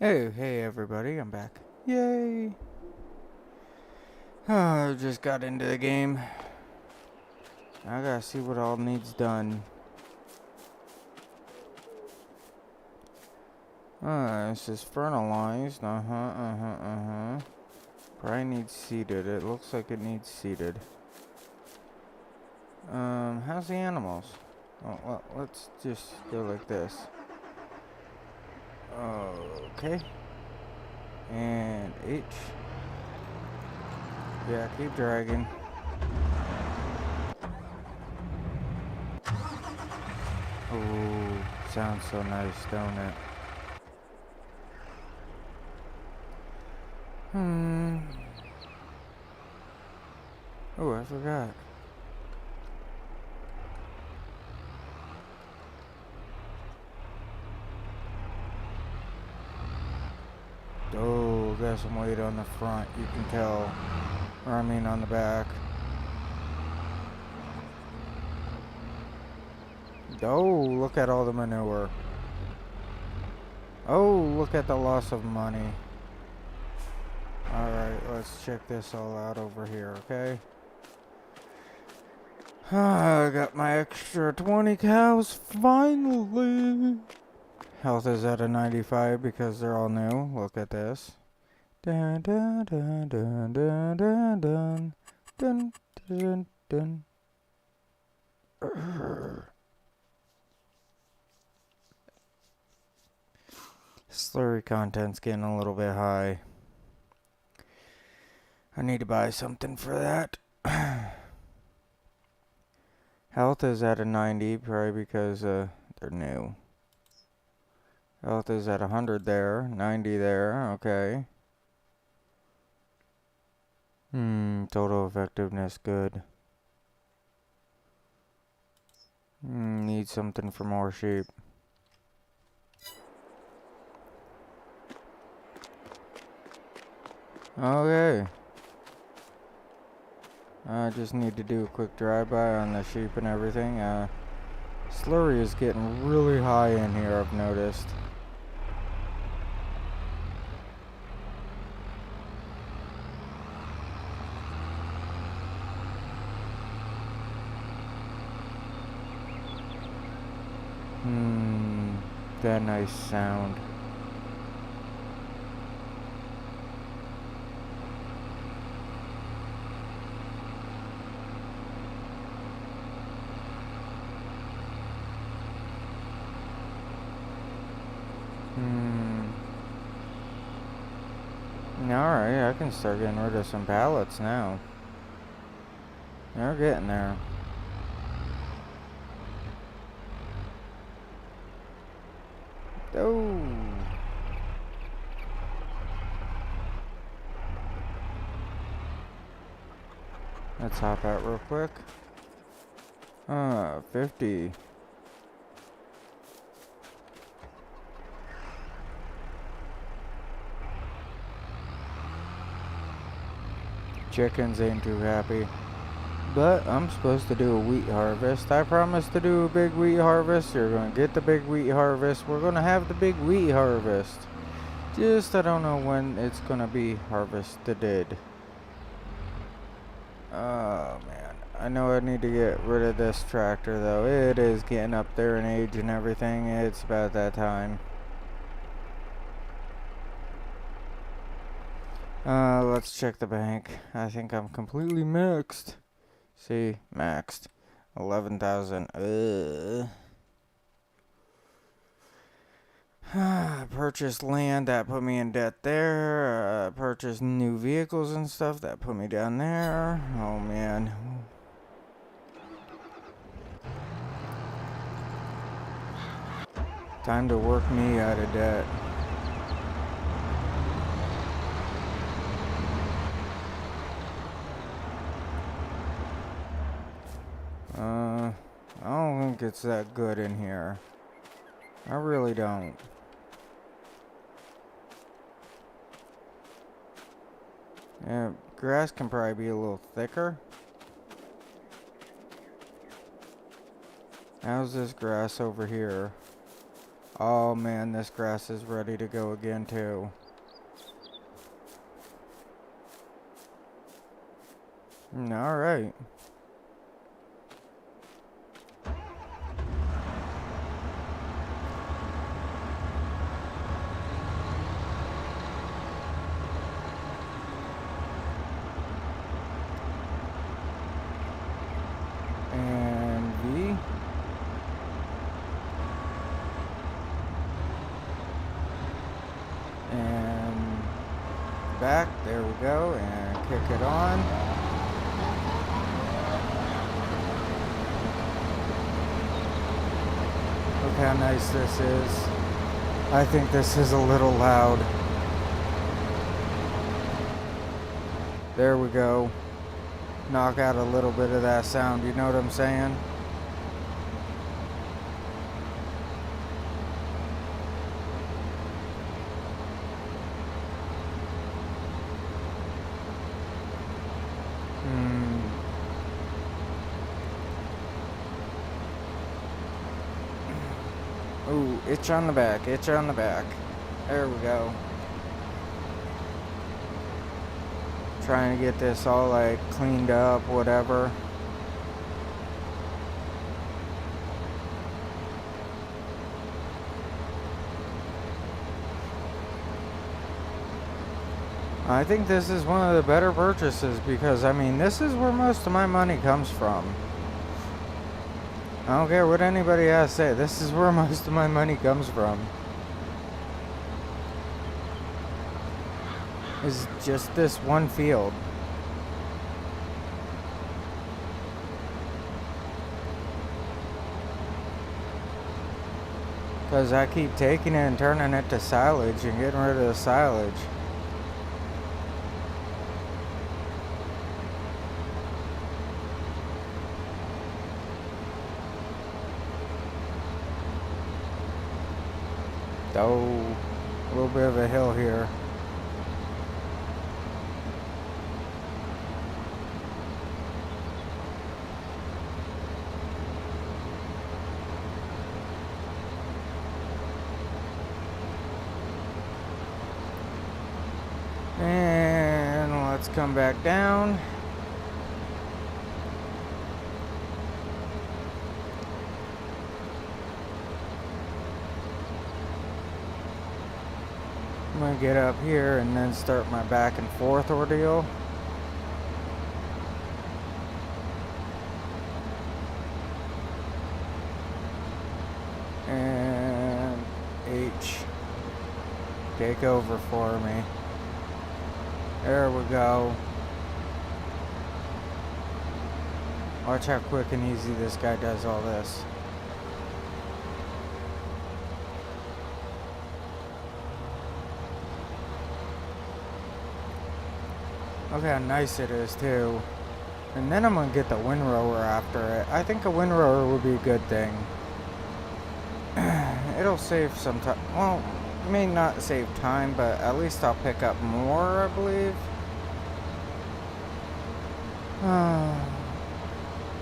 Hey everybody, I'm back. Yay! I just got into the game. I gotta see what all needs done. This is fertilized. Probably needs seeded. It looks like it needs seeded. How's the animals? Oh, well, let's just go like this. Okay. And H. Yeah, keep dragging. Oh, sounds so nice, don't it? Oh, I forgot. Oh, got some weight on the front, you can tell. Or I mean on the back. Oh, look at all the manure. Oh, look at the loss of money. Alright, let's check this all out over here, okay? I got my extra 20 cows, finally! Health is at a 95 because they're all new. Look at this. Dun dun dun dun dun dun dun dun dun dun. Slurry content's getting a little bit high. I need to buy something for that. Health is at a 90, probably because they're new. Health is at 100 there, 90 there, okay. Total effectiveness, good. Need something for more sheep. Okay. I just need to do a quick drive-by on the sheep and everything. Slurry is getting really high in here, I've noticed. That nice sound. Alright, I can start getting rid of some pallets now. They're getting there. Oh. Let's hop out real quick. 50. Chickens ain't too happy. But I'm supposed to do a wheat harvest. I promised to do a big wheat harvest. You're going to get the big wheat harvest. We're going to have the big wheat harvest. Just I don't know when it's going to be harvested. Oh man. I know I need to get rid of this tractor though. It is getting up there in age and everything. It's about that time. Let's check the bank. I think I'm completely maxed. See, maxed. 11,000. Purchased land, that put me in debt there. Purchased new vehicles and stuff, that put me down there. Oh man. Time to work me out of debt. I don't think it's that good in here. I really don't. Yeah, grass can probably be a little thicker. How's this grass over here? Oh man, this grass is ready to go again too. Alright. And V. And back, there we go, and kick it on. Look how nice this is. I think this is a little loud. There we go. Knock out a little bit of that sound, you know what I'm saying? Ooh, itch on the back, itch on the back. There we go. Trying to get this all like cleaned up, whatever. I think this is one of the better purchases because, I mean, this is where most of my money comes from. I don't care what anybody has to say, this is where most of my money comes from. Is just this one field. Because I keep taking it and turning it to silage and getting rid of the silage. Oh, a little bit of a hill here. And let's come back down. I'm gonna get up here and then start my back and forth ordeal. And H, take over for me. There we go. Watch how quick and easy this guy does all this. Look how nice it is too. And then I'm gonna get the windrower after it. I think a windrower would be a good thing. It'll save some time. Well, it may not save time, but at least I'll pick up more, I believe.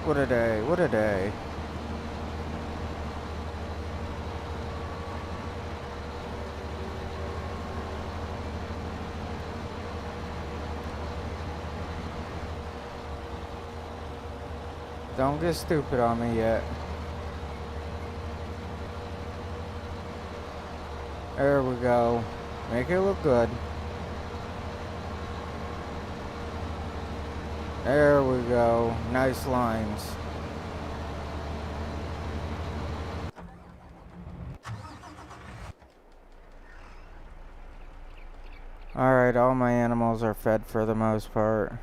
What a day, what a day. Don't get stupid on me yet. There we go. Make it look good. There we go. Nice lines. Alright, all my animals are fed for the most part.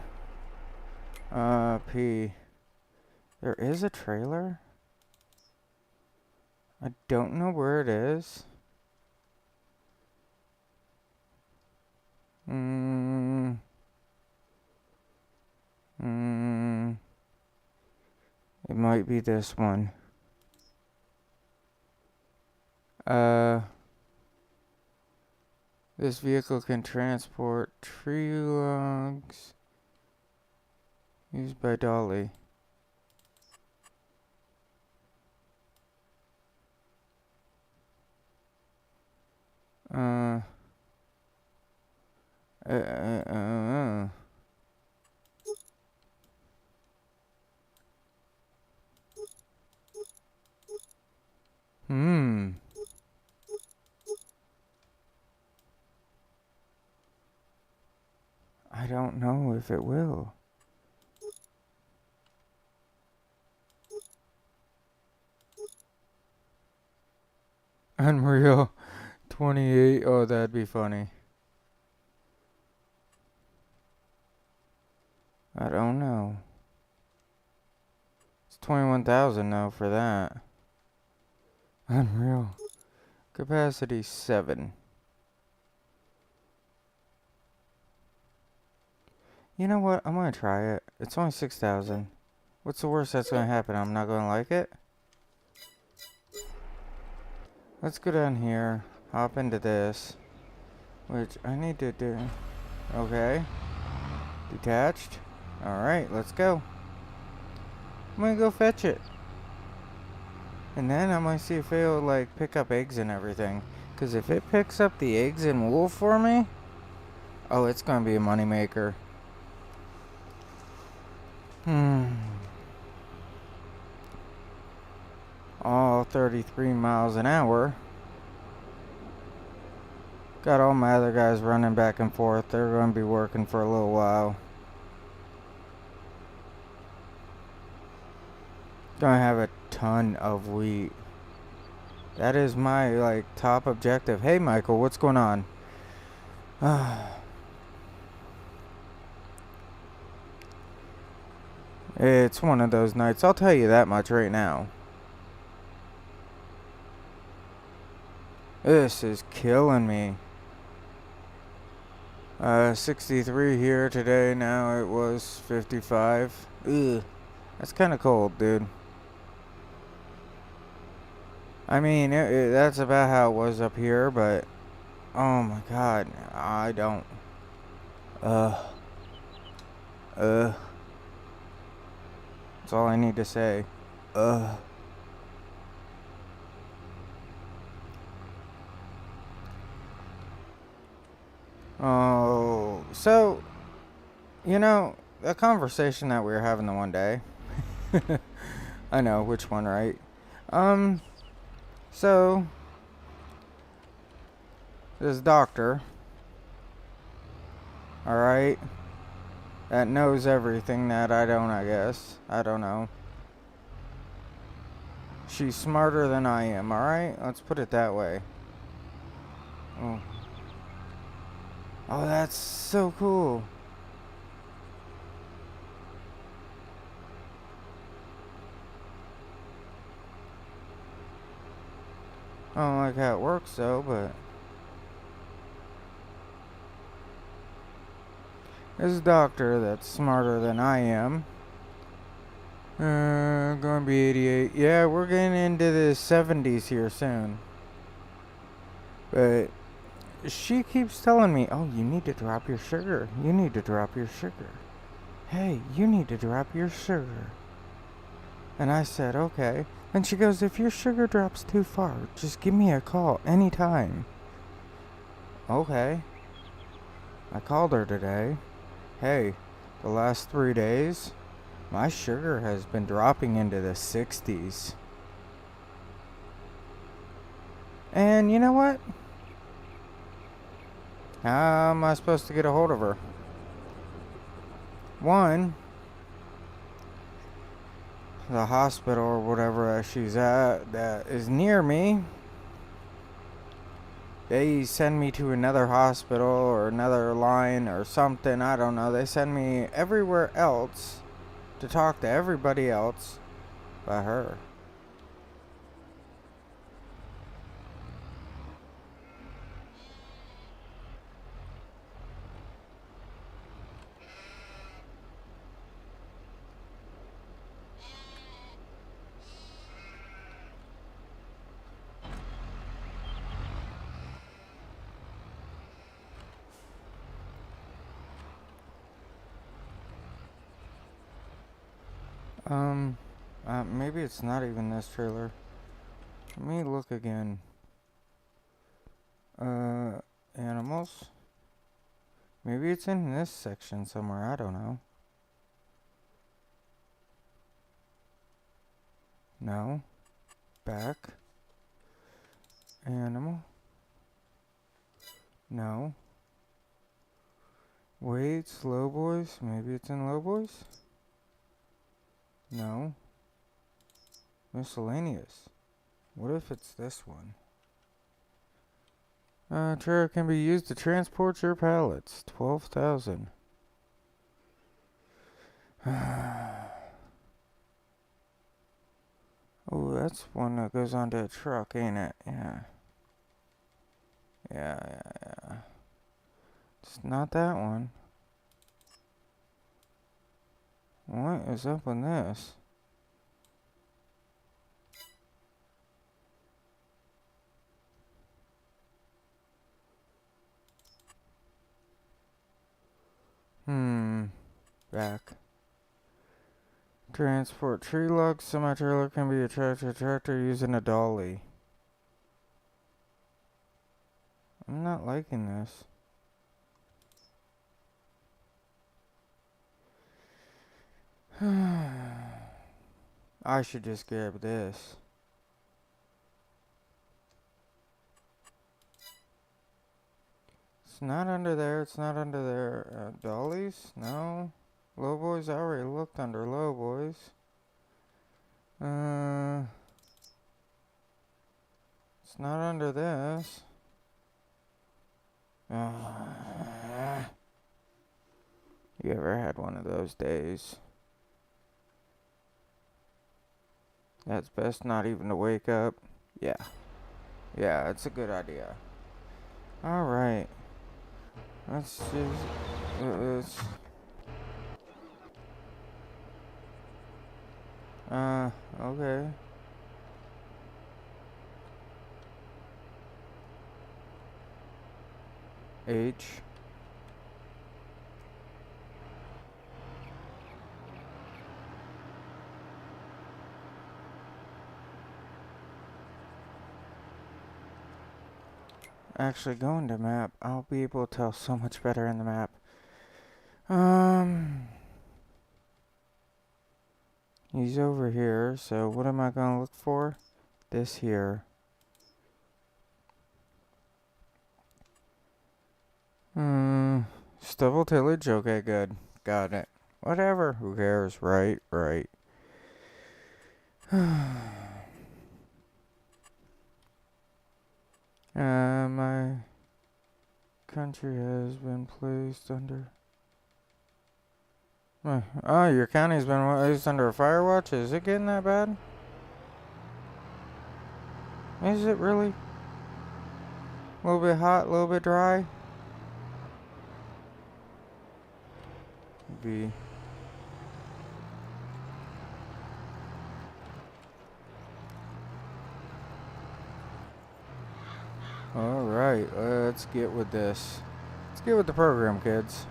P. There is a trailer? I don't know where it is. It might be this one. This vehicle can transport tree logs used by Dolly. Uh, uh, uh, uh. Hmm. I don't know if it will. Unreal 28. Oh, that'd be funny. I don't know. It's 21,000 now for that. Unreal. Capacity 7. You know what? I'm gonna try it. It's only 6,000. What's the worst that's gonna happen? I'm not gonna like it? Let's go down here. Hop into this. Which I need to do. Okay. Detached. Alright, let's go. I'm gonna go fetch it. And then I'm gonna see if it'll like pick up eggs and everything. Cause if it picks up the eggs and wool for me, oh, it's gonna be a moneymaker. All 33 miles an hour. Got all my other guys running back and forth. They're gonna be working for a little while. Gonna have a ton of wheat. That is my like top objective. Hey Michael, what's going on? It's one of those nights, I'll tell you that much right now. This is killing me. 63 here today, now it was 55. Ugh, that's kind of cold, dude. I mean, that's about how it was up here, but oh my god, I don't. That's all I need to say. Oh, so, you know, a conversation that we were having the one day. I know, which one, right? So, this doctor, alright, that knows everything that I don't, I guess. I don't know. She's smarter than I am, alright? Let's put it that way. Oh. Oh, that's so cool. I don't like how it works though, but this doctor that's smarter than I am. Gonna be 88. Yeah, we're getting into the 70s here soon. But she keeps telling me, oh, you need to drop your sugar. You need to drop your sugar. Hey, you need to drop your sugar. And I said, okay. And she goes, if your sugar drops too far, just give me a call anytime. Okay. I called her today. Hey, the last 3 days, my sugar has been dropping into the 60s. And you know what? How am I supposed to get a hold of her? One, the hospital or whatever she's at that is near me, they send me to another hospital or another line or something. I don't know. They send me everywhere else to talk to everybody else but her. Maybe it's not even this trailer. Let me look again. Animals. Maybe it's in this section somewhere. I don't know. No. Back. Animal. No. Wait, slow boys. Maybe it's in low boys? No. Miscellaneous. What if it's this one? Trailer can be used to transport your pallets. 12,000. Oh, that's one that goes onto a truck, ain't it? Yeah. Yeah. It's not that one. What is up with this? Back. Transport tree logs. Semi-trailer can be attached to a tractor using a dolly. I'm not liking this. I should just grab this. It's not under there. It's not under there. Dollies? No. Low boys? I already looked under low boys. It's not under this. You ever had one of those days? That's best not even to wake up. Yeah. Yeah, it's a good idea. Alright. Let's just... okay. H. Actually, going to map, I'll be able to tell so much better in the map. He's over here, so what am I gonna look for? This here. Stubble tillage? Okay, good. Got it. Whatever, who cares? Right. My country has been placed under... Oh, your county's been placed under a fire watch? Is it getting that bad? Is it really? A little bit hot, a little bit dry? B. Alright, let's get with this. Let's get with the program, kids.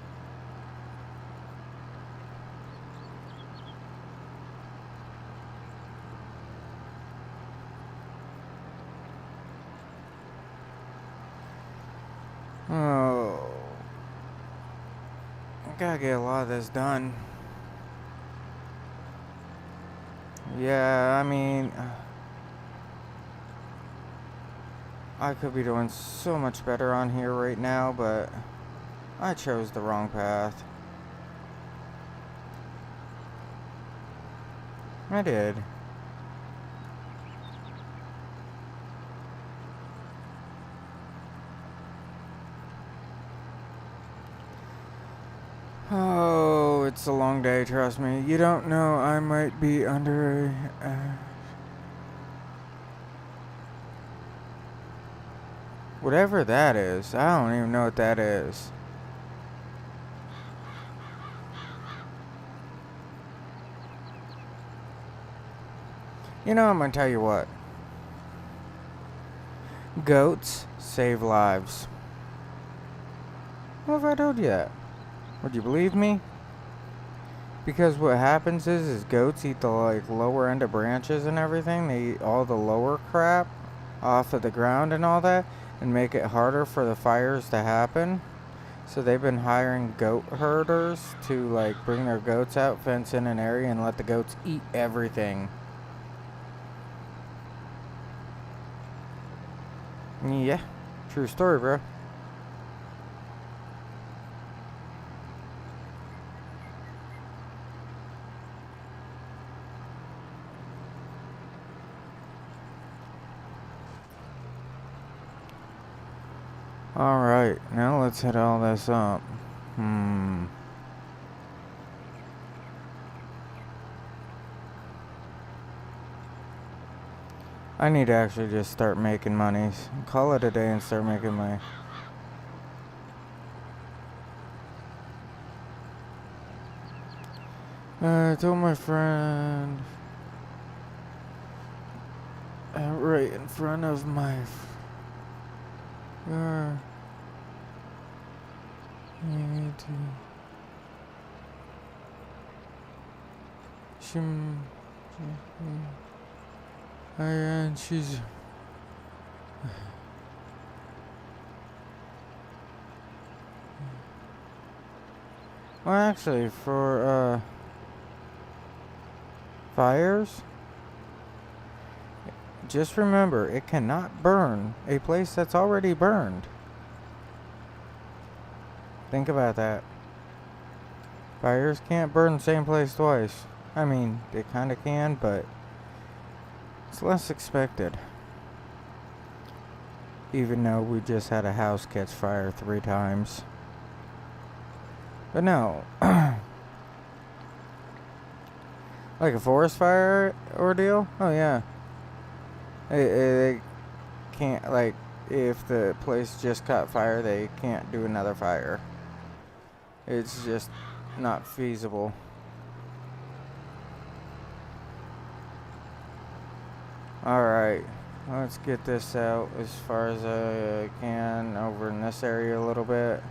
Oh. I gotta get a lot of this done. Yeah, I mean... I could be doing so much better on here right now, but I chose the wrong path. I did. Oh, it's a long day, trust me. You don't know, I might be under a... whatever that is, I don't even know what that is. You know, I'm gonna tell you what. Goats save lives. What if I told you that? Would you believe me? Because what happens is goats eat the lower end of branches and everything. They eat all the lower crap off of the ground and all that, and make it harder for the fires to happen. So they've been hiring goat herders to like bring their goats out, fence in an area, and let the goats eat everything. Yeah, true story, bro. Alright, now let's hit all this up. I need to actually just start making money. Call it a day and start making money. I told my friend right in front of my car. And she's well, actually, for fires, just remember it cannot burn a place that's already burned. Think about that. Fires can't burn the same place twice. I mean, they kind of can, but it's less expected. Even though we just had a house catch fire 3 times. But no. Like a forest fire ordeal? Oh yeah. They can't, like, if the place just caught fire, they can't do another fire. It's just not feasible. Alright, let's get this out as far as I can over in this area a little bit.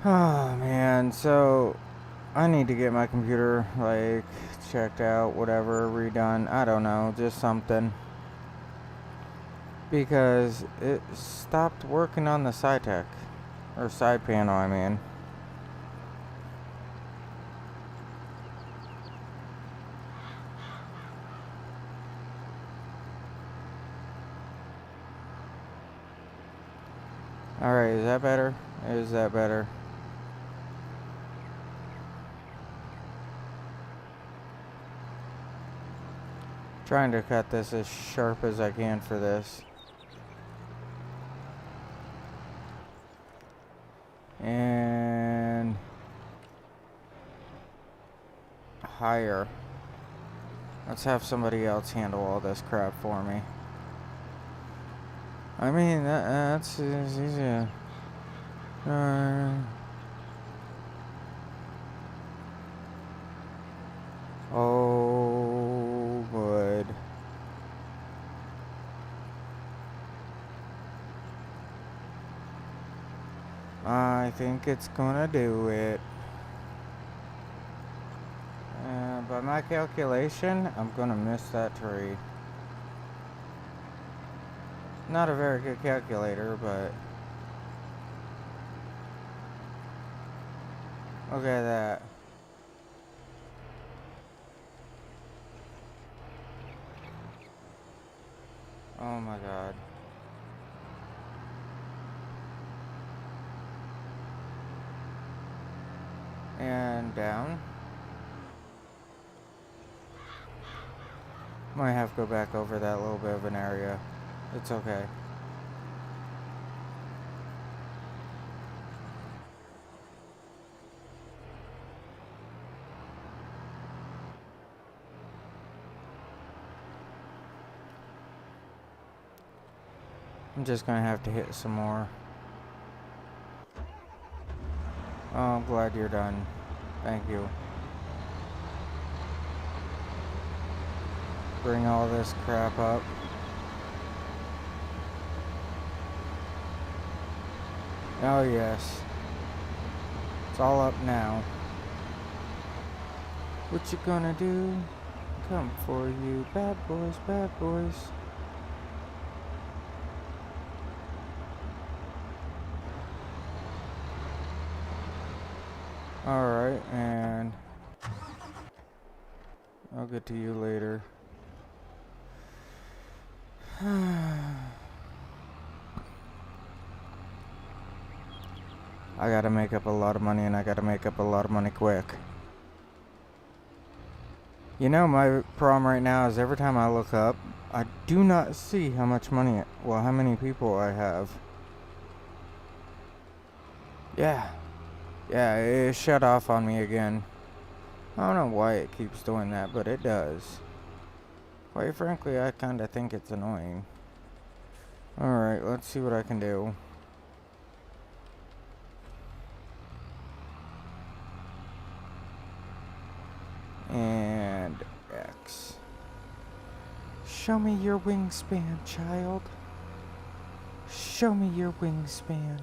Oh man, so I need to get my computer, like, checked out, whatever, redone. I don't know, just something. Because it stopped working on the side tech. Or side panel, I mean. Alright, is that better? Is that better? Trying to cut this as sharp as I can for this. And higher. Let's have somebody else handle all this crap for me. I mean, that's easy. Oh, good. I think it's gonna do it. By my calculation, I'm gonna miss that tree. Not a very good calculator, but look at that. Oh my god. And down. Might have to go back over that little bit of an area. It's okay. I'm just gonna have to hit some more. Oh, I'm glad you're done. Thank you. Bring all this crap up. Oh yes. It's all up now. What you gonna do? Come for you, bad boys, bad boys. Alright, and I'll get to you later. I gotta make up a lot of money, and I gotta make up a lot of money quick. You know, my problem right now is every time I look up, I do not see how much money, well, how many people I have. Yeah, it shut off on me again. I don't know why it keeps doing that, but it does. Quite frankly, I kinda think it's annoying. Alright, let's see what I can do. And X. Show me your wingspan, child. Show me your wingspan.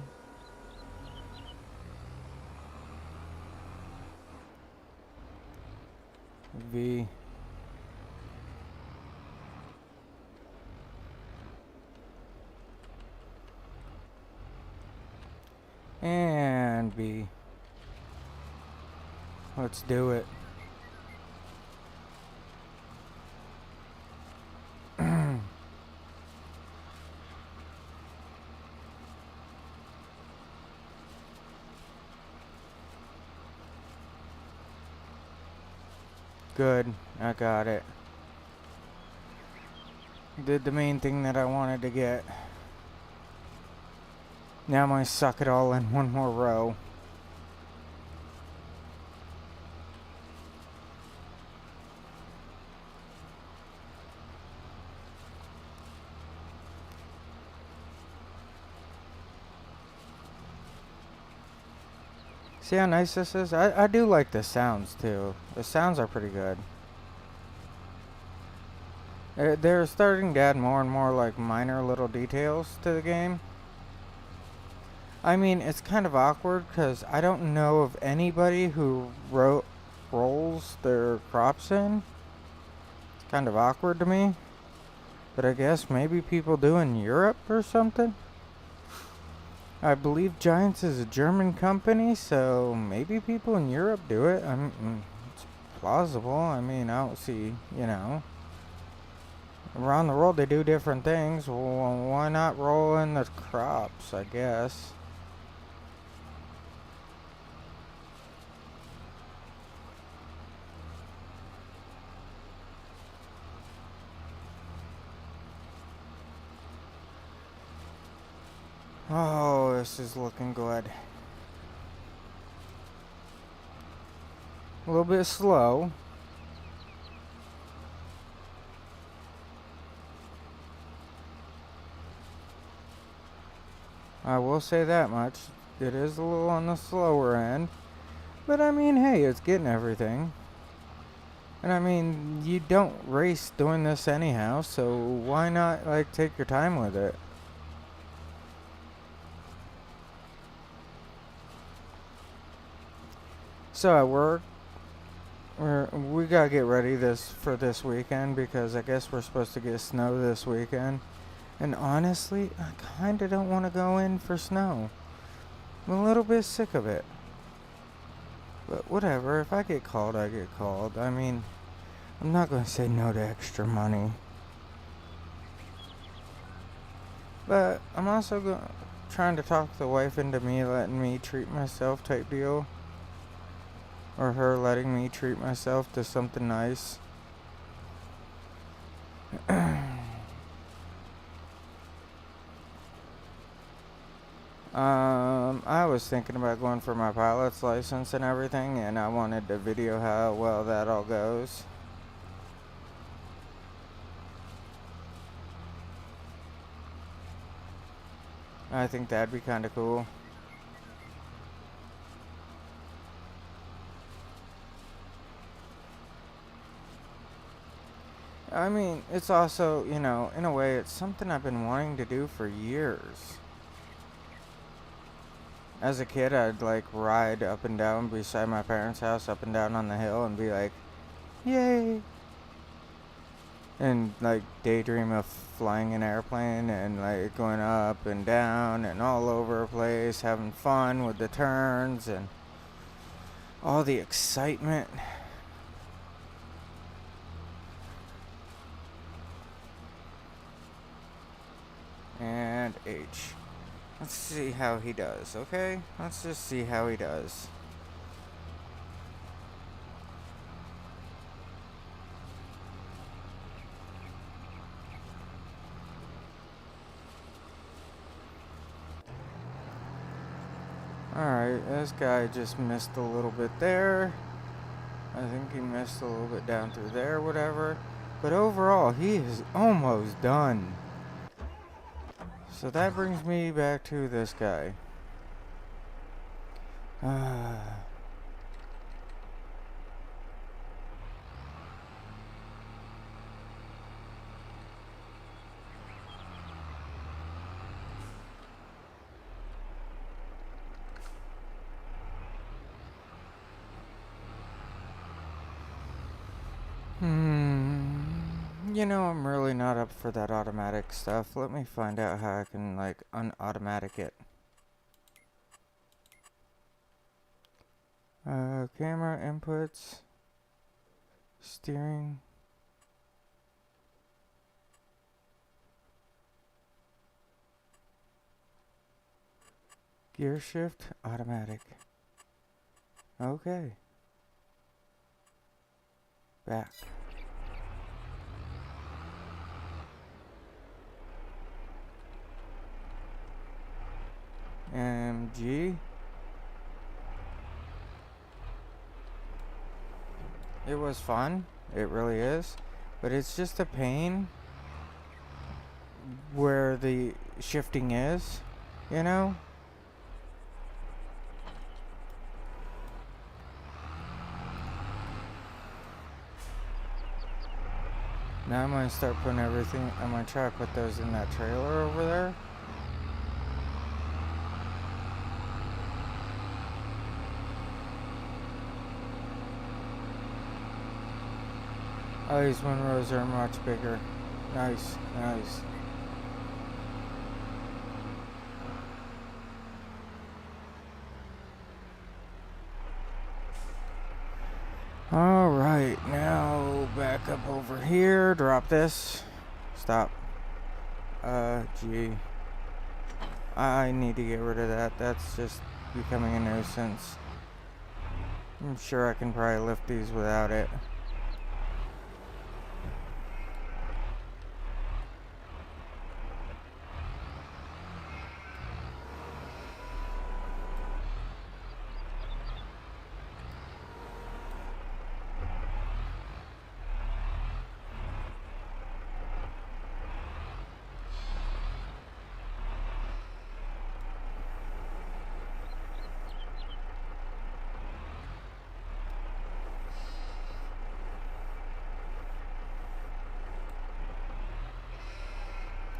V. And B. Let's do it. Good, I got it. Did the main thing that I wanted to get. Now I'm gonna suck it all in one more row. See how nice this is? I do like the sounds too. The sounds are pretty good. They're starting to add more and more like minor little details to the game. I mean, it's kind of awkward because I don't know of anybody who rolls their crops in. It's kind of awkward to me. But I guess maybe people do in Europe or something. I believe Giants is a German company, so maybe people in Europe do it. It's plausible. I mean, I don't see, you know. Around the world they do different things. Well, why not roll in the crops, I guess. Oh, this is looking good. A little bit slow. I will say that much. It is a little on the slower end. But I mean, hey, it's getting everything. And I mean, you don't race doing this anyhow, so why not, like, take your time with it? So at work, we gotta get ready for this weekend because I guess we're supposed to get snow this weekend. And honestly, I kinda don't want to go in for snow. I'm a little bit sick of it. But whatever, if I get called, I get called. I mean, I'm not gonna say no to extra money. But I'm also trying to talk the wife into me letting me treat myself type deal. Or her letting me treat myself to something nice. I was thinking about going for my pilot's license and everything, and I wanted to video how well that all goes. I think that'd be kind of cool. I mean, it's also, you know, in a way, it's something I've been wanting to do for years. As a kid, I'd like ride up and down beside my parents' house, up and down on the hill, and be like, yay! And like daydream of flying an airplane and like going up and down and all over the place, having fun with the turns. And All the excitement. And H. Let's see how he does, okay? Let's just see how he does. Alright, this guy just missed a little bit there. I think he missed a little bit down through there, whatever. But overall, he is almost done. So that brings me back to this guy. You know, I'm really not up for that automatic stuff. Let me find out how I can, like, unautomatic it. Camera inputs. Steering. Gear shift, automatic. Okay. Back. MG. It was fun. It really is. But it's just a pain where the shifting is, you know? Now I'm gonna start putting everything, I'm gonna try to put those in that trailer over there. Oh, these windrows are much bigger. Nice, nice. Alright, now back up over here, drop this. Stop. Gee. I need to get rid of that. That's just becoming a nuisance. I'm sure I can probably lift these without it.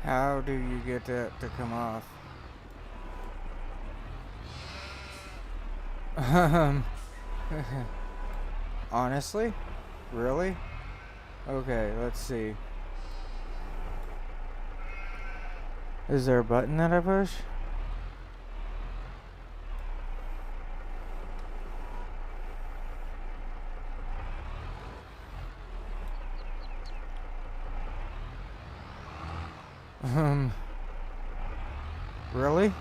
How do you get that to come off? Honestly? Really? Okay, let's see. Is there a button that I push? Really?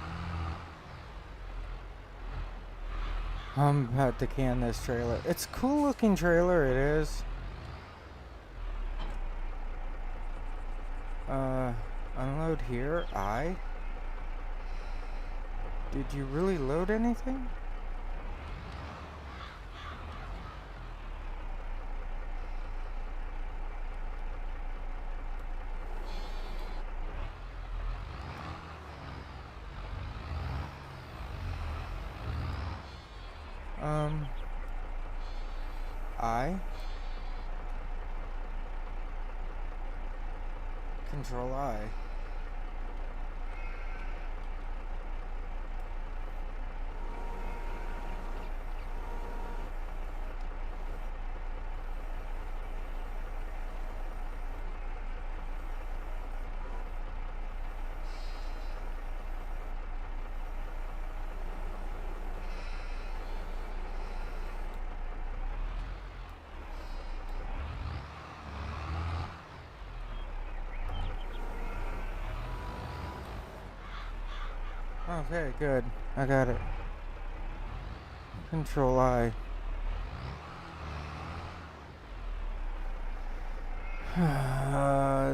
I'm about to can this trailer. It's a cool looking trailer, it is. Unload here. Did you really load anything? Control I. Okay, good. I got it. Control I.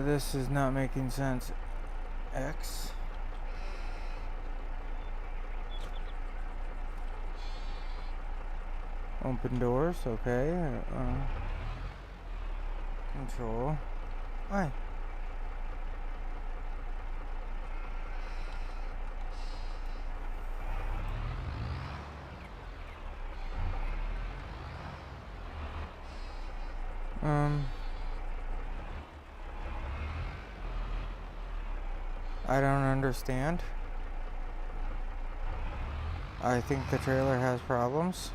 This is not making sense. X. Open doors, okay. Control I. I don't understand. I think the trailer has problems.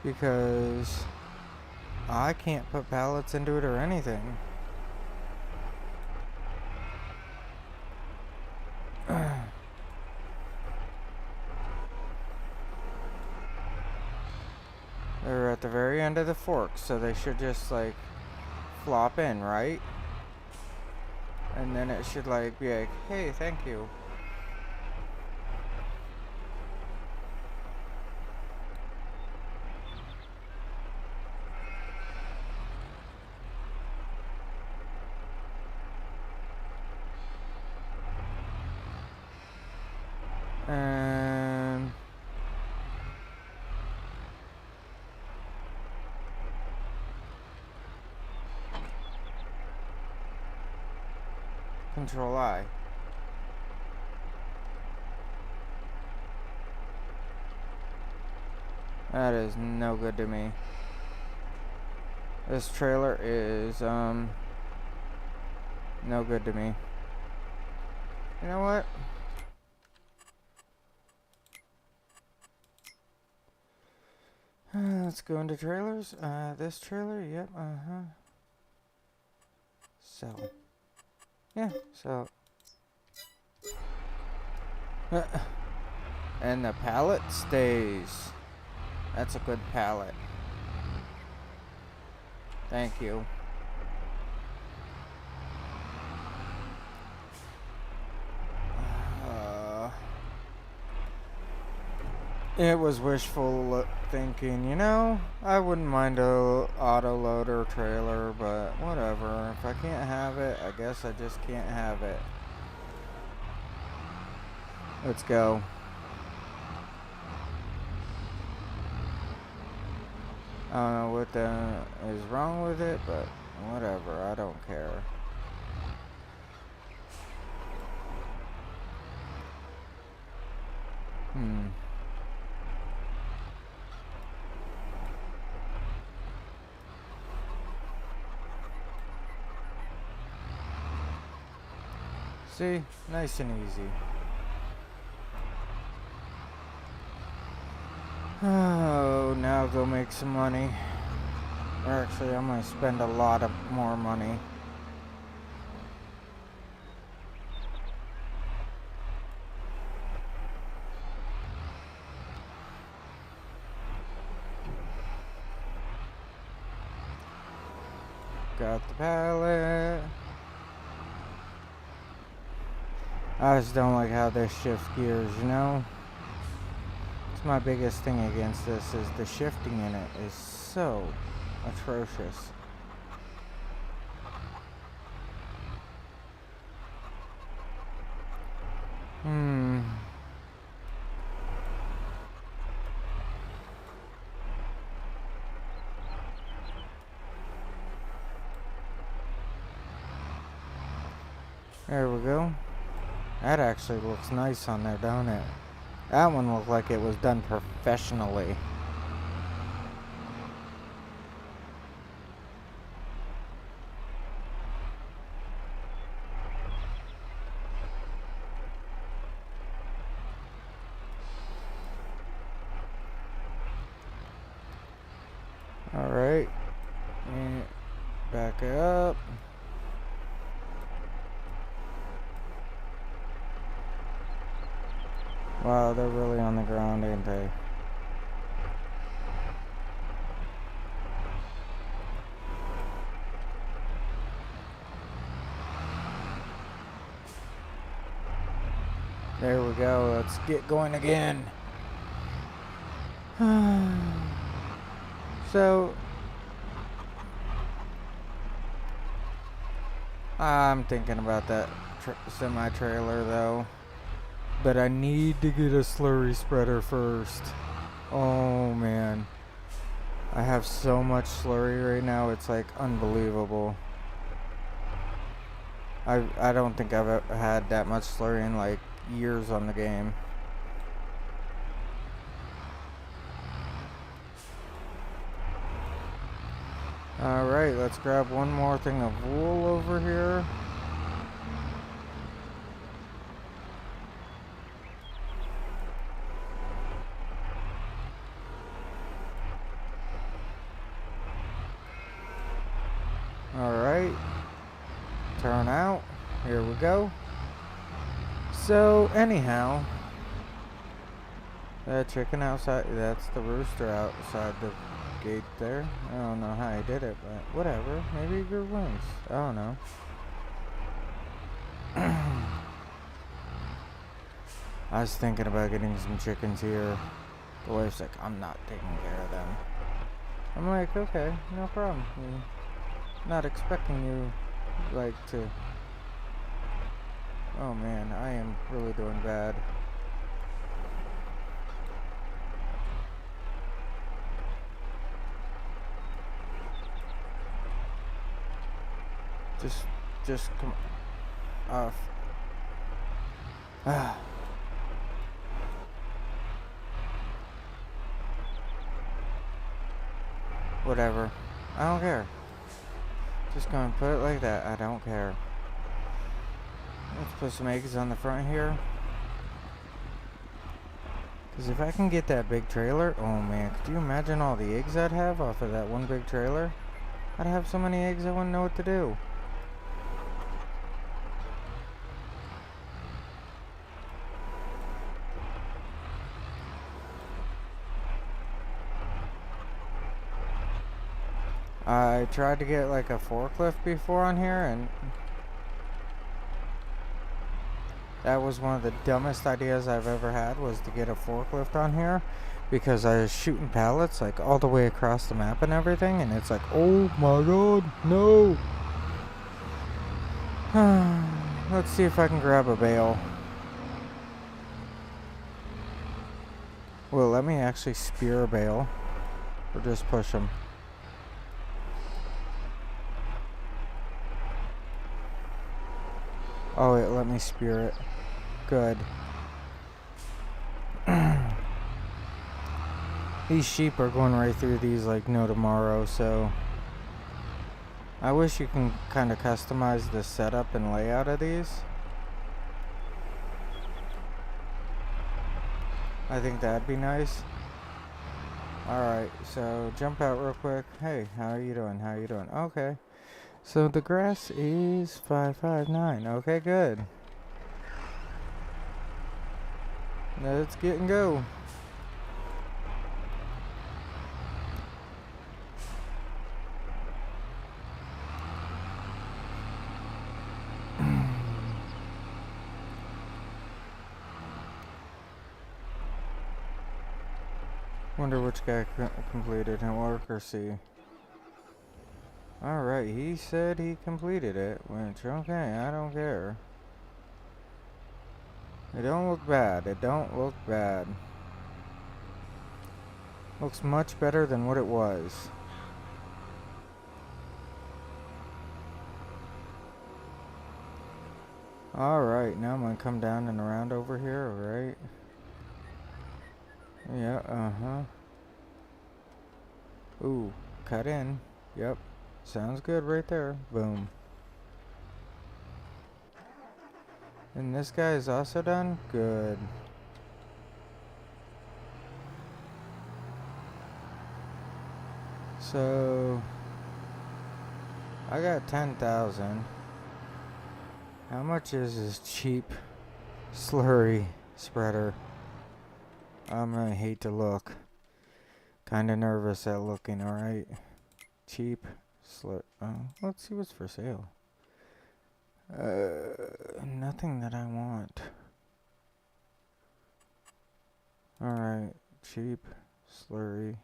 Because I can't put pallets into it or anything. They're at the very end of the fork, so they should just like flop in, right? And then it should like be like, hey, thank you. And Control I. That is no good to me. This trailer is no good to me. You know what? Let's go into trailers. This trailer, yep, Sell. Yeah, so. And the pallet stays. That's a good pallet. Thank you. It was wishful thinking, you know? I wouldn't mind a auto loader trailer, but whatever. If I can't have it, I guess I just can't have it. Let's go. I don't know what is wrong with it, but whatever. I don't care. See? Nice and easy. Oh, now go make some money. Or actually, I'm gonna spend a lot of more money. Got the pallet. I just don't like how this shifts gears, you know? It's my biggest thing against this is the shifting in it is so atrocious. There we go. That actually looks nice on there, don't it? That one looked like it was done professionally. Alright. Back up. Wow, they're really on the ground, ain't they? There we go. Let's get going again. So, I'm thinking about that semi-trailer though. But I need to get a slurry spreader first. Oh man. I have so much slurry right now, it's like unbelievable. I don't think I've had that much slurry in like years on the game. Alright, let's grab one more thing of wool over here. Alright. Turn out. Here we go. So, anyhow. That chicken outside, that's the rooster outside the gate there. I don't know how he did it, but whatever. Maybe he grew wings. I don't know. I was thinking about getting some chickens here. The wife's like, I'm not taking care of them. I'm like, okay, no problem. Not expecting you, like, to... Oh man, I am really doing bad. Just come off. Ah. Whatever. I don't care. Just gonna put it like that. I don't care. Let's put some eggs on the front here. Because if I can get that big trailer, oh man, could you imagine all the eggs I'd have off of that one big trailer? I'd have so many eggs I wouldn't know what to do. I tried to get like a forklift before on here, and that was one of the dumbest ideas I've ever had, was to get a forklift on here, because I was shooting pallets like all the way across the map and everything, and it's like, oh my god, no. Let's see if I can grab a bale. Well, let me actually spear a bale, or just push them. Oh, it let me spear it. Good. These sheep are going right through these like no tomorrow, so I wish you can kind of customize the setup and layout of these. I think that'd be nice. Alright, so jump out real quick. Hey, how are you doing? How are you doing? Okay. So the grass is 559. Okay, good. Let's get and go. Wonder which guy completed it, worker C. Alright, he said he completed it, which, okay, I don't care. It don't look bad, it don't look bad. Looks much better than what it was. Alright, now I'm gonna come down and around over here, alright? Yeah, Ooh, cut in. Yep. Sounds good right there. Boom. And this guy is also done? Good. So I got 10,000. How much is this cheap slurry spreader? I'm gonna hate to look. Kinda nervous at looking, alright? Cheap let's see what's for sale. Nothing that I want. Alright, cheap, slurry.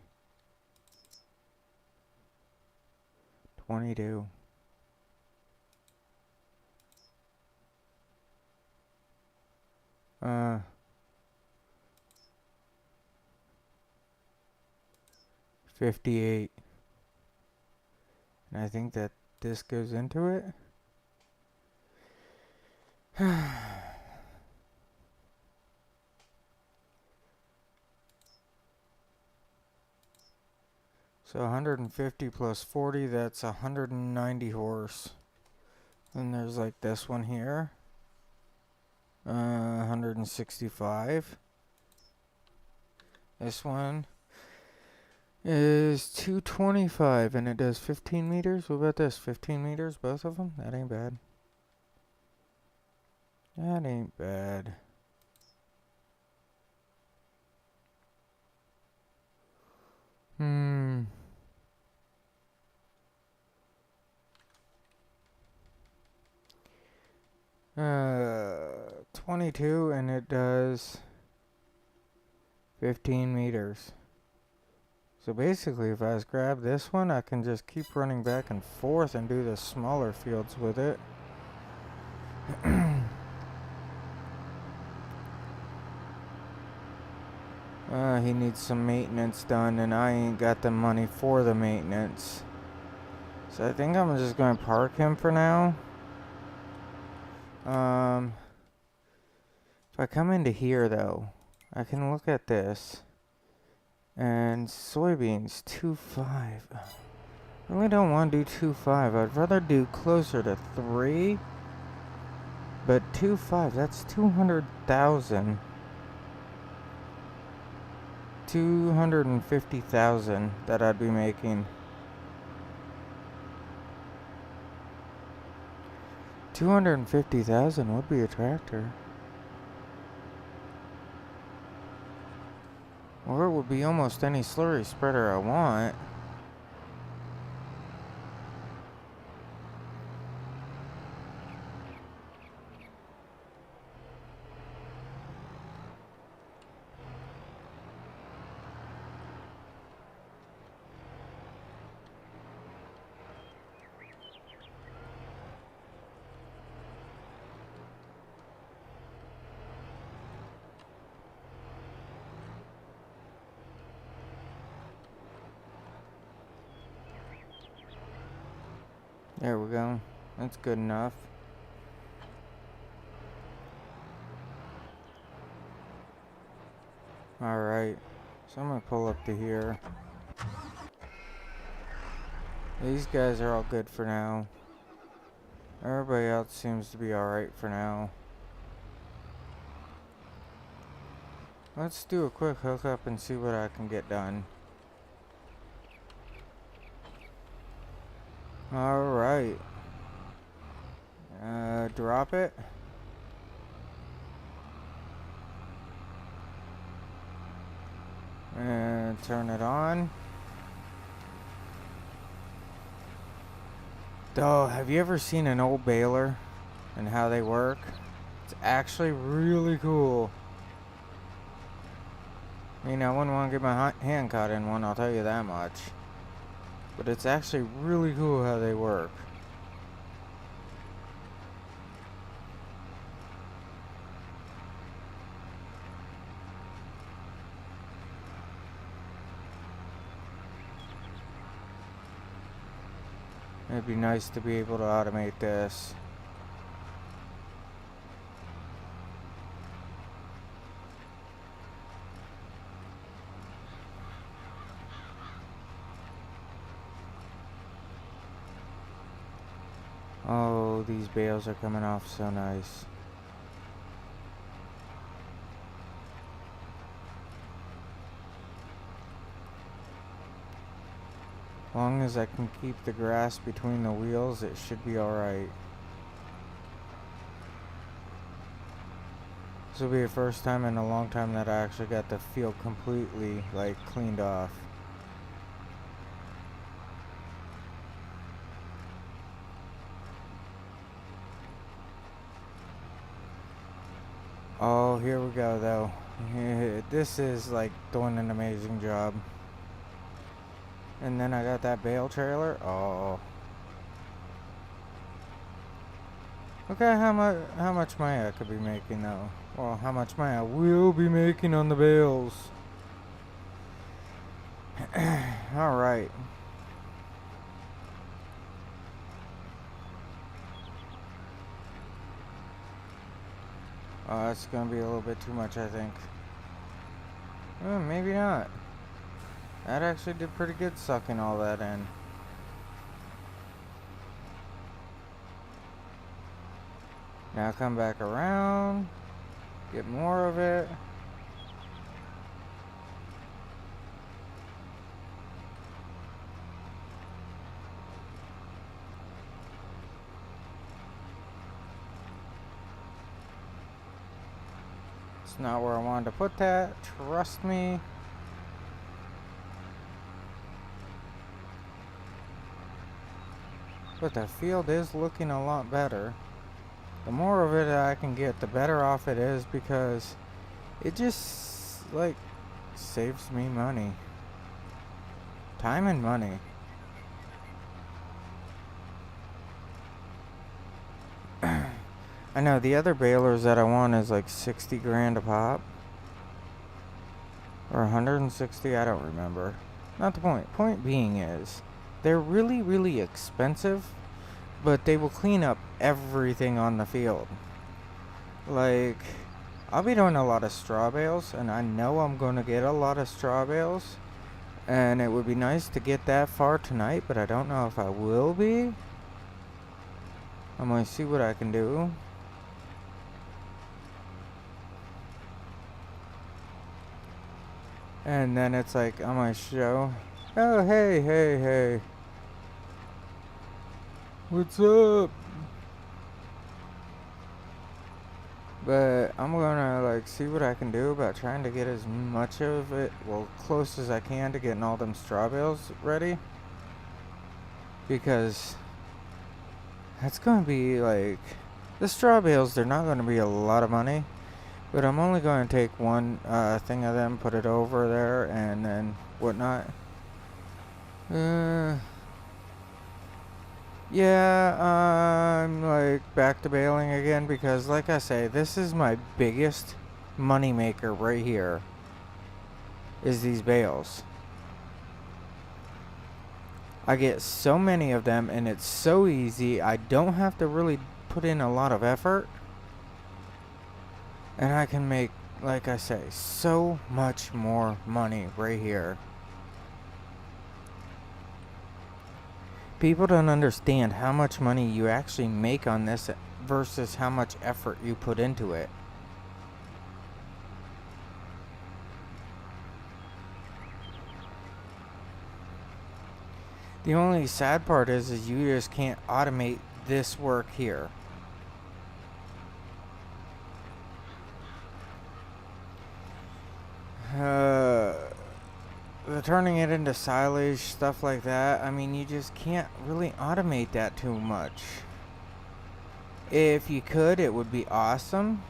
22. Uh, 58. And I think that this goes into it. So 150 plus 40, that's 190 horse. Then there's like this one here. 165. This one is 225 and it does 15 meters. What about this? 15 meters, both of them? That ain't bad. That ain't bad. Hmm. 22 and it does 15 meters. So basically, if I just grab this one, I can just keep running back and forth and do the smaller fields with it. He needs some maintenance done, and I ain't got the money for the maintenance. So I think I'm just going to park him for now. If I come into here, though, I can look at this. And soybeans, 2.5. I really don't want to do 2.5. I'd rather do closer to 3. But 2.5, that's 200,000. 250,000 that I'd be making. 250,000 would be a tractor. Or it would be almost any slurry spreader I want. There we go. That's good enough. Alright. So I'm gonna pull up to here. These guys are all good for now. Everybody else seems to be alright for now. Let's do a quick hookup and see what I can get done. Alright. Drop it. And turn it on. Oh, have you ever seen an old baler and how they work? It's actually really cool. I mean, I wouldn't want to get my hand caught in one, I'll tell you that much. But it's actually really cool how they work. It'd be nice to be able to automate this. Oh, these bales are coming off so nice. As long as I can keep the grass between the wheels, it should be alright. This will be the first time in a long time that I actually got the field completely, like, cleaned off. Oh, here we go though. This is like doing an amazing job. And then I got that bale trailer. Oh. Look at how much money I could be making though. Well, how much money I will be making on the bales. Alright. Oh, that's gonna be a little bit too much, I think. Maybe not. That actually did pretty good sucking all that in. Now come back around. Get more of it. It's not where I wanted to put that. Trust me. But the field is looking a lot better. The more of it I can get, the better off it is, because it just like saves me money. Time and money. I know the other balers that I want is like 60 grand a pop. Or 160, I don't remember. Not the point. Point being is, they're really, really expensive, but they will clean up everything on the field. Like, I'll be doing a lot of straw bales, and I know I'm going to get a lot of straw bales. And it would be nice to get that far tonight, but I don't know if I will be. I'm going to see what I can do. And then it's like on my show. Oh, hey. What's up? But I'm gonna like see what I can do about trying to get as much of it, well, close as I can to getting all them straw bales ready. Because that's gonna be like, the straw bales, they're not gonna be a lot of money. But I'm only going to take one thing of them, put it over there, and then whatnot. Yeah, I'm like back to bailing again, because like I say, this is my biggest money maker right here, is these bales. I get so many of them, and it's so easy. I don't have to really put in a lot of effort. And I can make, like I say, so much more money right here. People don't understand how much money you actually make on this versus how much effort you put into it. The only sad part is you just can't automate this work here. The turning it into silage, stuff like that, I mean, you just can't really automate that too much. If you could, it would be awesome.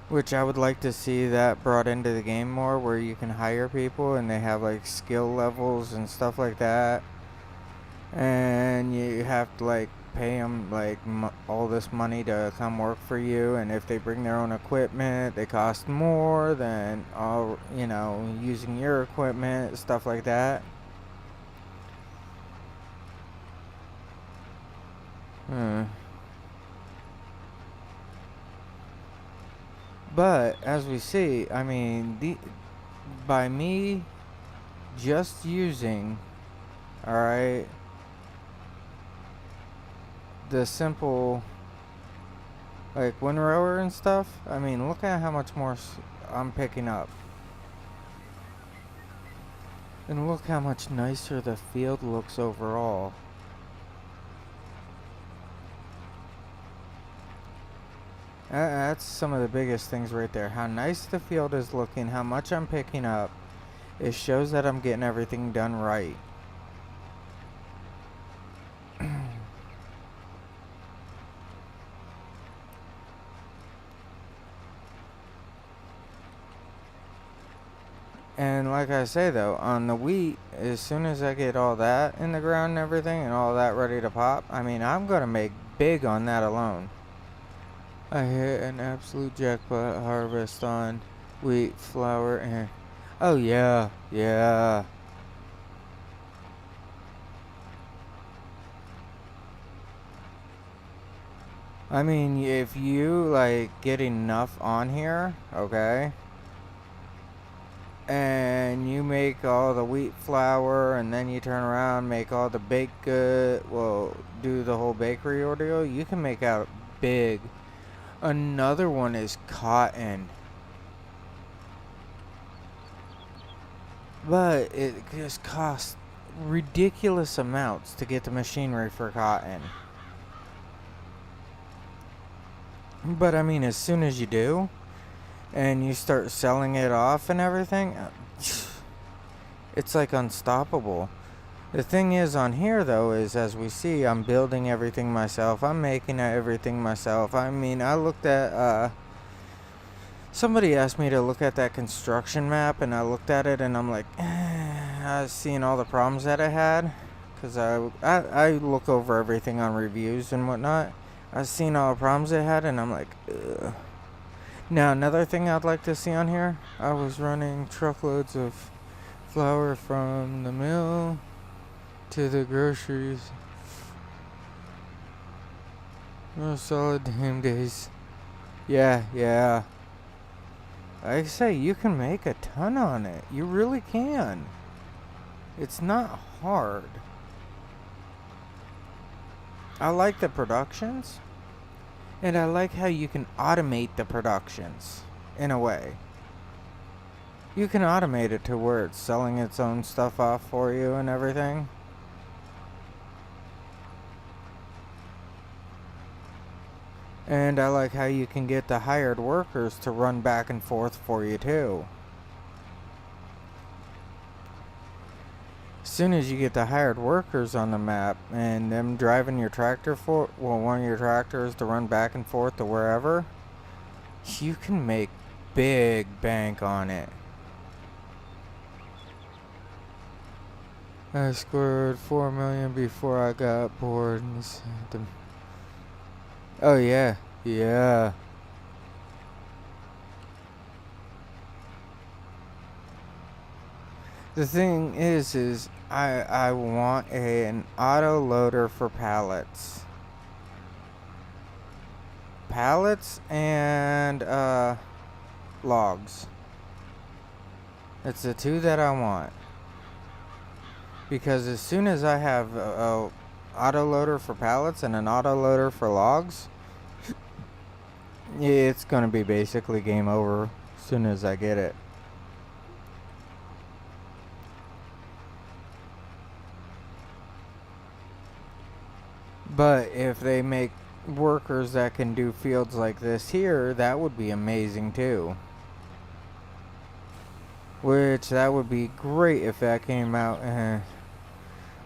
Which I would like to see that brought into the game more, where you can hire people and they have like skill levels and stuff like that. And you have to like pay them like all this money to come work for you, and if they bring their own equipment, they cost more than all, you know, using your equipment, stuff like that. But as we see, I mean, by me just using, alright, the simple like windrower and stuff, I mean, look at how much more I'm picking up. And look how much nicer the field looks overall. That's some of the biggest things right there. How nice the field is looking, how much I'm picking up. It shows that I'm getting everything done right. And like I say though, on the wheat, as soon as I get all that in the ground and everything and all that ready to pop, I mean, I'm gonna make big on that alone. I hit an absolute jackpot harvest on wheat, flour, and... Oh yeah, yeah. I mean, if you, like, get enough on here, okay, and you make all the wheat flour, and then you turn around, make all the baked good, well, do the whole bakery ordeal, you can make out big. Another one is cotton. But it just costs ridiculous amounts to get the machinery for cotton. But I mean, as soon as you do, and you start selling it off and everything, it's like unstoppable. The thing is on here though is, as we see, I'm building everything myself. I'm making everything myself. I mean, I looked at, somebody asked me to look at that construction map, and I looked at it and I'm like, I was seeing all the problems that it had. Because I look over everything on reviews and whatnot. I was seeing all the problems it had, and I'm like, ugh. Now, another thing I'd like to see on here, I was running truckloads of flour from the mill to the groceries. Oh, solid damn days. Yeah. Like I say, you can make a ton on it. You really can. It's not hard. I like the productions. And I like how you can automate the productions, in a way. You can automate it to where it's selling its own stuff off for you and everything. And I like how you can get the hired workers to run back and forth for you too. As soon as you get the hired workers on the map and them driving your tractor one of your tractors to run back and forth to wherever, you can make big bank on it. I scored 4 million before I got bored. Oh yeah. The thing is I want an auto loader for pallets. Pallets and logs. It's the two that I want. Because as soon as I have a auto loader for pallets and an auto loader for logs, it's gonna be basically game over as soon as I get it. But if they make workers that can do fields like this here, that would be amazing too. Which, that would be great if that came out.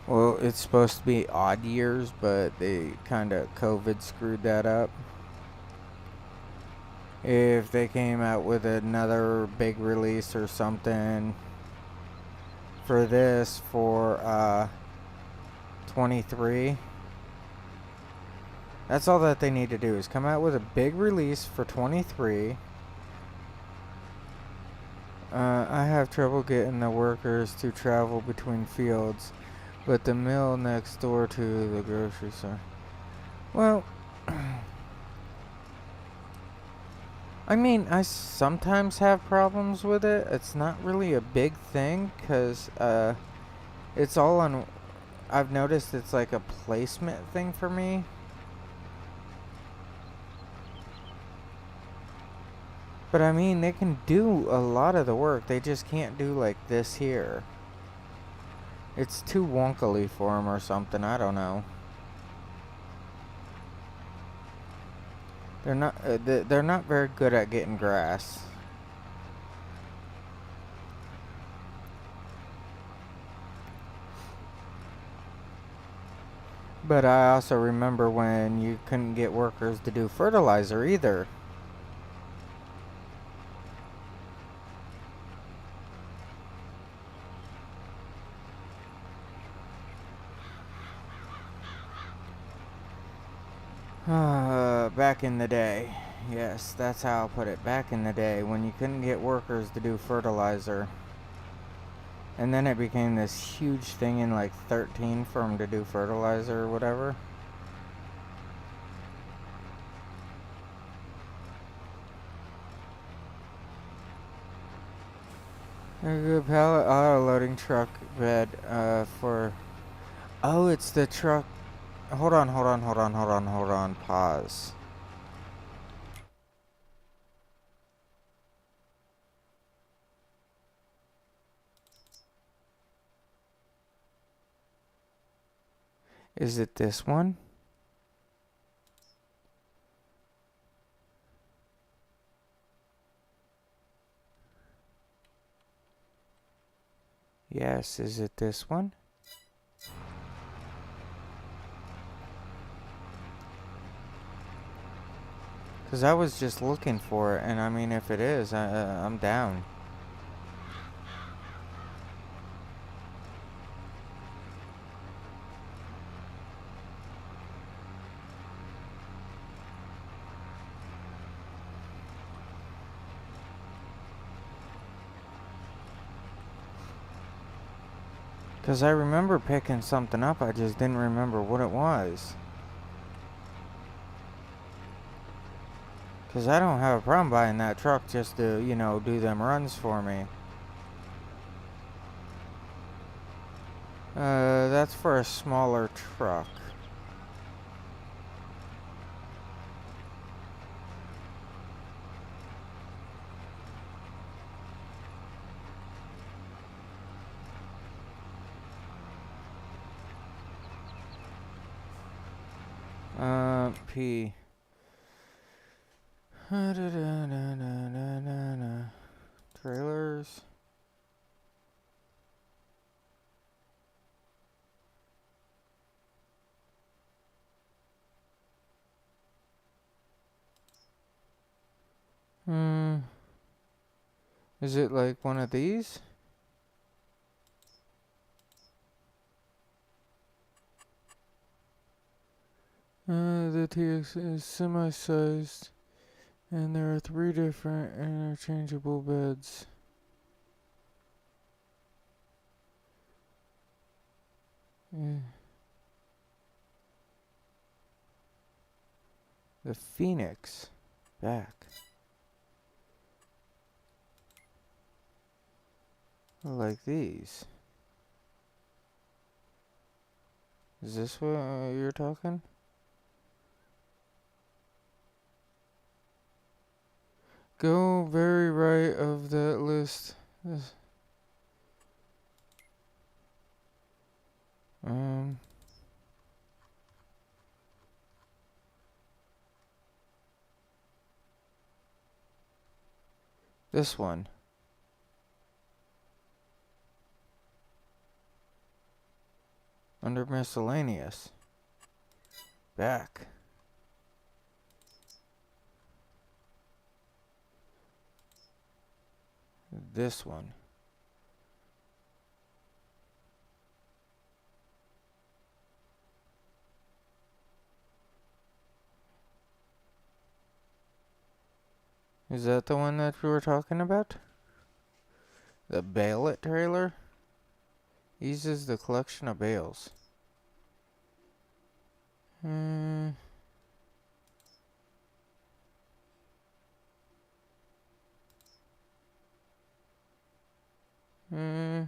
Well, it's supposed to be odd years, but they kind of COVID screwed that up. If they came out with another big release or something for this for 23. That's all that they need to do, is come out with a big release for 23. I have trouble getting the workers to travel between fields, but the mill next door to the grocery store. Well, I mean, I sometimes have problems with it. It's not really a big thing, because it's all on... I've noticed it's like a placement thing for me. But I mean, they can do a lot of the work. They just can't do like this here. It's too wonkily for them or something. I don't know. They're not very good at getting grass. But I also remember when you couldn't get workers to do fertilizer either. Back in the day. Yes, that's how I'll put it. Back in the day when you couldn't get workers to do fertilizer. And then it became this huge thing in like 13 for them to do fertilizer or whatever. A good pallet auto loading truck bed for. Oh, it's the truck. Hold on. Pause. Is it this one? Yes, is it this one? Because I was just looking for it, and I mean, if it is, I'm down. Because I remember picking something up, I just didn't remember what it was. Because I don't have a problem buying that truck just to, you know, do them runs for me. That's for a smaller truck. P. Trailers. Is it like one of these? The TX is semi-sized, and there are 3 different interchangeable beds. Yeah. The Phoenix. Back. Like these. Is this what you're talking? Go very right of that list. This one. Under miscellaneous. Back. This one. Is that the one that we were talking about? The Bailout trailer? Eases the collection of bales. Hmm. Hmm.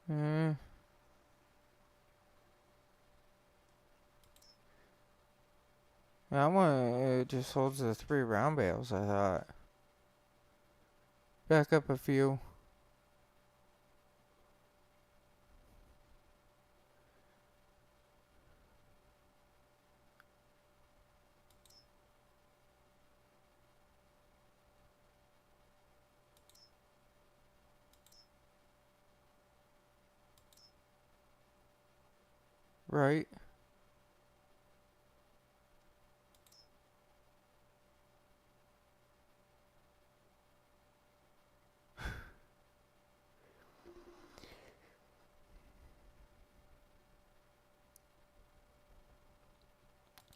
Hmm. That one, it just holds the 3 round bales, I thought. Back up a few. Right.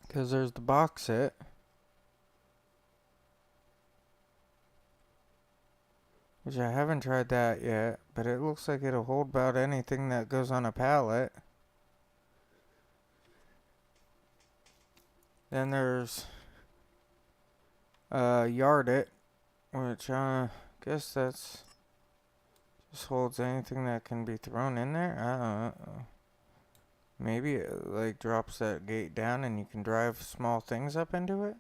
Because there's the box set. Which I haven't tried that yet, but it looks like it'll hold about anything that goes on a pallet. Then there's Yard It, which guess that's just holds anything that can be thrown in there. I don't know. Maybe it like drops that gate down and you can drive small things up into it.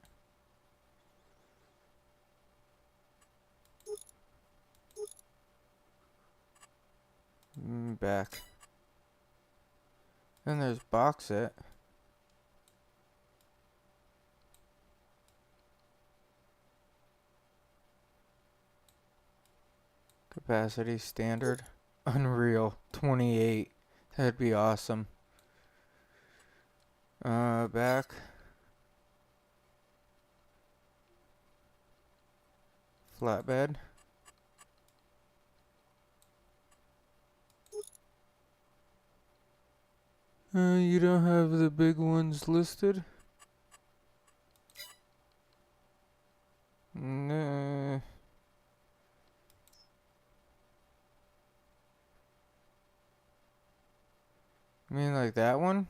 Back. Then there's Box It. Capacity standard. Unreal. 28. That'd be awesome. Back. Flatbed. You don't have the big ones listed? Nah. I mean like that one?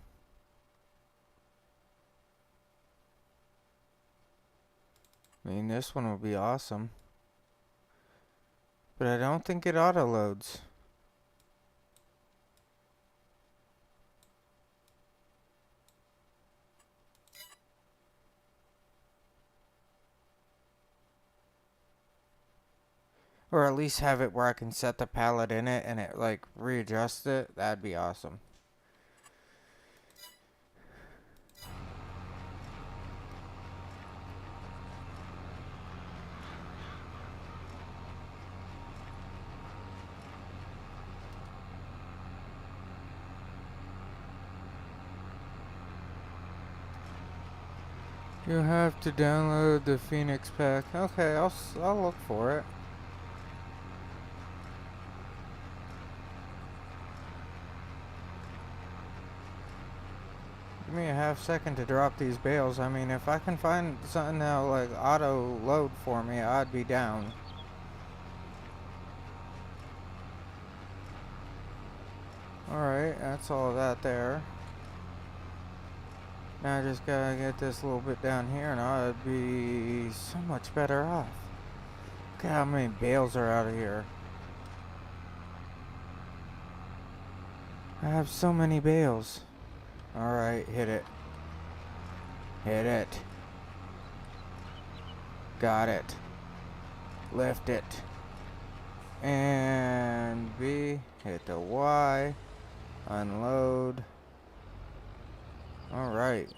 I mean this one would be awesome. But I don't think it auto loads. Or at least have it where I can set the pallet in it and it like readjusts it. That'd be awesome. You have to download the Phoenix pack. Okay, I'll look for it. Give me a half second to drop these bales. I mean, if I can find something that'll like auto load for me, I'd be down. Alright, that's all of that there. Now I just gotta get this little bit down here and I'd be so much better off. Look at how many bales are out of here. I have so many bales. Alright, hit it. Hit it. Got it. Lift it. And B. Hit the Y. Unload. Alright.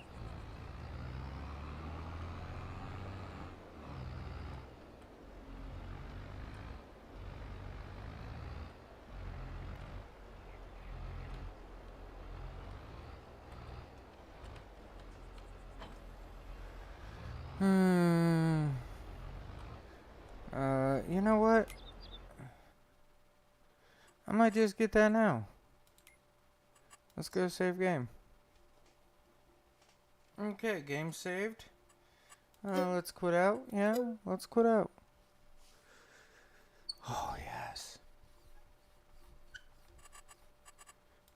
You know what? I might just get that now. Let's go save game. Okay, game saved. Let's quit out. Yeah, let's quit out. Oh, yes.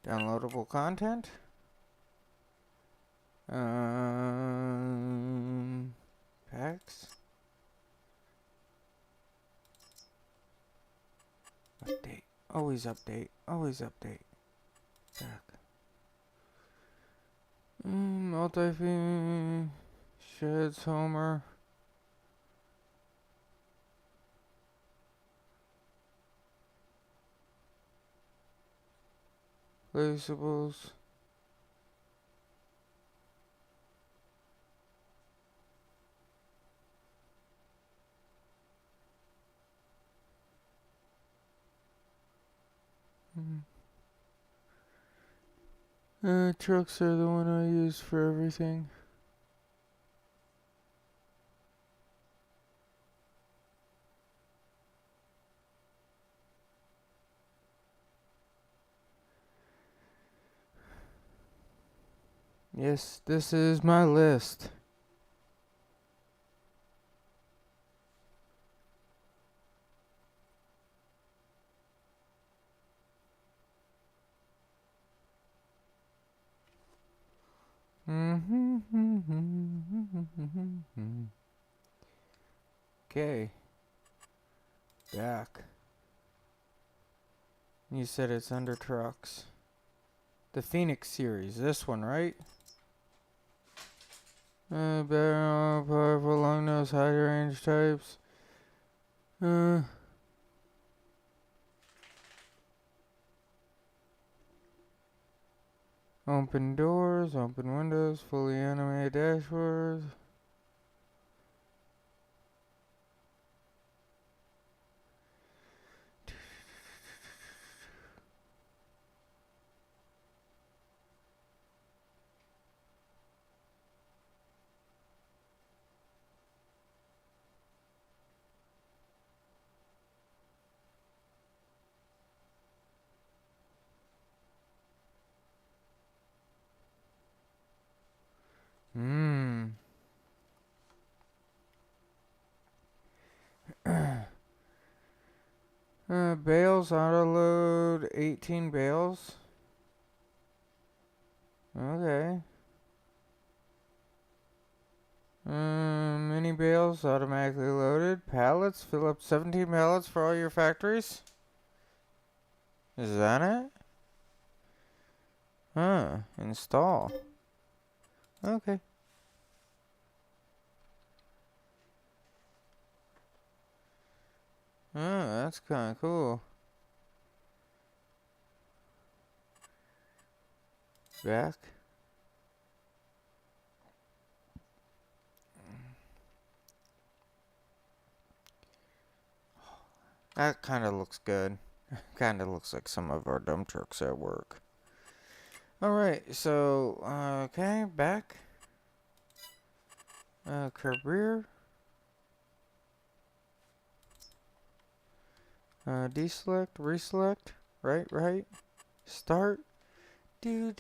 Downloadable content. Packs. Update. Always update. Always update. Back. Multi-theme. Sheds. Homer. Placeables. Trucks are the one I use for everything. Yes, this is my list. Okay. Back. You said it's under trucks. The Phoenix series. This one, right? Better, powerful, long nose, high range types. Open doors, open windows, fully animated dashboards. Bales, auto load, 18 bales. Okay. Mini bales, automatically loaded. Pallets, fill up 17 pallets for all your factories. Is that it? Install. Okay. That's kind of cool. Back. That kind of looks good. Kind of looks like some of our dump trucks at work. Alright, so, okay, back. Curb rear. Deselect, reselect. Right. Start. Do.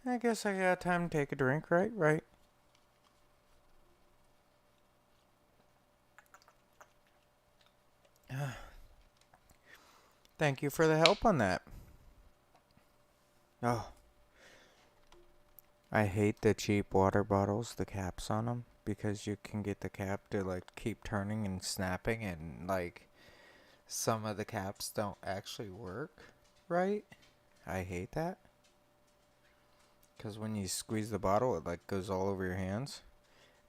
I guess I got time to take a drink, right. Thank you for the help on that. Oh. I hate the cheap water bottles, the caps on them, because you can get the cap to, like, keep turning and snapping, and, like, some of the caps don't actually work right. I hate that. Because when you squeeze the bottle, it, like, goes all over your hands.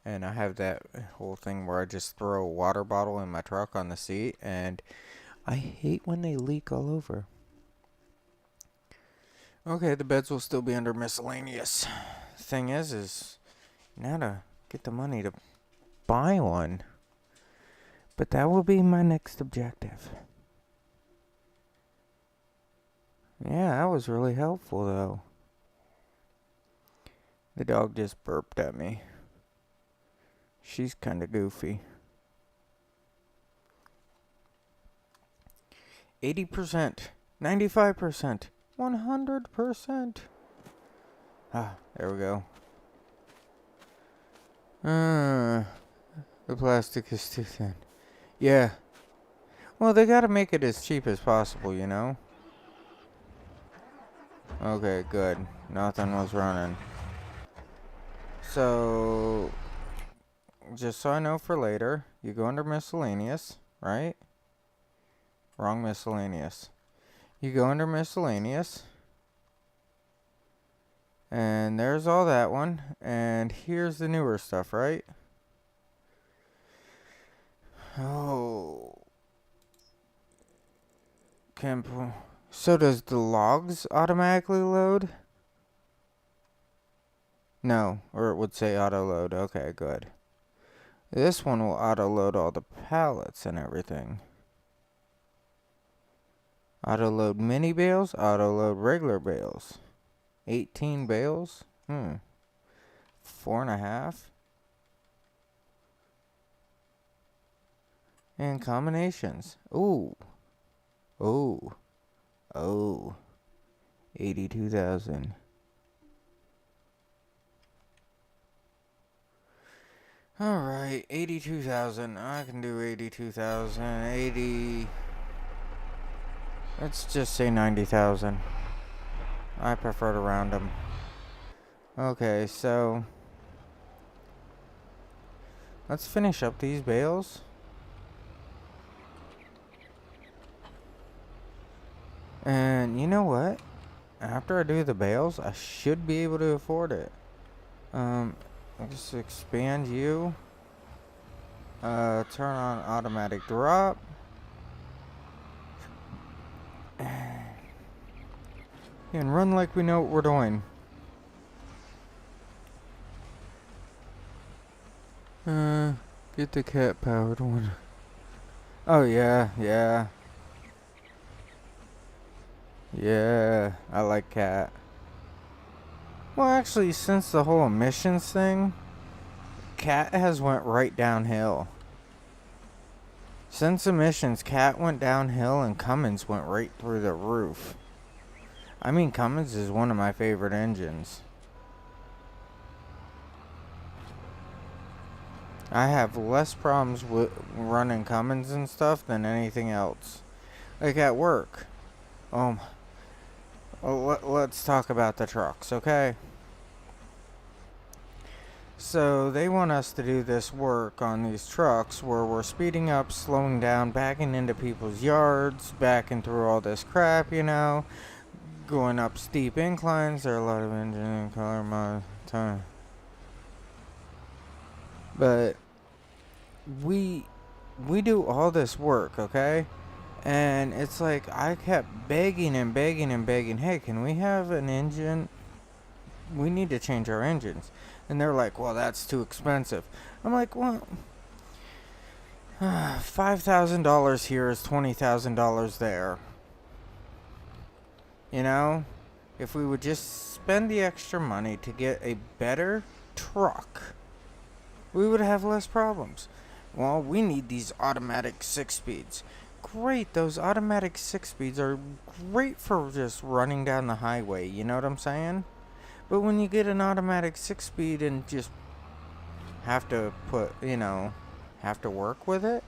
And I have that whole thing where I just throw a water bottle in my truck on the seat, and I hate when they leak all over. Okay, the beds will still be under miscellaneous. Thing is now to get the money to buy one. But that will be my next objective. Yeah, that was really helpful, though. The dog just burped at me. She's kind of goofy. 80%, 95%, 100%. There we go. The plastic is too thin. Yeah. Well, they gotta make it as cheap as possible, you know? Okay, good. Nothing was running. So, just so I know for later, you go under miscellaneous, right? Wrong miscellaneous. You go under miscellaneous. And there's all that one. And here's the newer stuff, right? Oh. So does the logs automatically load? No, or it would say auto load. Okay, good. This one will auto load all the pallets and everything. Auto load mini bales, auto load regular bales. 18 bales? 4.5. And combinations. Ooh. 82,000. Alright, 82,000. I can do 82,000. 80. Let's just say 90,000. I prefer to round them. Okay, so let's finish up these bales. And you know what? After I do the bales, I should be able to afford it. Just expand you. Turn on automatic drop. And run like we know what we're doing. Get the cat powered one. Oh yeah, yeah. Yeah, I like cat. Well, actually, since the whole emissions thing, cat has went right downhill. Since emissions, cat went downhill and Cummins went right through the roof. I mean, Cummins is one of my favorite engines. I have less problems with running Cummins and stuff than anything else. Like at work. Let's talk about the trucks, okay? So they want us to do this work on these trucks where we're speeding up, slowing down, backing into people's yards, backing through all this crap, you know, going up steep inclines. There are a lot of engineering color my time. But we do all this work, okay? And it's like I kept begging and begging and begging, hey, can we have an engine? We need to change our engines. And they're like, well, that's too expensive. I'm like, well, $5,000 here is $20,000 there. You know, if we would just spend the extra money to get a better truck, we would have less problems. Well, we need these automatic 6-speeds. Great, those automatic 6-speeds are great for just running down the highway, you know what I'm saying? But when you get an automatic 6-speed and just have to have to work with it,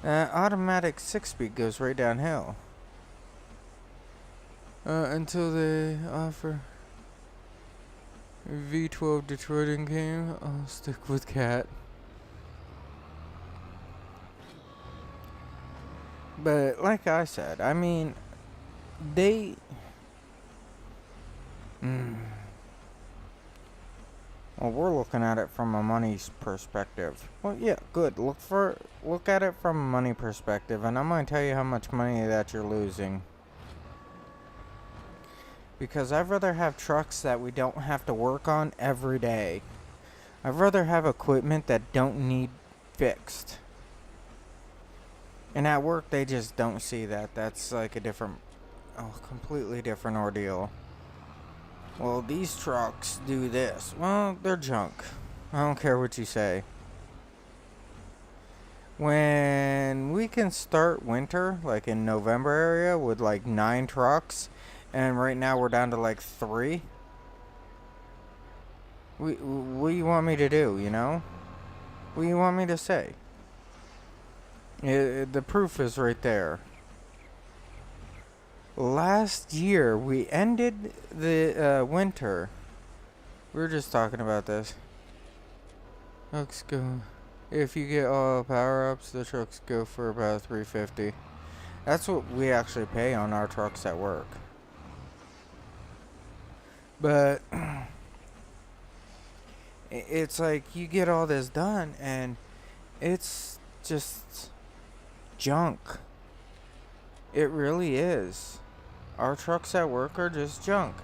automatic 6-speed goes right downhill. Until they offer V12 Detroit in game, I'll stick with cat. But like I said, I mean, they... Well, we're looking at it from a money perspective. Well, yeah, good. Look at it from a money perspective, and I'm going to tell you how much money that you're losing. Because I'd rather have trucks that we don't have to work on every day. I'd rather have equipment that don't need fixed. And at work, they just don't see that. That's like a completely different ordeal. Well, these trucks do this. Well, they're junk. I don't care what you say. When we can start winter, like in November area, with like 9 trucks, and right now we're down to like 3. What do you want me to do, you know? What do you want me to say? The proof is right there. Last year, we ended the winter. We were just talking about this. Trucks go. If you get all power-ups, the trucks go for about $350. That's what we actually pay on our trucks at work. But it's like you get all this done, and it's just junk. It really is. Our trucks at work are just junk.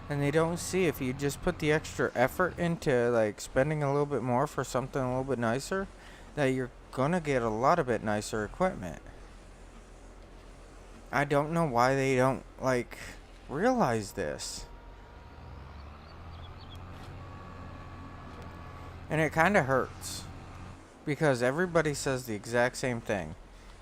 And they don't see if you just put the extra effort into like spending a little bit more for something a little bit nicer, that you're gonna get a lot of bit nicer equipment. I don't know why they don't like realize this. And it kind of hurts. Because everybody says the exact same thing.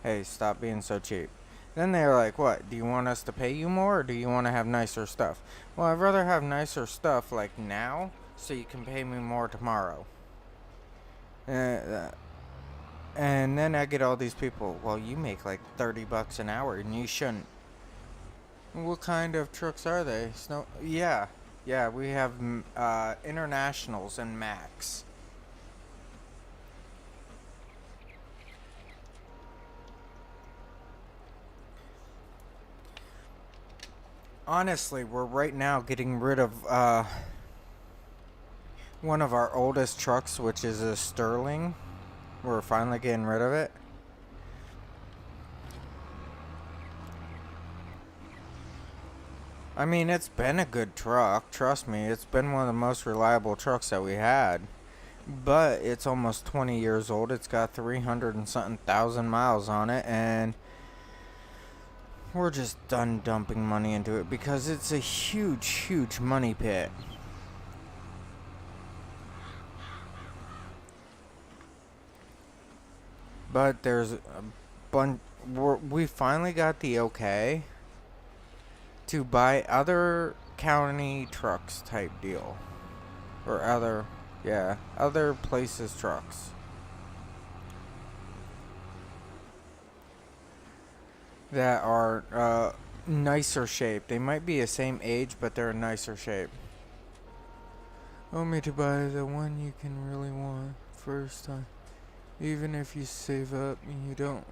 Hey, stop being so cheap. Then they're like, what? Do you want us to pay you more, or do you want to have nicer stuff? Well, I'd rather have nicer stuff like now, so you can pay me more tomorrow. Uh, and then I get all these people, well, you make like $30 an hour and you shouldn't. What kind of trucks are they? Snow? Yeah. Yeah, we have internationals and Max. Honestly, we're right now getting rid of one of our oldest trucks, which is a Sterling. We're finally getting rid of it. I mean, it's been a good truck. Trust me, it's been one of the most reliable trucks that we had. But it's almost 20 years old. It's got 300 and something thousand miles on it, and we're just done dumping money into it because it's a huge, huge money pit. But there's a bunch. We finally got the okay to buy other county trucks type deal. Or other places trucks. That are nicer shape. They might be the same age, but they're a nicer shape. Want me to buy the one you can really want first time. Even if you save up and you don't,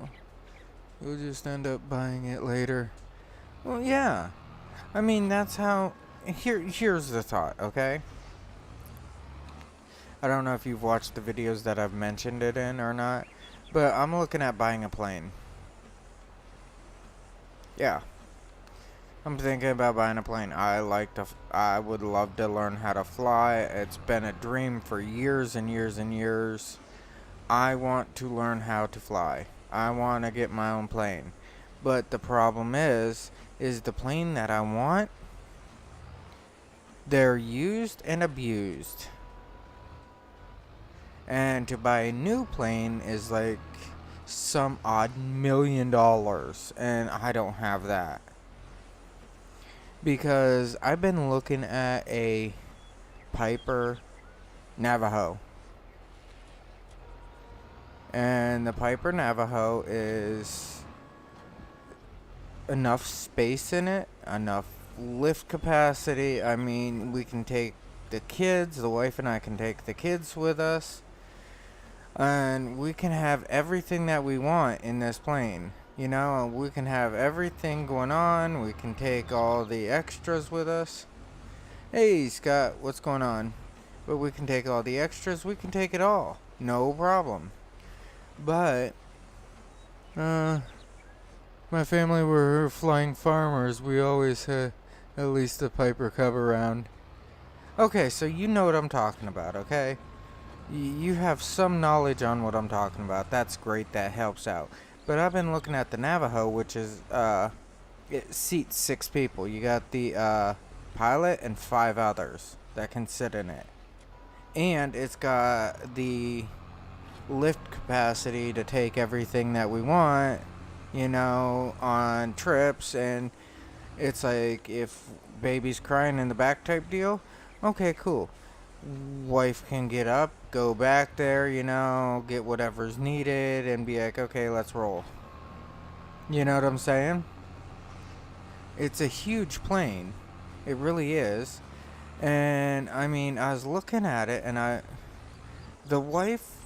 you'll just end up buying it later. Well, yeah. I mean, that's how... Here's the thought, okay? I don't know if you've watched the videos that I've mentioned it in or not, but I'm looking at buying a plane. Yeah. I'm thinking about buying a plane. I would love to learn how to fly. It's been a dream for years and years and years. I want to learn how to fly. I want to get my own plane. But the problem is the plane that I want, they're used and abused. And to buy a new plane is like some odd $1 million, and I don't have that. Because I've been looking at a Piper Navajo. And the Piper Navajo is enough space in it, enough lift capacity. I mean, we can take the kids, the wife and I can take the kids with us. And we can have everything that we want in this plane. You know, we can have everything going on. We can take all the extras with us. Hey, Scott, what's going on? But we can take all the extras. We can take it all. No problem. But, my family were flying farmers. We always had at least a Piper Cub around. Okay, so you know what I'm talking about, okay? You have some knowledge on what I'm talking about. That's great. That helps out. But I've been looking at the Navajo, which is, it seats 6 people. You got the, pilot and 5 others that can sit in it. And it's got the lift capacity to take everything that we want, you know, on trips. And it's like, if baby's crying in the back type deal, okay, cool. Wife can get up, go back there, you know, get whatever's needed, and be like, okay, let's roll. You know what I'm saying? It's a huge plane. It really is. And, I mean, I was looking at it, and the wife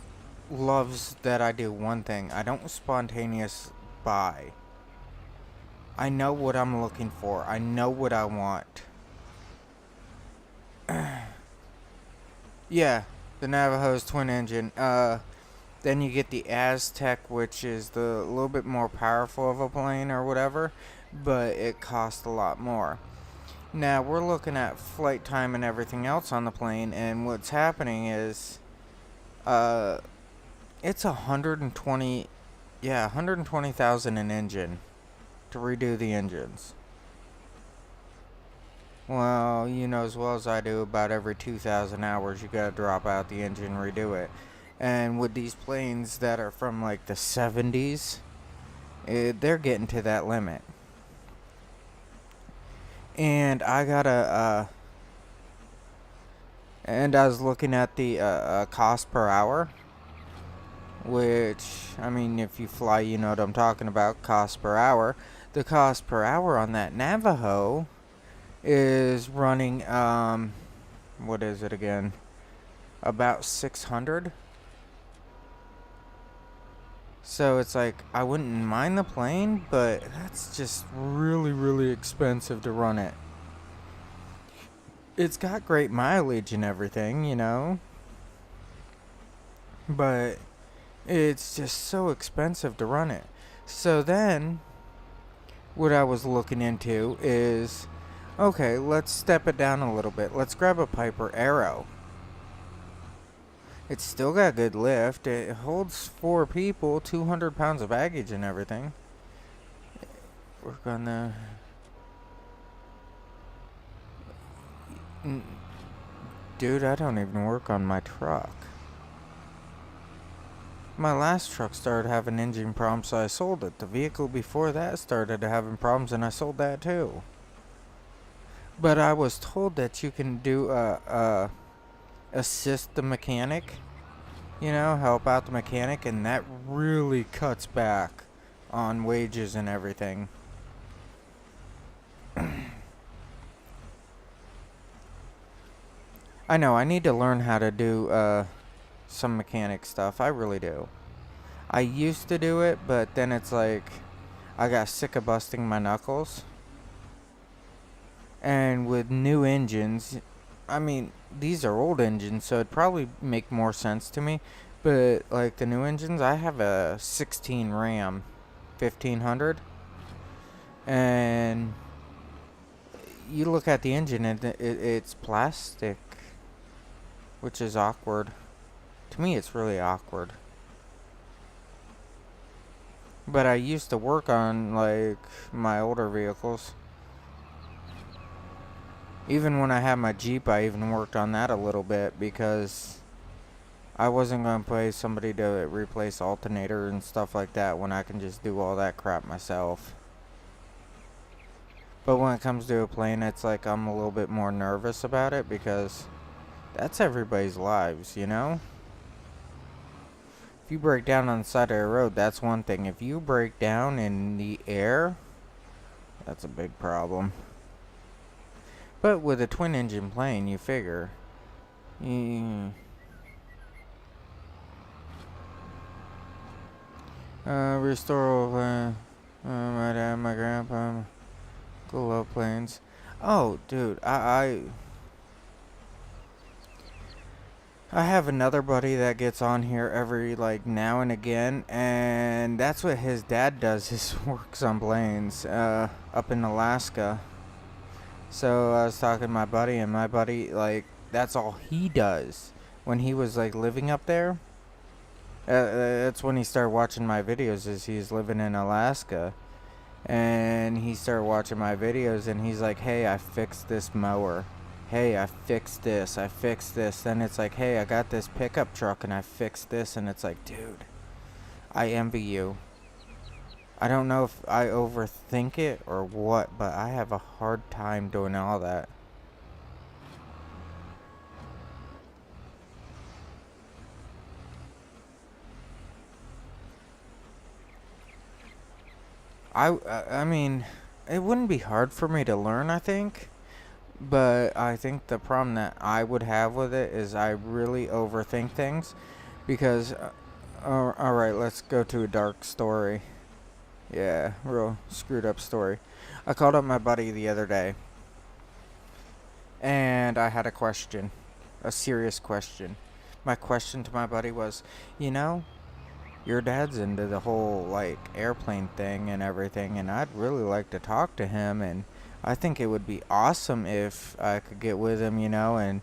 loves that I do one thing. I don't spontaneous buy. I know what I'm looking for. I know what I want. Yeah, the Navajo's twin engine. Then you get the Aztec, which is the little bit more powerful of a plane or whatever, but it costs a lot more. Now, we're looking at flight time and everything else on the plane, and what's happening is, it's 120,000 an engine to redo the engines. Well, you know as well as I do, about every 2,000 hours you gotta drop out the engine, redo it. And with these planes that are from like the 70s, they're getting to that limit. And I was looking at the cost per hour. which, I mean, if you fly, you know what I'm talking about, cost per hour. The cost per hour on that Navajo is running, what is it again? About 600. So it's like, I wouldn't mind the plane, but that's just really, really expensive to run it. It's got great mileage and everything, you know, but it's just so expensive to run it. So then, what I was looking into is, okay, let's step it down a little bit. Let's grab a Piper Arrow. It's still got good lift. It holds 4 people, 200 pounds of baggage and everything. Work on the... Dude, I don't even work on my truck. My last truck started having engine problems, so I sold it. The vehicle before that started having problems, and I sold that too. But I was told that you can do assist the mechanic, you know, help out the mechanic, and that really cuts back on wages and everything. I know, I need to learn how to do some mechanic stuff. I really do. I used to do it, but then it's like I got sick of busting my knuckles. And with new engines, I mean, these are old engines, so it'd probably make more sense to me. But like the new engines, I have a 16 Ram 1500, and you look at the engine and it's plastic, which is awkward. To me, it's really awkward. But I used to work on like my older vehicles. Even when I had my Jeep, I even worked on that a little bit because I wasn't going to pay somebody to replace alternator and stuff like that when I can just do all that crap myself. But when it comes to a plane, it's like I'm a little bit more nervous about it because that's everybody's lives, you know? If you break down on the side of the road, that's one thing. If you break down in the air, that's a big problem. But with a twin engine plane, you figure. Restore my dad, my grandpa, go love planes. Oh, dude, I have another buddy that gets on here every like now and again, and that's what his dad does. Is works on planes up in Alaska. So I was talking to my buddy, and my buddy, like, that's all he does when he was like living up there. That's when he started watching my videos. Is he's living in Alaska, and he started watching my videos, and he's like, "Hey, I fixed this mower. Hey, I fixed this. I fixed this." Then it's like, "Hey, I got this pickup truck, and I fixed this." And it's like, dude, I envy you. I don't know if I overthink it or what, but I have a hard time doing all that. I mean, it wouldn't be hard for me to learn, I think. But I think the problem that I would have with it is I really overthink things. Because, alright, let's go to a dark story. Yeah, real screwed up story. I called up my buddy the other day, and I had a question. A serious question. My question to my buddy was, you know, your dad's into the whole, like, airplane thing and everything, and I'd really like to talk to him, and I think it would be awesome if I could get with him, you know, and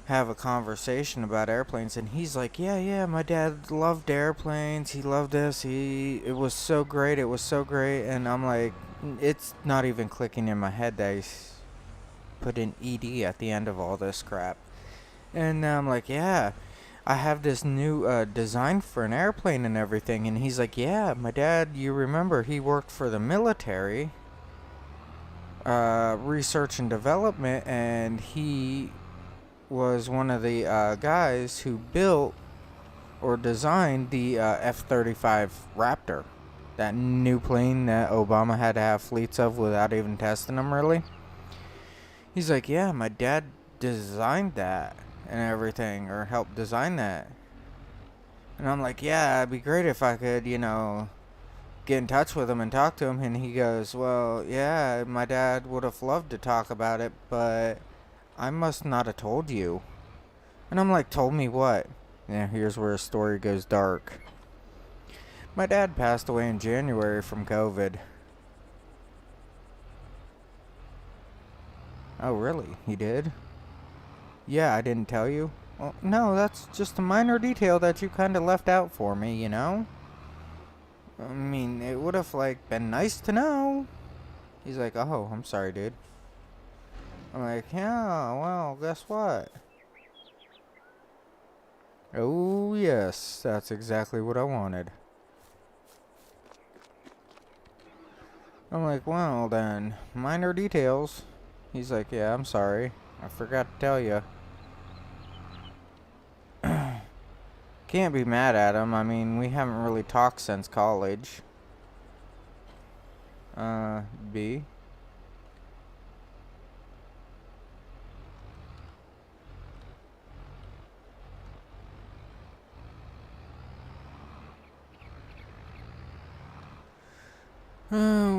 have a conversation about airplanes. And he's like, yeah, my dad loved airplanes, he loved this, it was so great, and I'm like, it's not even clicking in my head that he's put an ED at the end of all this crap. And now I'm like, yeah, I have this new design for an airplane and everything. And he's like, yeah, my dad, you remember, he worked for the military, research and development, and he was one of the guys who built or designed the F-35 Raptor. That new plane that Obama had to have fleets of without even testing them, really. He's like, yeah, my dad designed that and everything, or helped design that. And I'm like, yeah, it'd be great if I could, get in touch with him and talk to him. And he goes, well, yeah, my dad would have loved to talk about it, but I must not have told you. And I'm like, told me what? Yeah, here's where a story goes dark. My dad passed away in January from COVID. Oh, really? He did? Yeah, I didn't tell you? Well, no, that's just a minor detail that you kind of left out for me, you know? I mean, it would have, been nice to know. He's like, oh, I'm sorry, dude. I'm like, yeah, well, guess what? Oh, yes, that's exactly what I wanted. I'm like, well, then, minor details. He's like, yeah, I'm sorry. I forgot to tell you. Can't be mad at him. I mean, we haven't really talked since college. B.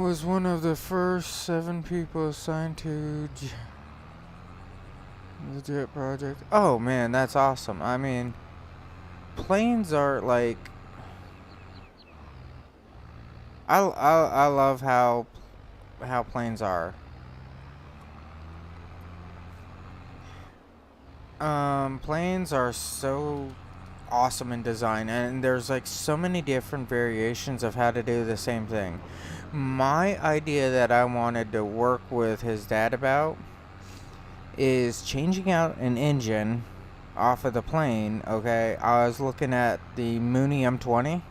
Was one of the first 7 people assigned to the JET project. Oh man, that's awesome. I mean, planes are I love how planes are. Planes are so awesome in design, and there's so many different variations of how to do the same thing. My idea that I wanted to work with his dad about is changing out an engine off of the plane. Okay, I was looking at the Mooney M20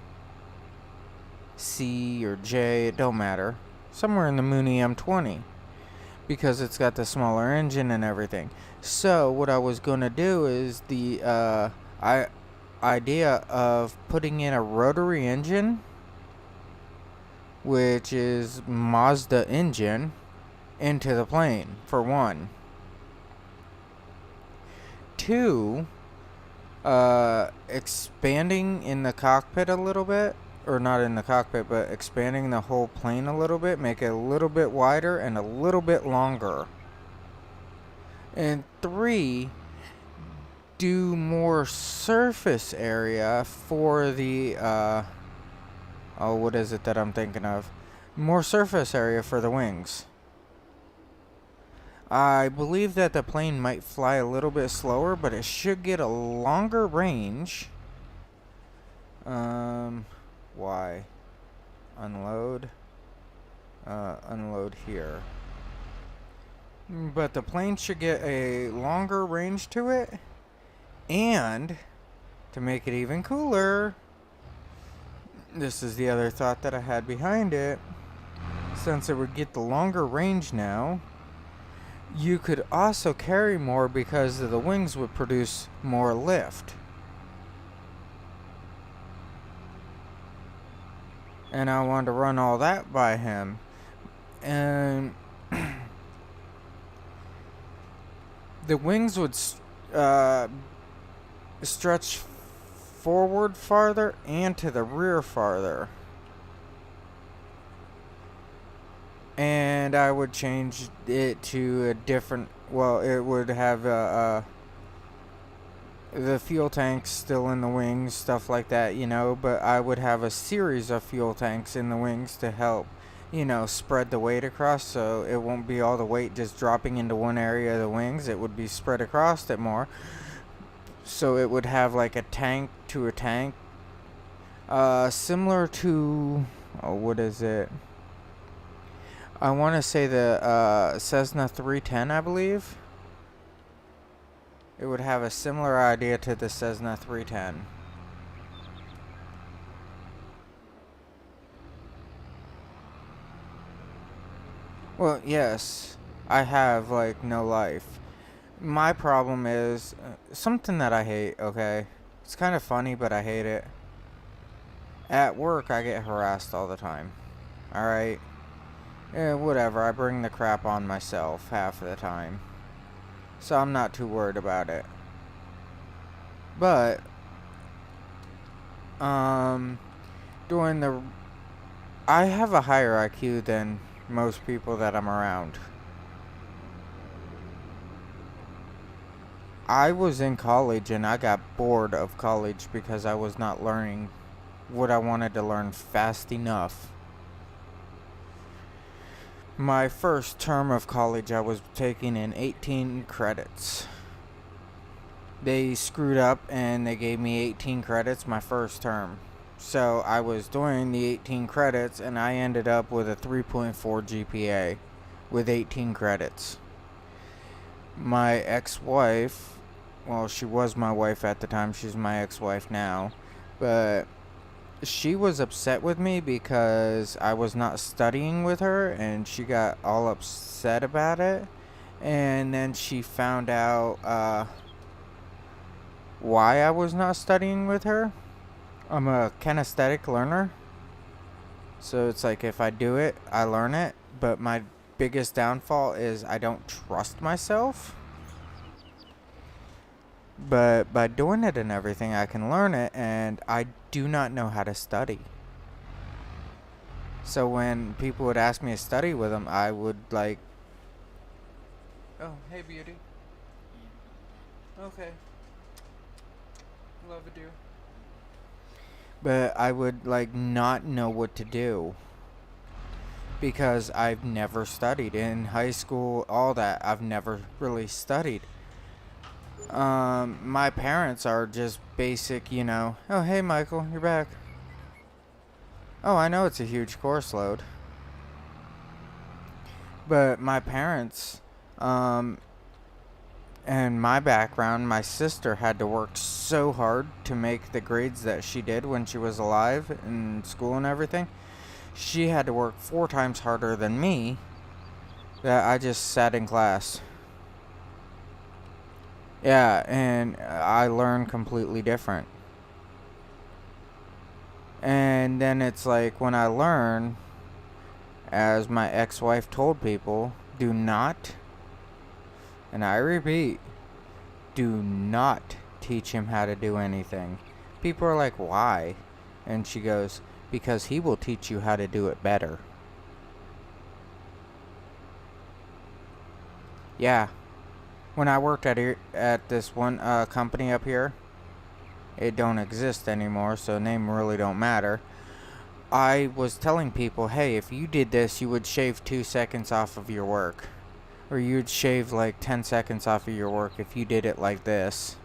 C or J, it don't matter, somewhere in the Mooney M20, because it's got the smaller engine and everything. So what I was gonna do is the idea of putting in a rotary engine, which is Mazda engine, into the plane, for one. 2, expanding in the cockpit a little bit, or not in the cockpit, but expanding the whole plane a little bit, make it a little bit wider and a little bit longer. And 3, do more surface area for the, what is it that I'm thinking of? More surface area for the wings. I believe that the plane might fly a little bit slower, but it should get a longer range. Why? Unload. Unload here. But the plane should get a longer range to it. And, to make it even cooler, this is the other thought that I had behind it. Since it would get the longer range now, you could also carry more because the wings would produce more lift. And I wanted to run all that by him. And the wings would stretch forward farther and to the rear farther. And I would change it to a different, well, it would have the fuel tanks still in the wings, stuff like that, but I would have a series of fuel tanks in the wings to help, spread the weight across, so it won't be all the weight just dropping into one area of the wings. It would be spread across it more. So it would have a tank to a tank. Similar to, what is it? I want to say the Cessna 310, I believe. It would have a similar idea to the Cessna 310. Well, yes, I have no life. My problem is something that I hate, okay? It's kind of funny, but I hate it. At work, I get harassed all the time. Alright? Whatever, I bring the crap on myself half of the time. So I'm not too worried about it. But, doing the... I have a higher IQ than most people that I'm around. I was in college and I got bored of college because I was not learning what I wanted to learn fast enough. My first term of college, I was taking in 18 credits. They screwed up and they gave me 18 credits my first term. So I was doing the 18 credits and I ended up with a 3.4 GPA with 18 credits. My ex-wife, well, she was my wife at the time, she's my ex-wife now, but she was upset with me because I was not studying with her, and she got all upset about it. And then she found out why I was not studying with her. I'm a kinesthetic learner, so it's like if I do it, I learn it. But my biggest downfall is I don't trust myself. But by doing it and everything, I can learn it, and I do not know how to study. So when people would ask me to study with them, I would like... Oh, hey, beauty. Okay. Love it, dear. But I would like not know what to do. Because I've never studied. In high school, all that, I've never really studied. My parents are just basic, you know. Oh, hey, Michael, you're back. Oh, I know it's a huge course load. But my parents, and my background, my sister had to work so hard to make the grades that she did when she was alive in school and everything. She had to work 4 times harder than me, that I just sat in class. Yeah, and I learned completely different. And then it's like when I learn, as my ex-wife told people, do not, and I repeat, do not teach him how to do anything. People are like, why? And she goes, because he will teach you how to do it better. Yeah. When I worked at this one company up here, it don't exist anymore, so name really don't matter. I was telling people, hey, if you did this, you would shave 2 seconds off of your work. Or you'd shave like 10 seconds off of your work if you did it like this.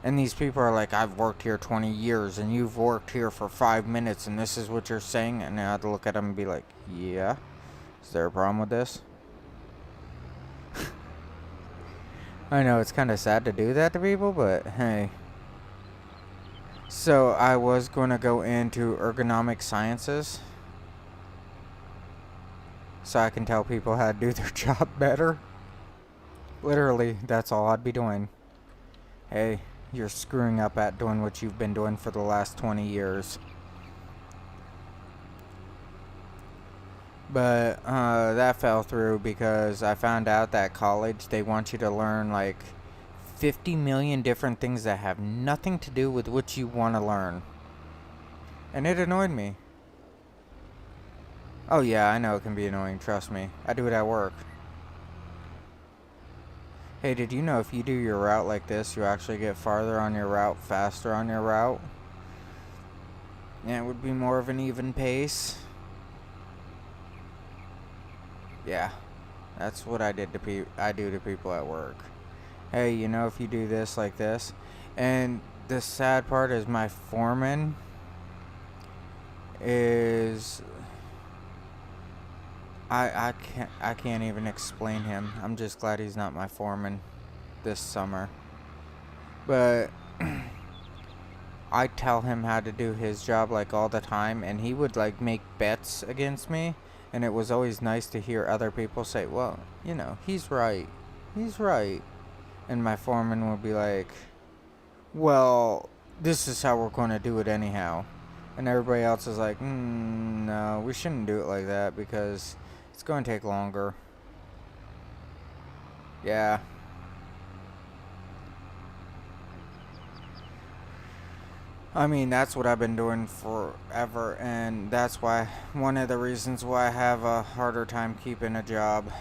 And these people are like, I've worked here 20 years and you've worked here for 5 minutes and this is what you're saying? And I had to look at them and be like, yeah. Is there a problem with this? I know it's kind of sad to do that to people, but hey. So I was going to go into ergonomic sciences, so I can tell people how to do their job better. Literally, that's all I'd be doing. Hey, you're screwing up at doing what you've been doing for the last 20 years. But that fell through because I found out that college, they want you to learn like 50 million different things that have nothing to do with what you want to learn. And it annoyed me. Oh yeah, I know it can be annoying, trust me. I do it at work. Hey, did you know if you do your route like this, you actually get farther on your route, faster on your route? And it would be more of an even pace. Yeah, that's what I did to I do to people at work. Hey, you know, if you do this like this, and the sad part is my foreman is I can't even explain him. I'm just glad he's not my foreman this summer. But I tell him how to do his job like all the time, and he would like make bets against me. And it was always nice to hear other people say, well, you know, he's right. He's right. And my foreman would be like, well, this is how we're going to do it anyhow. And everybody else is like, no, we shouldn't do it like that because it's going to take longer. Yeah. I mean, that's what I've been doing forever, and that's why, one of the reasons why I have a harder time keeping a job.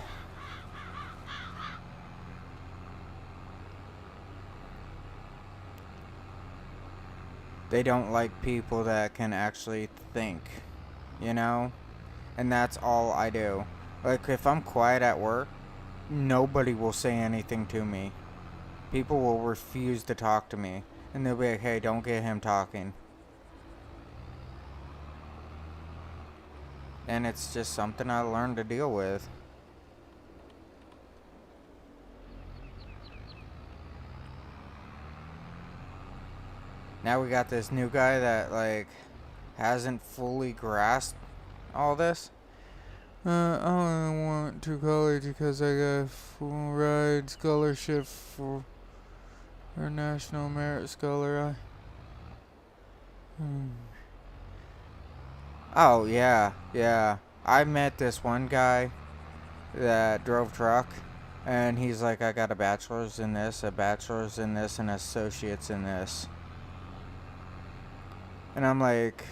They don't like people that can actually think, you know? And that's all I do. Like, if I'm quiet at work, nobody will say anything to me. People will refuse to talk to me. And they'll be like, hey, don't get him talking. And it's just something I learned to deal with. Now we got this new guy that, like, hasn't fully grasped all this. I only went to college because I got a full ride scholarship for National Merit Scholar. Oh, yeah. I met this one guy that drove truck, and he's like, I got a bachelor's in this, a bachelor's in this, and associates in this. And I'm like,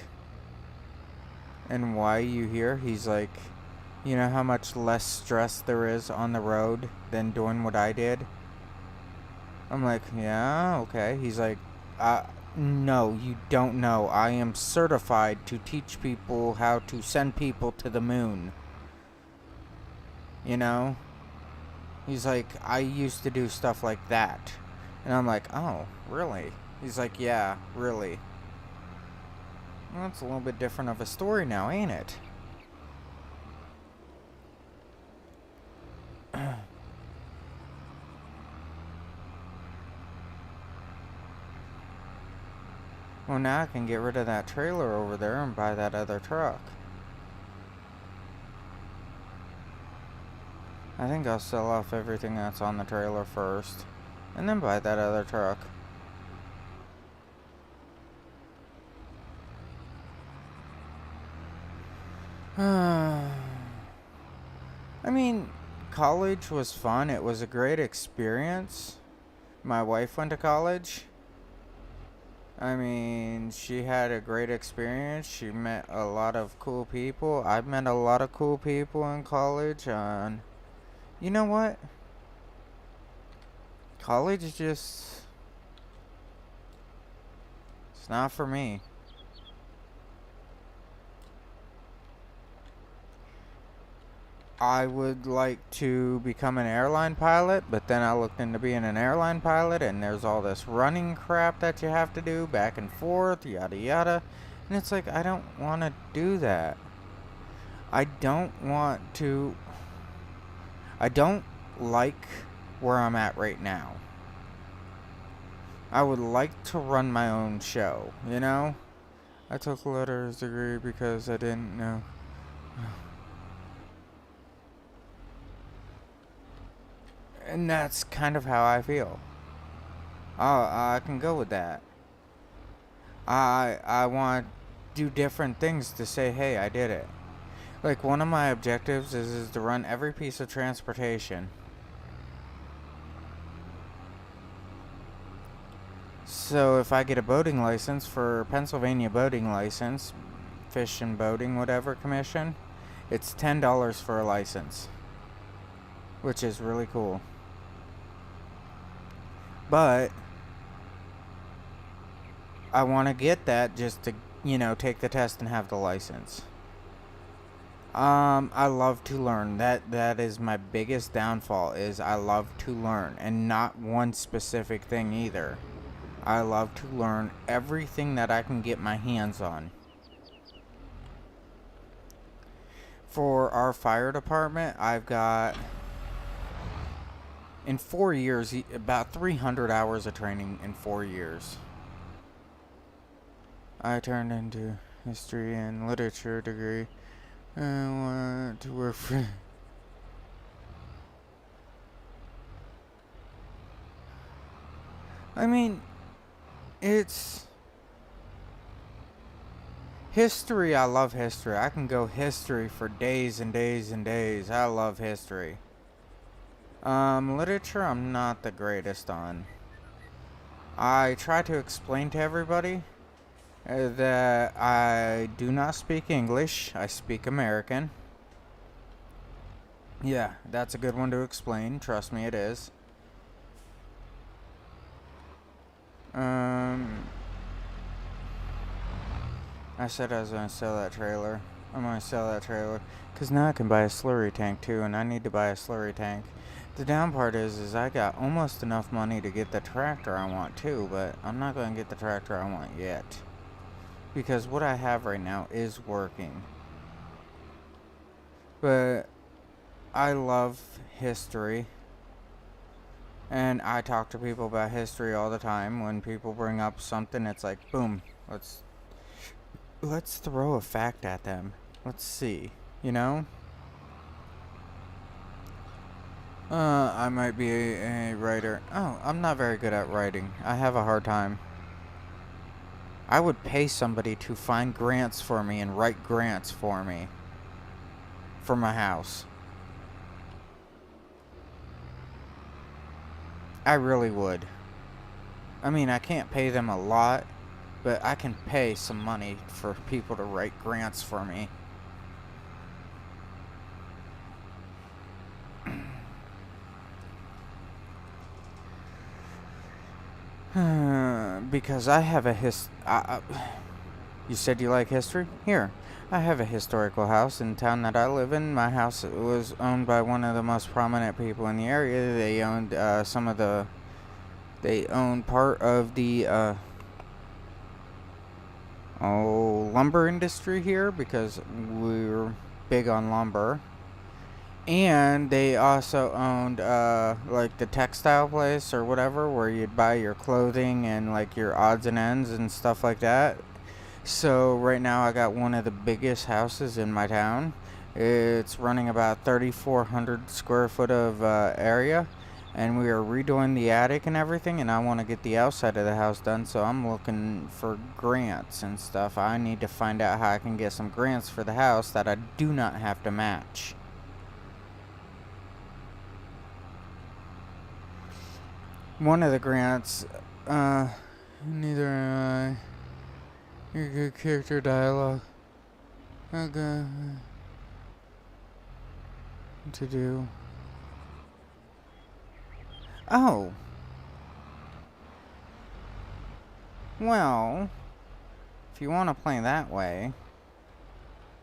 and why are you here? He's like, you know how much less stress there is on the road than doing what I did? I'm like, yeah, okay. He's like, no, you don't know. I am certified to teach people how to send people to the moon. You know? He's like, I used to do stuff like that. And I'm like, oh, really? He's like, yeah, really. Well, that's a little bit different of a story now, ain't it? Well, now I can get rid of that trailer over there and buy that other truck. I think I'll sell off everything that's on the trailer first, and then buy that other truck. I mean, college was fun. It was a great experience. My wife went to college. I mean, she had a great experience. She met a lot of cool people. I've met a lot of cool people in college. And you know what? College is just... it's not for me. I would like to become an airline pilot, but then I looked into being an airline pilot, and there's all this running crap that you have to do back and forth, yada yada. And it's like, I don't want to do that. I don't want to. I don't like where I'm at right now. I would like to run my own show, you know? I took a letters degree because I didn't know. And that's kind of how I feel. I can go with that. I want to do different things to say, hey, I did it. Like, one of my objectives is to run every piece of transportation. So if I get a boating license for Pennsylvania boating license, fish and boating, whatever commission, it's $10 for a license, which is really cool. But I want to get that just to, take the test and have the license. I love to learn. That is my biggest downfall, is I love to learn, and not one specific thing either. I love to learn everything that I can get my hands on. For our fire department, I've got, in 4 years, about 300 hours of training in 4 years. I turned into history and literature degree. I want to work for... I mean, It's history. I love history. I can go history for days and days and days. I love history. Literature I'm not the greatest on. I try to explain to everybody that I do not speak English. I speak American. Yeah, that's a good one to explain. Trust me, it is. I said I was going to sell that trailer. I'm going to sell that trailer. Because now I can buy a slurry tank too, and I need to buy a slurry tank. The down part is I got almost enough money to get the tractor I want too, but I'm not going to get the tractor I want yet. Because what I have right now is working. But I love history. And I talk to people about history all the time. When people bring up something, it's like, boom, let's throw a fact at them. Let's see, you know? I might be a writer. Oh, I'm not very good at writing. I have a hard time. I would pay somebody to find grants for me and write grants for me. For my house. I really would. I mean, I can't pay them a lot, but I can pay some money for people to write grants for me. Because I have a you said you like history? Here. I have a historical house in town that I live in. My house was owned by one of the most prominent people in the area. They owned they owned part of the lumber industry here because we're big on lumber. And they also owned like the textile place or whatever where you'd buy your clothing and like your odds and ends and stuff like that. So right now I got one of the biggest houses in my town. It's running about 3,400 square foot of area, and we are redoing the attic and everything, and I want to get the outside of the house done, so I'm looking for grants and stuff. I need to find out how I can get some grants for the house that I do not have to match. One of the grants, neither am I. Your good character dialogue. Okay. To do. Oh. Well, if you want to play that way,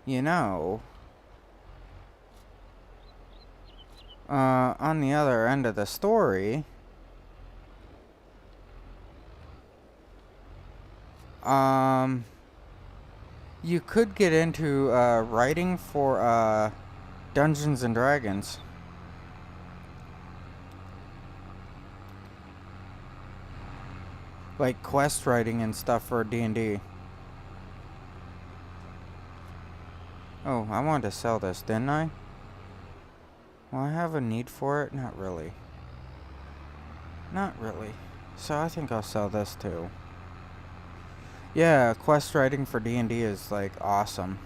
you know, on the other end of the story, you could get into writing for Dungeons and Dragons. Like quest writing and stuff for D&D. Oh, I wanted to sell this, didn't I? Well, I have a need for it? Not really. Not really. So I think I'll sell this too. Yeah, quest writing for D&D is like awesome.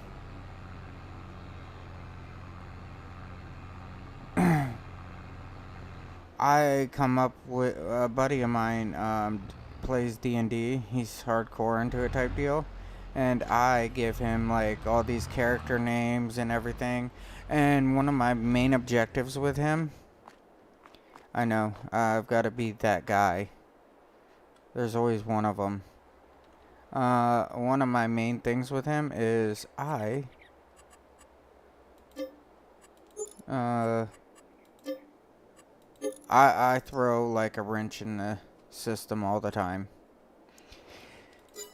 I come up with a buddy of mine plays D&D. He's hardcore into it type deal. And I give him like all these character names and everything. And one of my main objectives with him, I know, I've got to be that guy. There's always one of them. One of my main things with him is I throw like a wrench in the system all the time.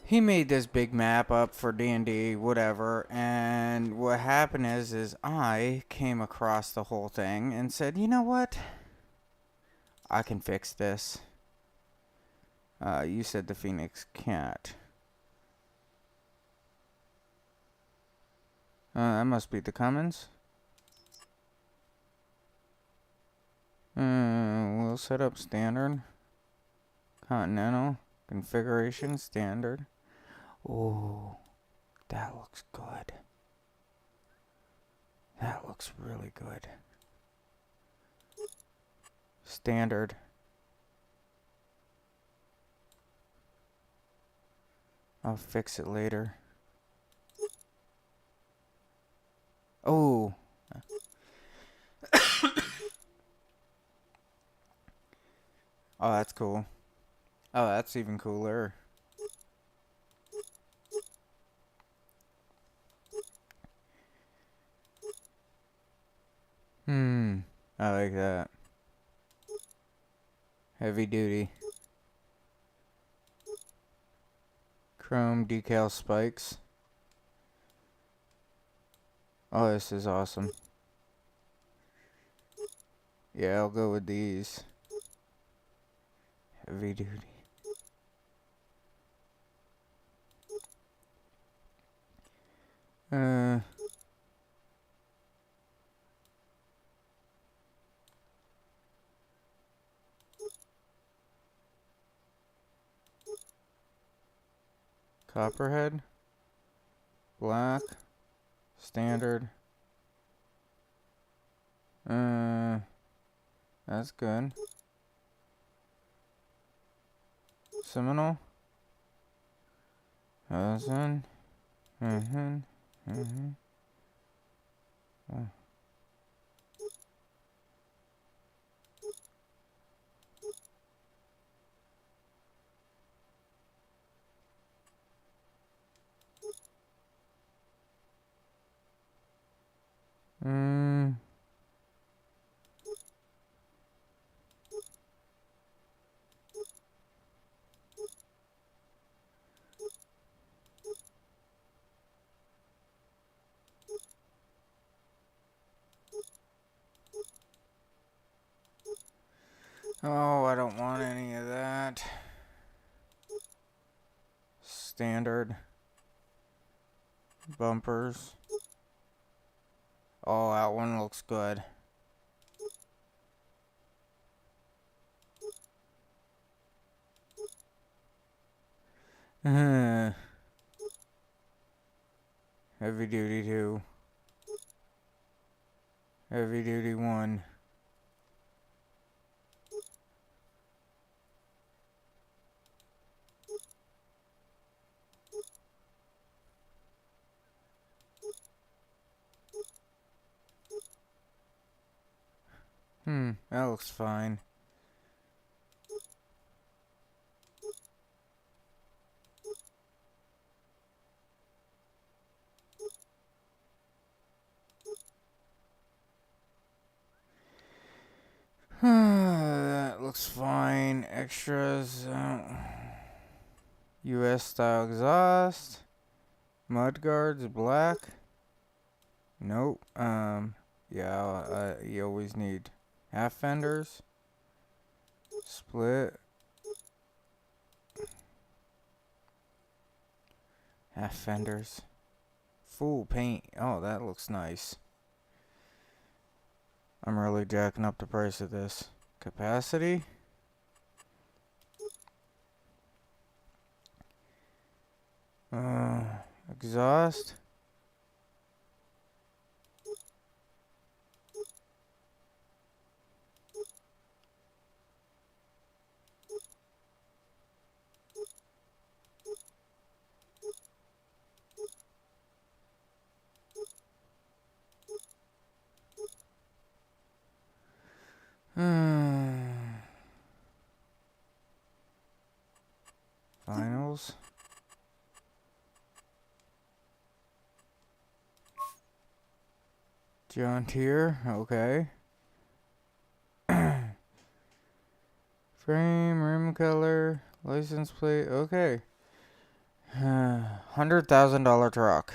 He made this big map up for D&D, whatever, and what happened is I came across the whole thing and said, you know what? I can fix this. You said the Phoenix Cat. That must be the Cummins. We'll set up standard. Continental. Configuration standard. Oh, that looks good. That looks really good. Standard. I'll fix it later. Oh. Oh, that's cool. Oh, that's even cooler. I like that. Heavy duty. Chrome decal spikes. Oh, this is awesome. Yeah, I'll go with these. Heavy duty. Copperhead. Black. Standard. That's good. Seminole. Hudson. Oh. Oh, I don't want any of that. Standard. Bumpers. Oh, that one looks good. Heavy duty 2. Heavy duty 1. That looks fine. That looks fine. Extras. US style exhaust. Mudguards black. Nope. Yeah, you always need half fenders. Split. Half fenders. Full paint. Oh, that looks nice. I'm really jacking up the price of this. Capacity. Exhaust. Finals. John Tier, okay. Frame, rim color, license plate, okay. $100,000 truck.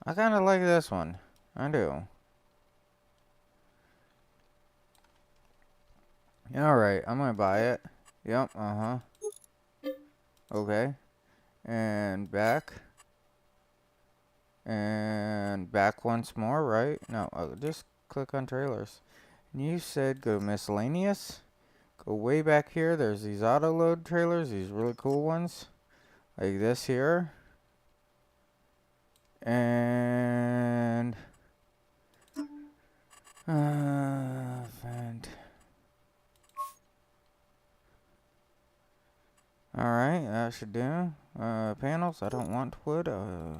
I kind of like this one. I do. Alright, I'm gonna buy it. Yep, okay. And back. And back once more, right? No, just click on trailers. And you said go miscellaneous. Go way back here. There's these auto load trailers, these really cool ones. Like this here. And vent. Alright, that should do. Panels, I don't want wood. I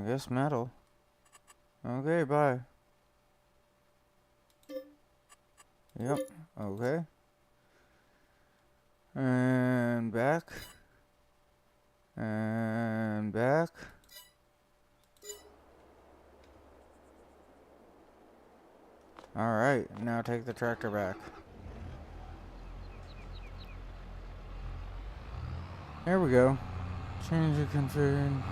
guess metal. Okay, bye. Yep, okay. And back. And back. Alright, now take the tractor back. There we go. Change the config.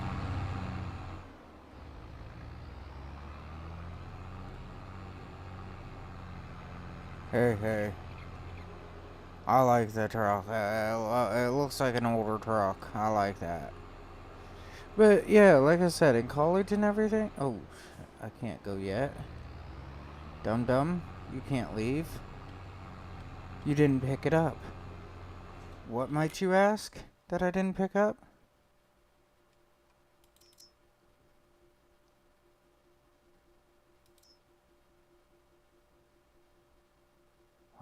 Hey. I like the truck. It looks like an older truck. I like that. But yeah, like I said, in college and everything. Oh, I can't go yet. Dum-dum, you can't leave. You didn't pick it up. What might you ask that I didn't pick up?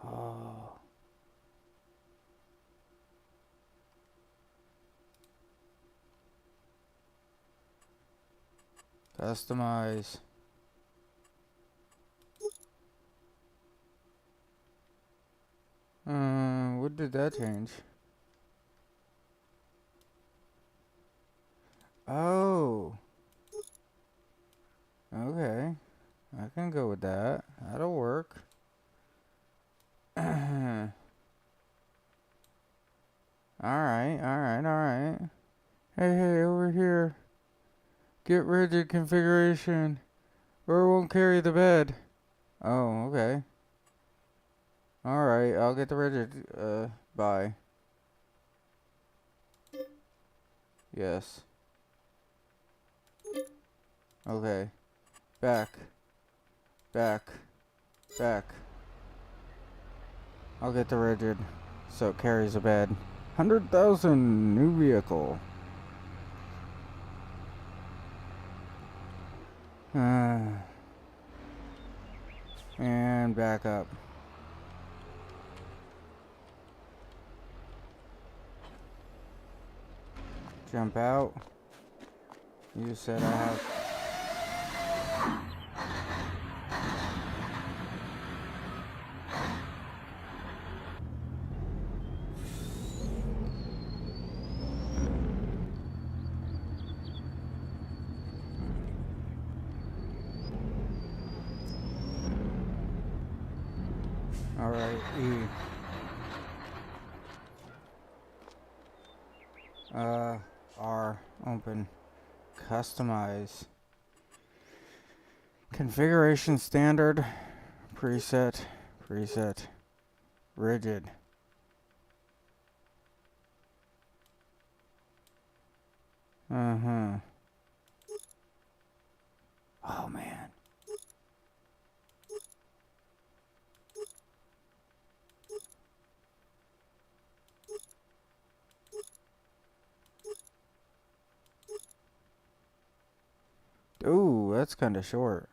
Oh. Customize. What did that change? Oh. Okay. I can go with that. That'll work. Alright. Hey, over here. Get rigid configuration, or it won't carry the bed. Oh, okay. Alright, I'll get the rigid, bye. Yes. Okay. Back. I'll get the rigid, so it carries a bed. 100,000, new vehicle. And back up. Jump out. You said I have... Alright, E. R. Open. Customize. Configuration standard. Preset. Rigid. Oh, man. Ooh, that's kind of short.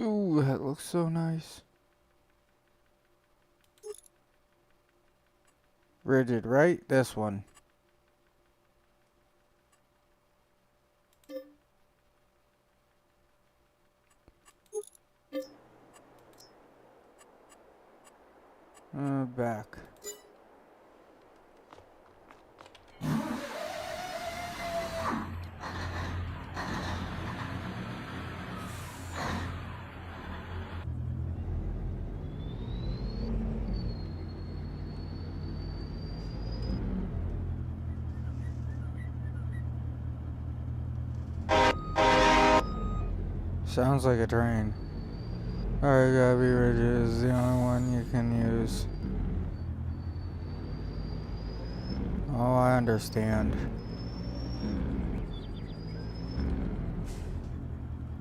Ooh, that looks so nice. Rigid, right? This one. Back. Sounds like a train. Alright, Gabby Ridge is the only one you can use. Oh, I understand.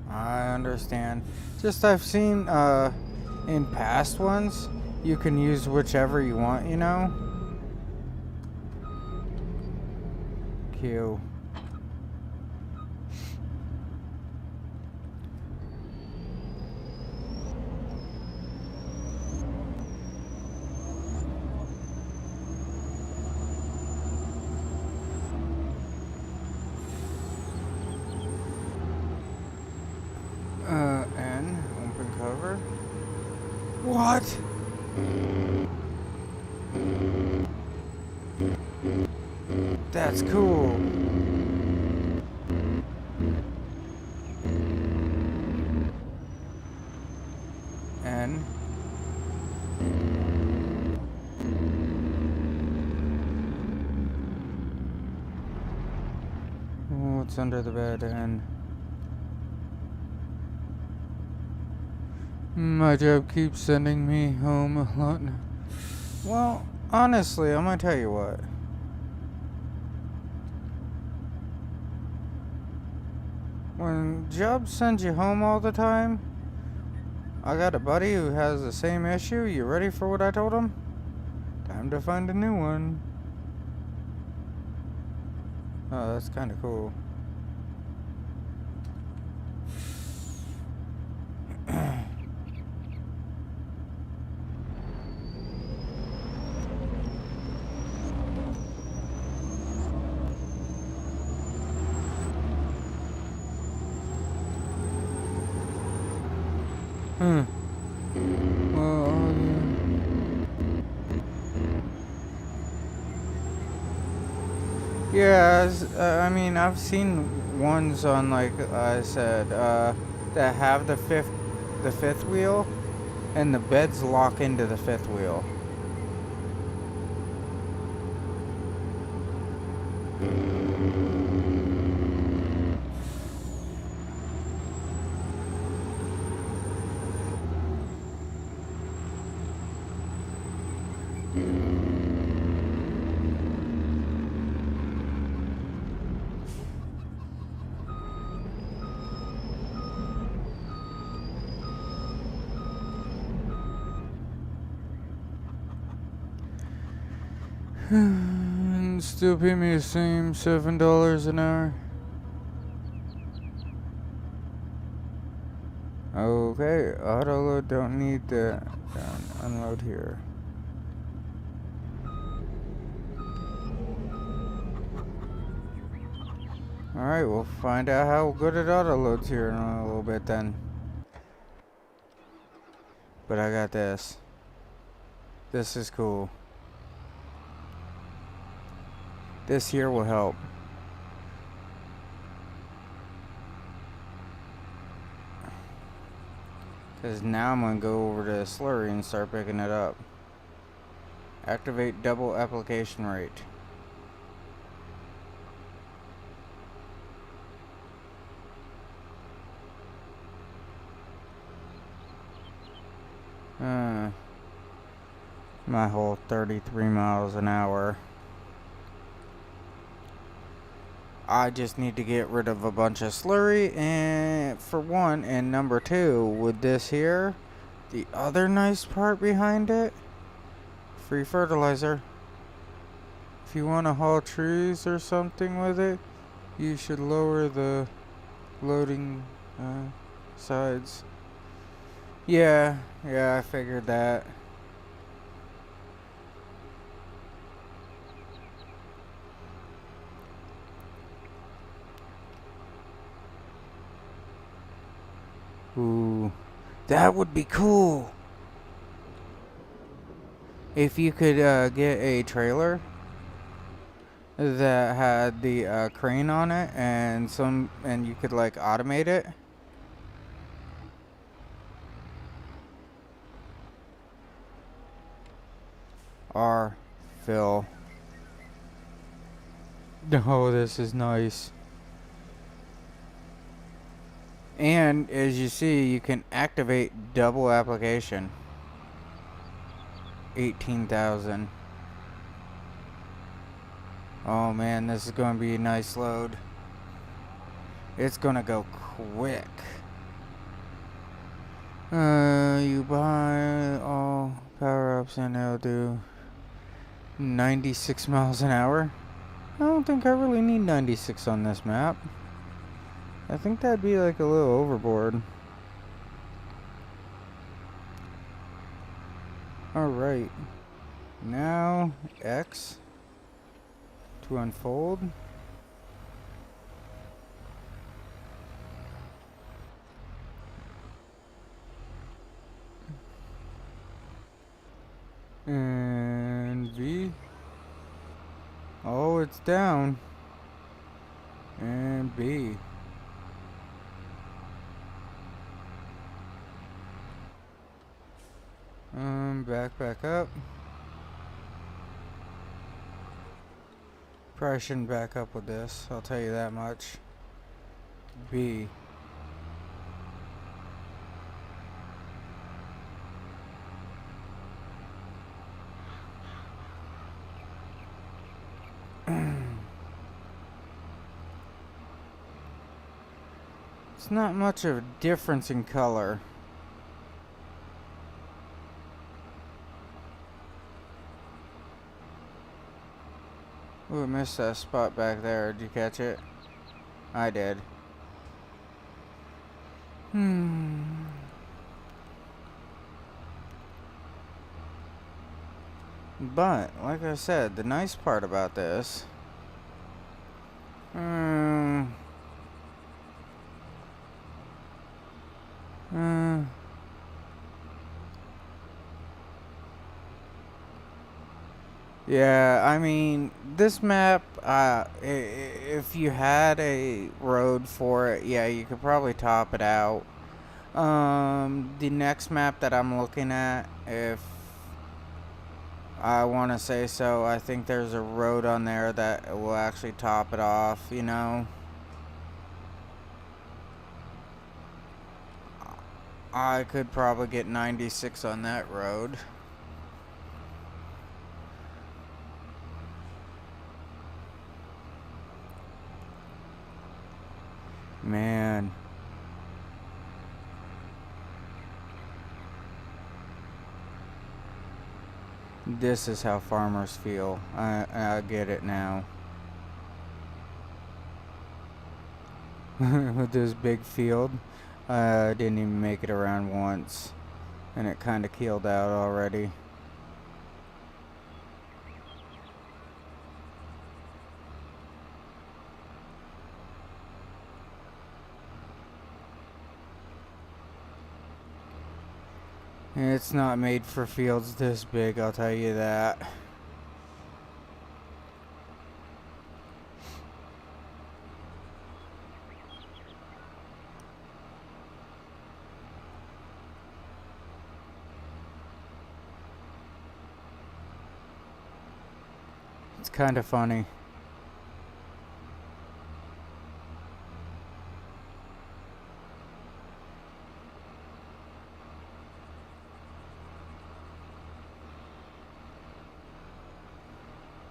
I understand. Just I've seen in past ones you can use whichever you want, you know? Q. N, open cover. What? That's cool. N. What's under the bed? N. My job keeps sending me home a lot. Well, honestly, I'm gonna tell you what. When jobs send you home all the time, I got a buddy who has the same issue. You ready for what I told him? Time to find a new one. Oh, that's kind of cool. Hmm. Well, yeah, I mean, I've seen ones on, like I said, that have the fifth wheel, and the beds lock into the fifth wheel. And still pay me the same $7 an hour. Okay, auto load, don't need that. Unload here. Alright, we'll find out how good it auto loads here in a little bit then. But I got this. This is cool. This here will help. Because now I'm going to go over to Slurry and start picking it up. Activate double application rate. My whole 33 miles an hour. I just need to get rid of a bunch of slurry, and for one, and number two, with this here, the other nice part behind it, free fertilizer. If you want to haul trees or something with it, you should lower the loading sides. Yeah, I figured that. Ooh, that would be cool. If you could get a trailer that had the crane on it and you could like automate it. R fill. Oh, this is nice. And as you see, you can activate double application. 18,000. Oh man, this is going to be a nice load. It's going to go quick. You buy all power-ups and it'll do 96 miles an hour. I don't think I really need 96 on this map. I think that'd be like a little overboard. Alright. Now, X to unfold. And V. Oh, it's down. And B. Back up. Probably shouldn't back up with this, I'll tell you that much. B. It's not much of a difference in color. Ooh, I missed that spot back there. Did you catch it? I did. But, like I said, the nice part about this... yeah, I mean, this map, if you had a road for it, yeah, you could probably top it out. The next map that I'm looking at, if I want to say so, I think there's a road on there that will actually top it off, you know. I could probably get 96 on that road. Man. This is how farmers feel. I get it now. With this big field, I didn't even make it around once. And it kind of keeled out already. It's not made for fields this big, I'll tell you that. It's kind of funny.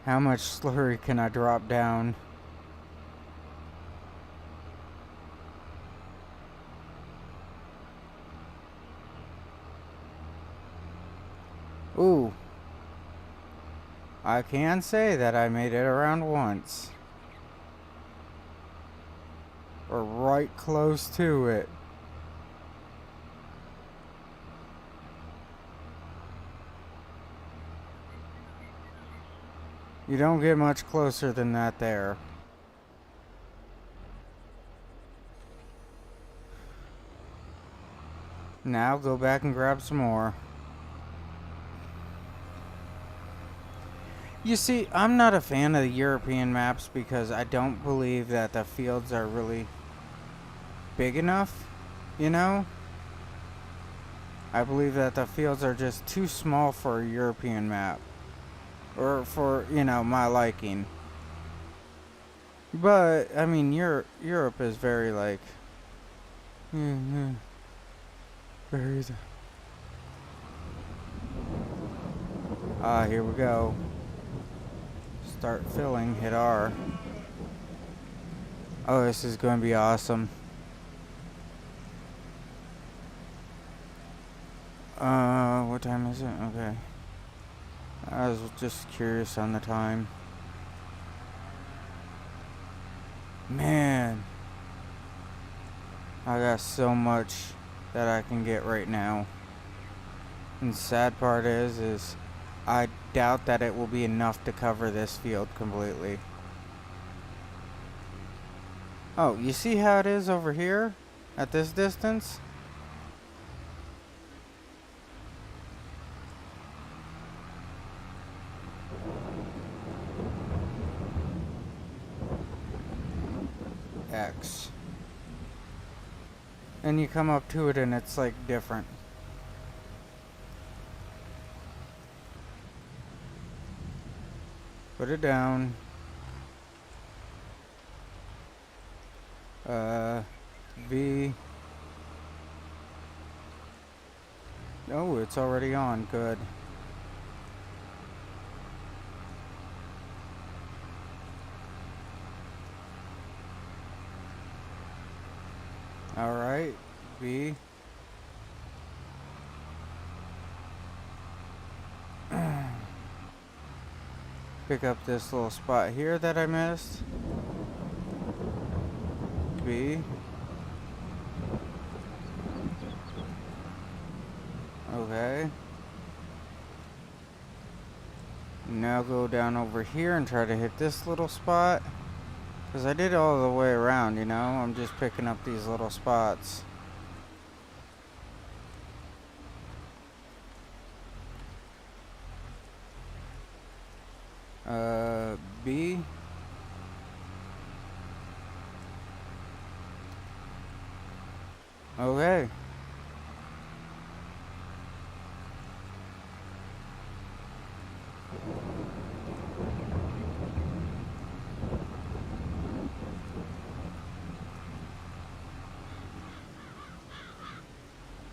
How much slurry can I drop down? Ooh. I can say that I made it around once. Or right close to it. You don't get much closer than that there. Now go back and grab some more. You see, I'm not a fan of the European maps because I don't believe that the fields are really big enough, you know? I believe that the fields are just too small for a European map. Or for, you know, my liking. But, I mean, Europe is very, like, Mm-hmm. Breathe. Ah, here we go. Start filling, hit R. Oh, this is going to be awesome. What time is it? Okay. I was just curious on the time. Man. I got so much that I can get right now. And the sad part is I doubt that it will be enough to cover this field completely. Oh, you see how it is over here? At this distance? X. And you come up to it and it's like different. Put it down. V. Oh, it's already on. Good. Alright. V. Pick up this little spot here that I missed. B. Okay. Now go down over here and try to hit this little spot. Because I did all the way around, you know? I'm just picking up these little spots. B. Okay.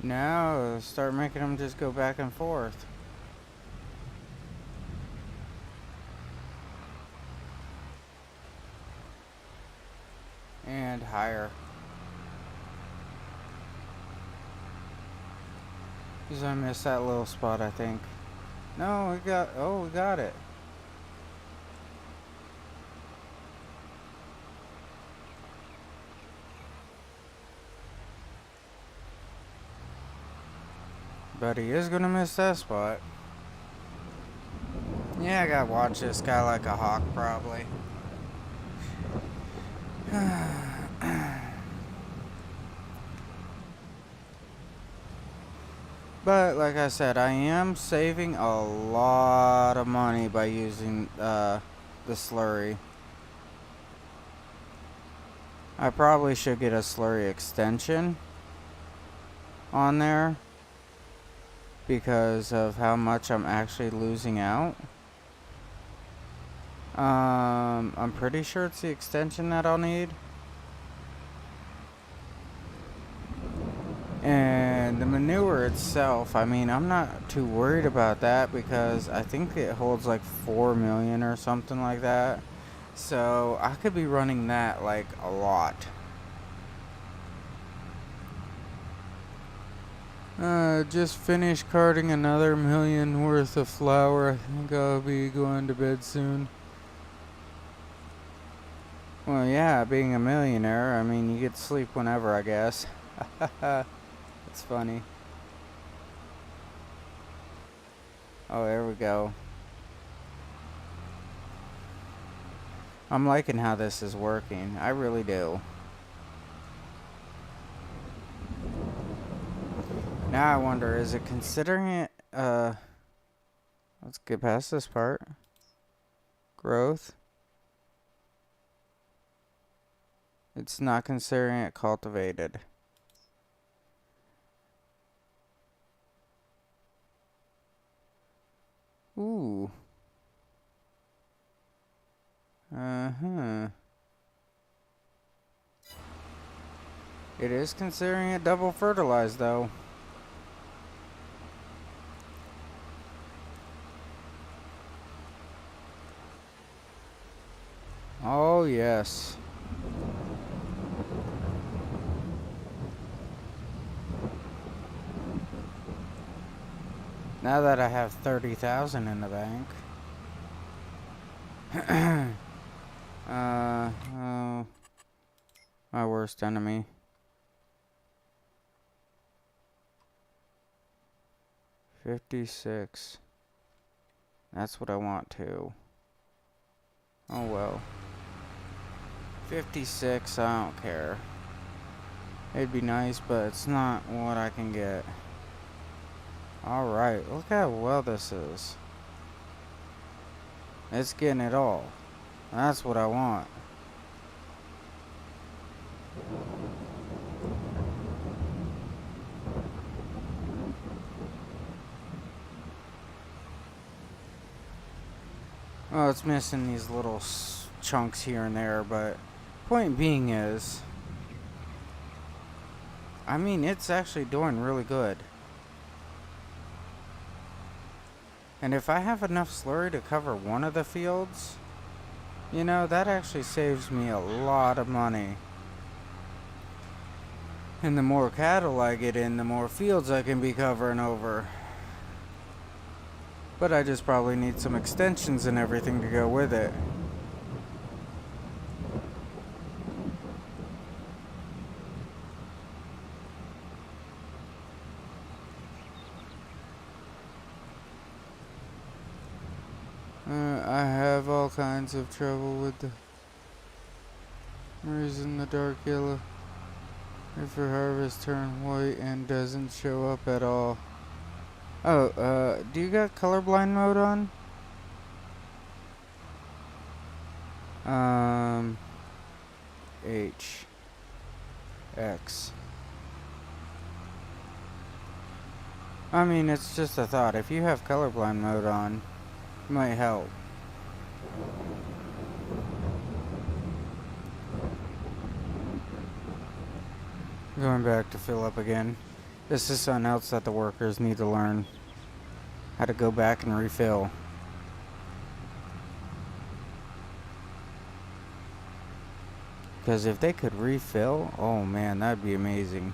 Now, start making them just go back and forth. And higher. Because I missed that little spot, I think. No, we got it. But he is gonna miss that spot. Yeah, I gotta watch this guy like a hawk, probably. But, like I said, I am saving a lot of money by using the Slurry. I probably should get a Slurry extension on there because of how much I'm actually losing out. I'm pretty sure it's the extension that I'll need. And the manure itself, I mean, I'm not too worried about that because I think it holds like 4 million or something like that. So I could be running that like a lot. Just finished carting another 1 million worth of flour. I think I'll be going to bed soon. Well, yeah, being a millionaire, I mean, you get to sleep whenever, I guess. It's funny. Oh, there we go. I'm liking how this is working. I really do. Now I wonder, is it considering it, let's get past this part. Growth. It's not considering it cultivated. Ooh. Uh-huh. It is considering it double fertilized though. Oh yes. Now that I have 30,000 in the bank. Oh, my worst enemy. 56. That's what I want to. Oh well. 56, I don't care. It'd be nice, but it's not what I can get. Alright, look how well this is. It's getting it all. That's what I want. Oh, it's missing these little chunks here and there, but point being is, I mean, it's actually doing really good. And if I have enough slurry to cover one of the fields, you know, that actually saves me a lot of money. And the more cattle I get in, the more fields I can be covering over. But I just probably need some extensions and everything to go with it. I have all kinds of trouble with the reason the dark yellow if your harvest turn white and doesn't show up at all. Oh, do you got colorblind mode on? H X. I mean, it's just a thought. If you have colorblind mode on, it might help. Going back to fill up again. This is something else that the workers need to learn. How to go back and refill. Because if they could refill, oh man, that'd be amazing.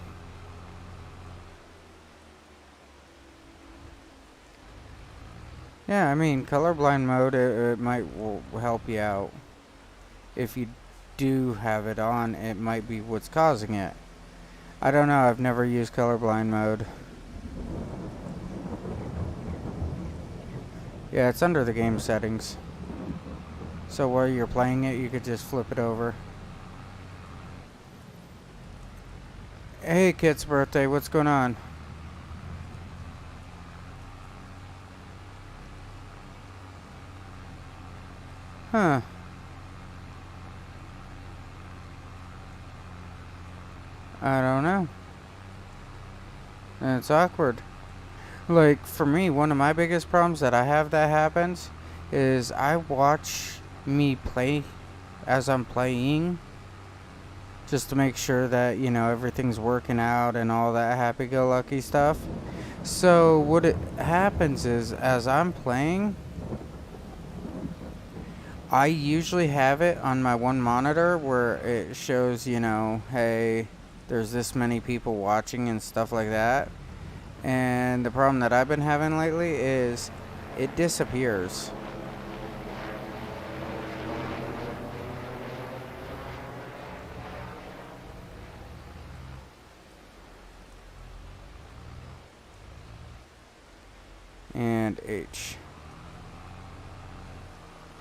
Yeah, I mean, colorblind mode, it might will help you out. If you do have it on, it might be what's causing it. I don't know, I've never used colorblind mode. Yeah, it's under the game settings. So while you're playing it, you could just flip it over. Hey, Kit's birthday, what's going on? Huh. I don't know. And it's awkward. Like, for me, one of my biggest problems that I have that happens is I watch me play as I'm playing just to make sure that, you know, everything's working out and all that happy-go-lucky stuff. So what it happens is, as I'm playing, I usually have it on my one monitor where it shows, you know, hey, there's this many people watching and stuff like that. And the problem that I've been having lately is it disappears. And H.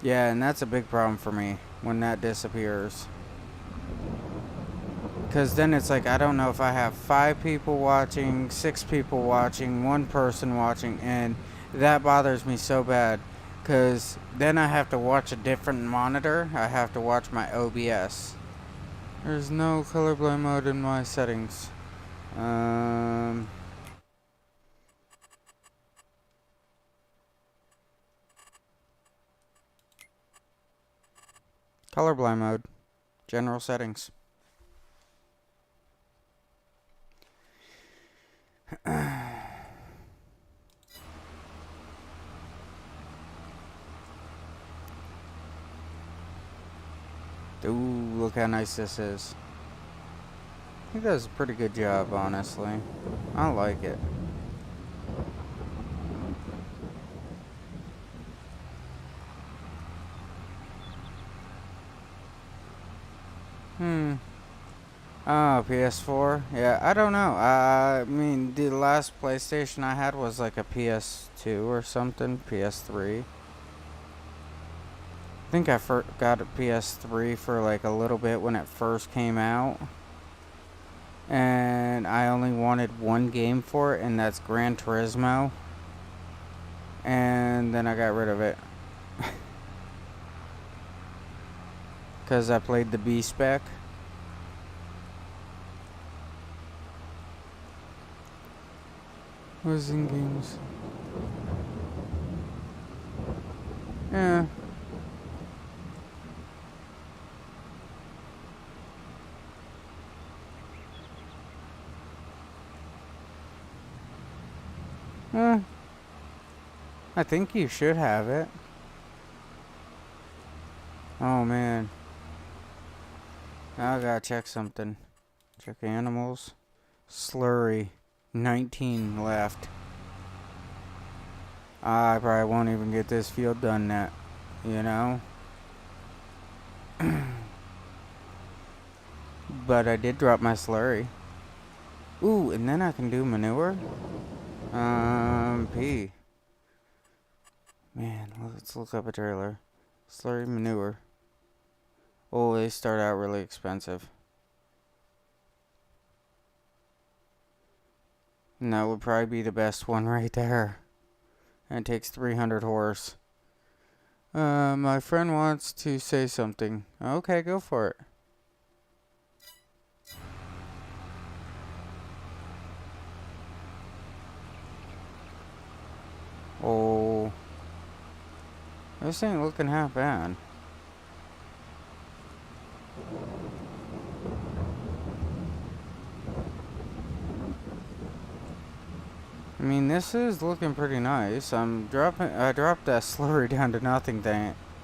Yeah, and that's a big problem for me when that disappears. Because then it's like, I don't know if I have 5 people watching, 6 people watching, 1 person watching, and that bothers me so bad. Because then I have to watch a different monitor. I have to watch my OBS. There's no colorblind mode in my settings. Colorblind mode. General settings. Ooh, look how nice this is. He does a pretty good job, honestly. I like it. Oh, PS4? Yeah, I don't know. I mean, the last PlayStation I had was like a PS2 or something. PS3. I think I got a PS3 for like a little bit when it first came out. And I only wanted one game for it, and that's Gran Turismo. And then I got rid of it. Because I played the B-Spec. Was in games. Yeah. I think you should have it. Oh man. Now I gotta check something. Check animals. Slurry. 19 left. I probably won't even get this field done yet. You know? But I did drop my slurry. Ooh, and then I can do manure. P. Man, let's look up a trailer. Slurry manure. Oh, they start out really expensive. And that would probably be the best one right there. And it takes 300 horse. My friend wants to say something. Okay, go for it. Oh. This ain't looking half bad. I mean, this is looking pretty nice. I dropped that slurry down to nothing,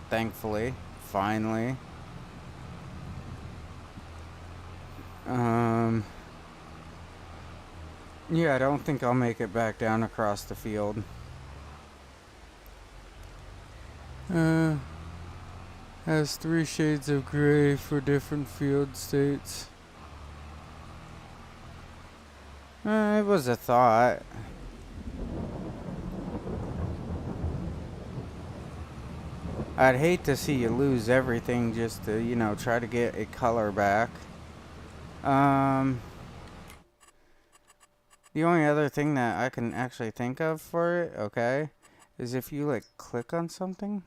thankfully. Finally. Yeah, I don't think I'll make it back down across the field. Has 3 shades of gray for different field states. It was a thought. I'd hate to see you lose everything just to, you know, try to get a color back. The only other thing that I can actually think of for it, okay, is if you like click on something.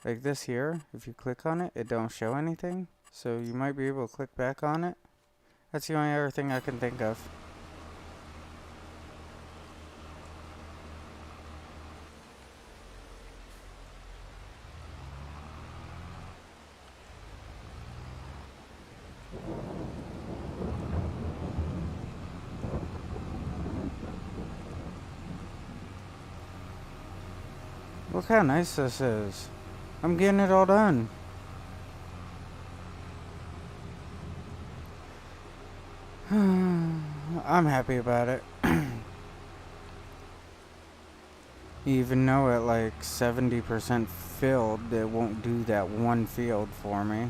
Like this here, if you click on it, it don't show anything. So you might be able to click back on it. That's the only other thing I can think of. Look how nice this is. I'm getting it all done. I'm happy about it. Even though at like 70% filled, it won't do that one field for me.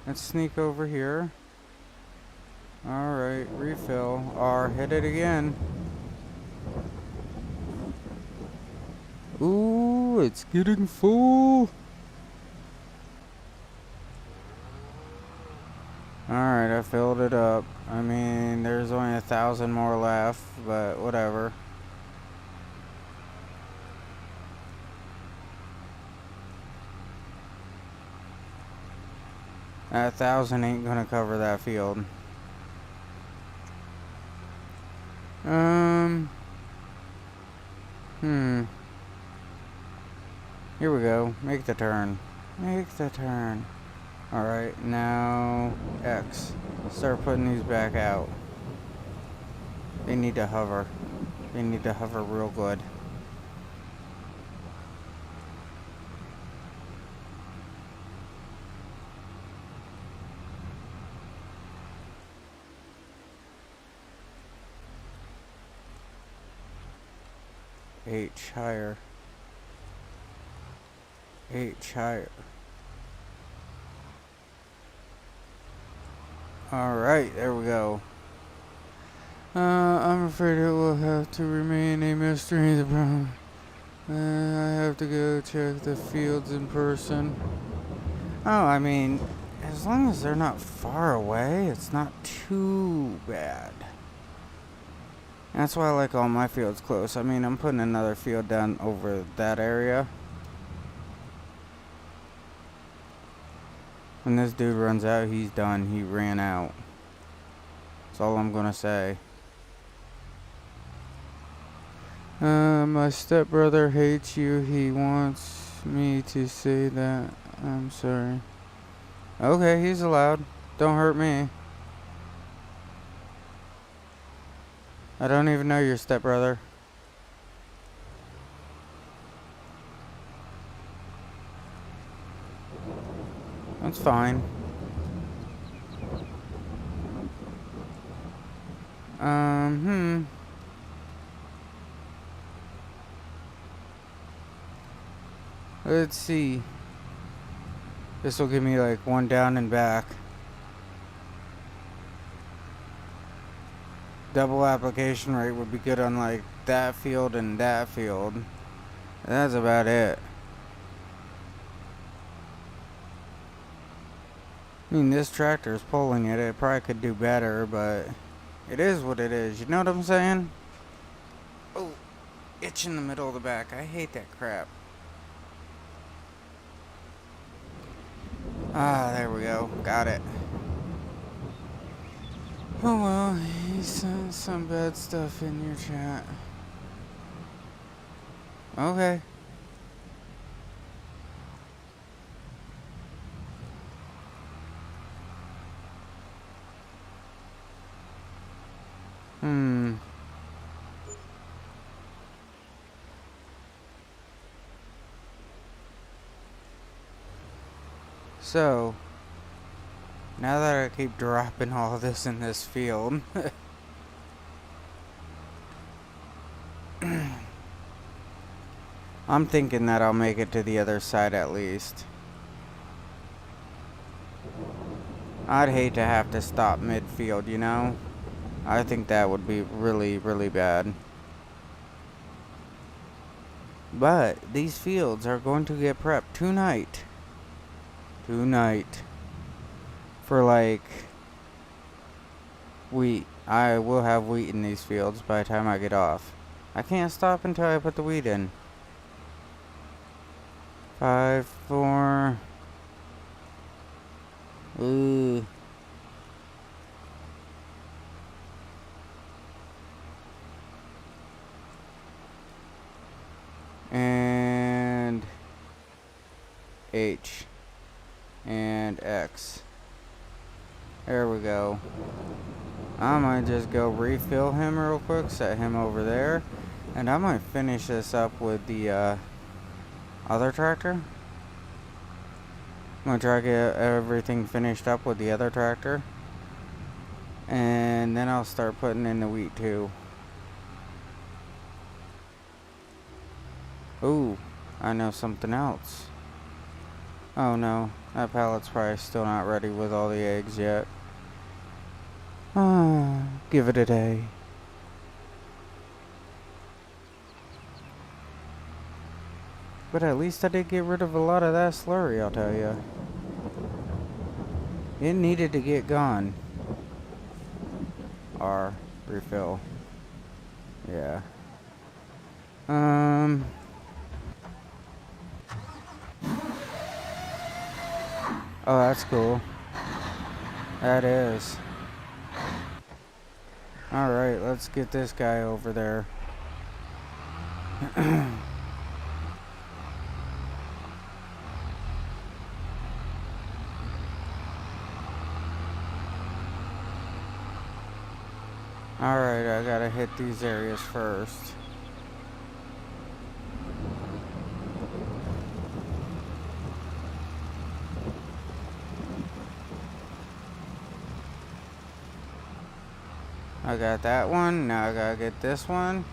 Let's sneak over here. Alright, refill. R, hit it again. Ooh, it's getting full. Alright, I filled it up. I mean, there's only 1,000 more left, but whatever. That 1,000 ain't gonna cover that field. Here we go. Make the turn. Make the turn. Alright, now X. Start putting these back out. They need to hover. They need to hover real good. H higher. H higher. Alright, there we go. I'm afraid it will have to remain a mystery. The problem. I have to go check the fields in person. Oh, I mean, as long as they're not far away, it's not too bad. That's why I like all my fields close. I mean, I'm putting another field down over that area. When this dude runs out, he's done. He ran out. That's all I'm gonna say. My stepbrother hates you. He wants me to say that. I'm sorry. Okay, he's allowed. Don't hurt me. I don't even know your stepbrother. That's fine. Let's see. This will give me like one down and back. Double application rate would be good on like that field and that field. That's about it. I mean, this tractor is pulling it. It probably could do better, but it is what it is. You know what I'm saying? Oh, itch in the middle of the back. I hate that crap. Ah, there we go. Got it. Oh well, he sent some bad stuff in your chat. Okay. So, now that I keep dropping all of this in this field, I'm thinking that I'll make it to the other side at least. I'd hate to have to stop mid-field, you know? I think that would be really, really bad. But these fields are going to get prepped tonight. For like wheat. I will have wheat in these fields by the time I get off. I can't stop until I put the wheat in. 5, 4. Ooh. And H. And X. There we go. I might just go refill him real quick, set him over there, and I might finish this up with the other tractor. I'm gonna try to get everything finished up with the other tractor, and then I'll start putting in the wheat too. Ooh, I know something else. Oh no, that pallet's probably still not ready with all the eggs yet. Give it a day. But at least I did get rid of a lot of that slurry, I'll tell you. It needed to get gone. R, refill. Yeah. Oh, that's cool. That is. Alright, let's get this guy over there. Alright, I gotta hit these areas first. I got that one. Now I gotta get this one.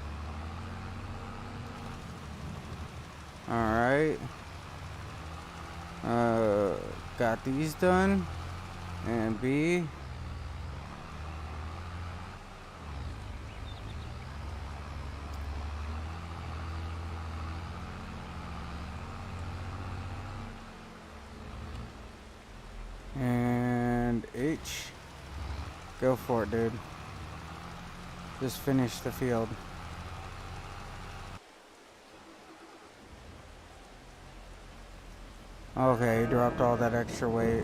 Alright. Got these done. And B. And H. Go for it, dude. Just finish the field. Okay, he dropped all that extra weight.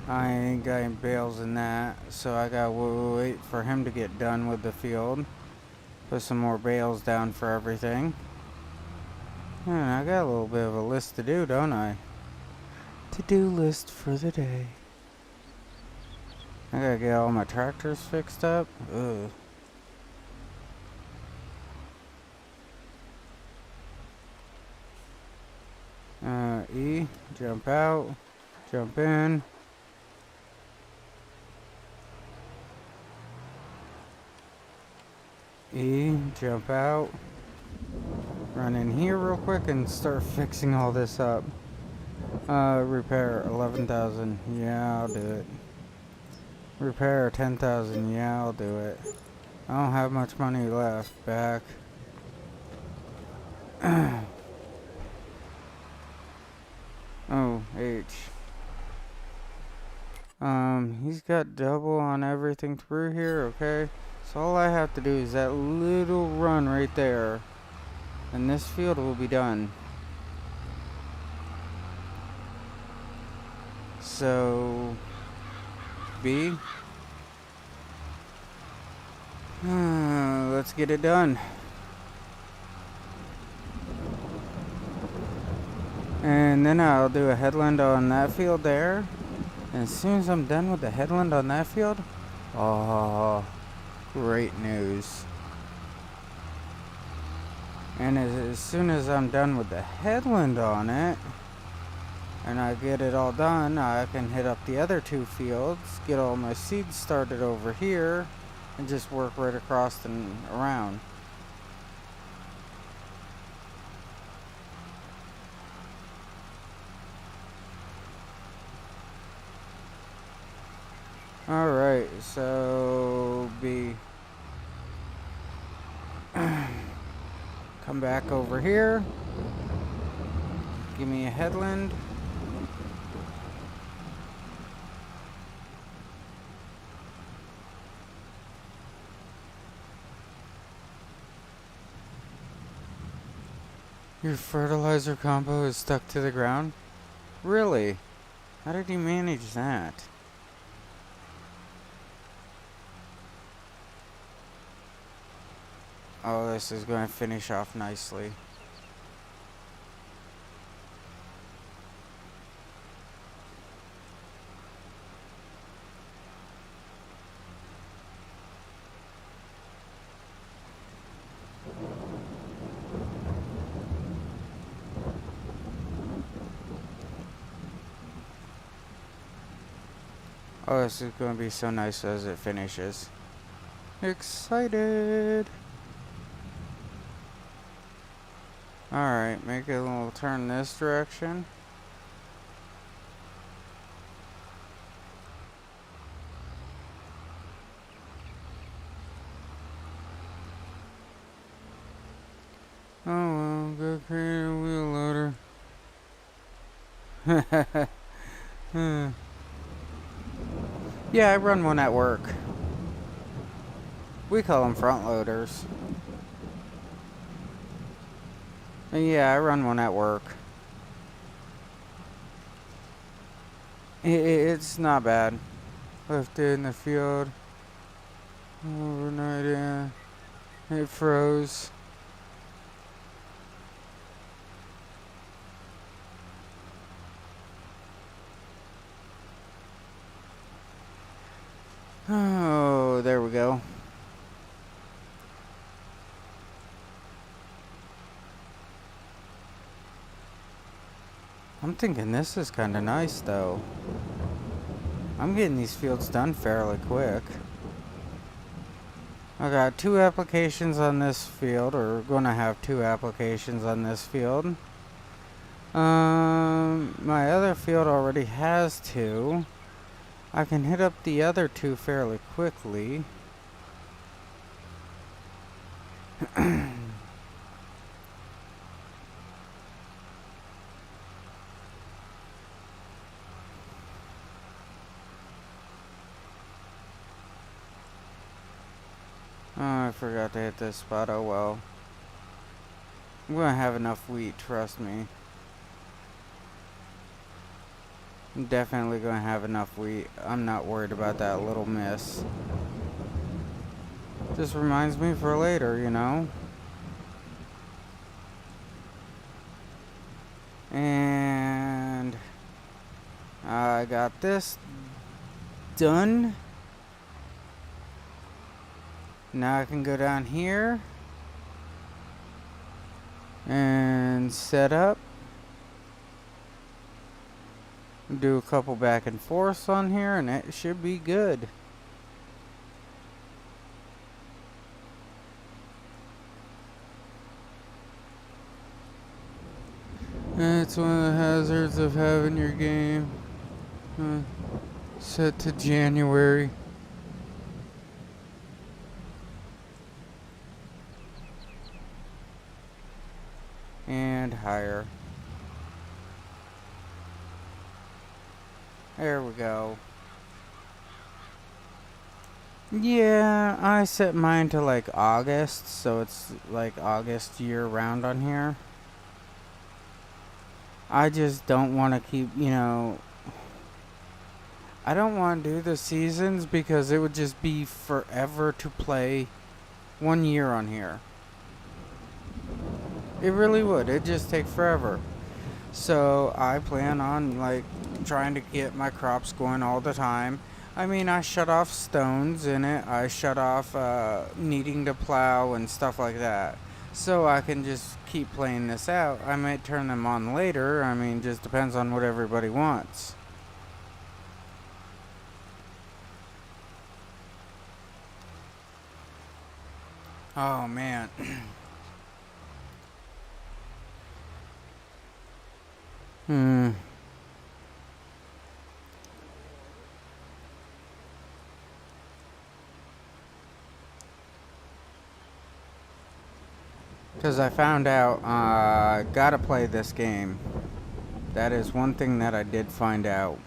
I ain't got any bales in that, so I gotta wait for him to get done with the field. Put some more bales down for everything. And I got a little bit of a list to do, don't I? To-do list for the day. I gotta get all my tractors fixed up. Ugh. E, jump out, jump in. E, jump out. Run in here real quick and start fixing all this up. Repair 11,000. Yeah, I'll do it. Repair 10,000. Yeah, I'll do it. I don't have much money left. Back. Oh, H. He's got double on everything through here, okay? So all I have to do is that little run right there. And this field will be done. So... B. Let's get it done. And then I'll do a headland on that field there. And as soon as I'm done with the headland on that field, oh, great news. And as soon as I'm done with the headland on it, and I get it all done, I can hit up the other two fields, get all my seeds started over here, and just work right across and around. Alright, so B. Come back over here. Give me a headland. Your fertilizer combo is stuck to the ground? Really? How did you manage that? Oh, this is going to finish off nicely. Oh, this is going to be so nice as it finishes. Excited! Alright, make a little turn this direction. Oh well, go create a wheel loader. Yeah, I run one at work. We call them front loaders. Yeah, I run one at work. It's not bad. Left it in the field. Overnight in. It froze. Oh, there we go. I'm thinking this is kind of nice, though. I'm getting these fields done fairly quick. I got 2 applications on this field, or gonna have 2 applications on this field. My other field already has 2. I can hit up the other 2 fairly quickly. Oh, I forgot to hit this spot. Oh well. I'm gonna have enough wheat, trust me. I'm definitely gonna have enough wheat. I'm not worried about that little miss. Just reminds me for later, you know? And I got this done. Now I can go down here and set up. Do a couple back and forths on here and it should be good. It's one of the hazards of having your game set to January. And higher. There we go. Yeah, I set mine to like August, so it's like August year round on here. I just don't want to keep, you know, I don't want to do the seasons because it would just be forever to play 1 year on here. It really would. It'd just take forever. So I plan on like trying to get my crops going all the time. I mean, I shut off stones in it. I shut off needing to plow and stuff like that. So I can just keep playing this out. I might turn them on later. I mean, just depends on what everybody wants. Oh man. Because I found out I gotta play this game. That is one thing that I did find out.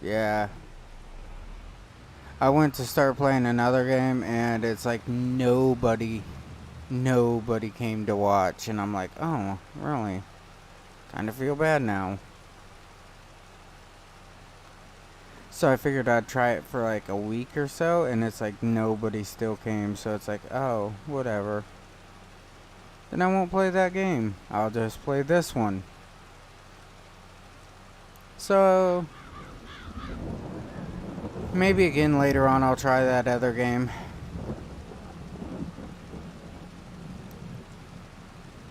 Yeah. I went to start playing another game and it's like nobody came to watch. And I'm like, oh, really? Kind of feel bad now. So I figured I'd try it for like a week or so, and it's like nobody still came, so it's like, oh, whatever. Then I won't play that game. I'll just play this one. So, maybe again later on I'll try that other game.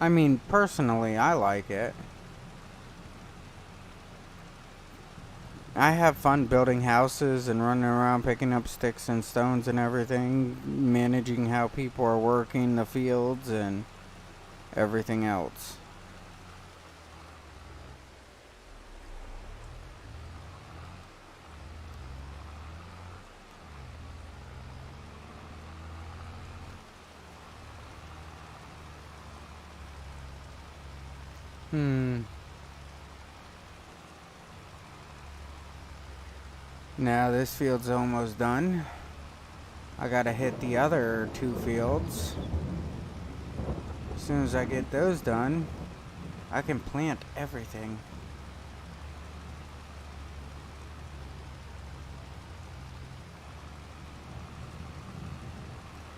I mean, personally, I like it. I have fun building houses and running around picking up sticks and stones and everything, managing how people are working the fields and everything else. Now this field's almost done. I gotta hit the other 2 fields. As soon as I get those done, I can plant everything.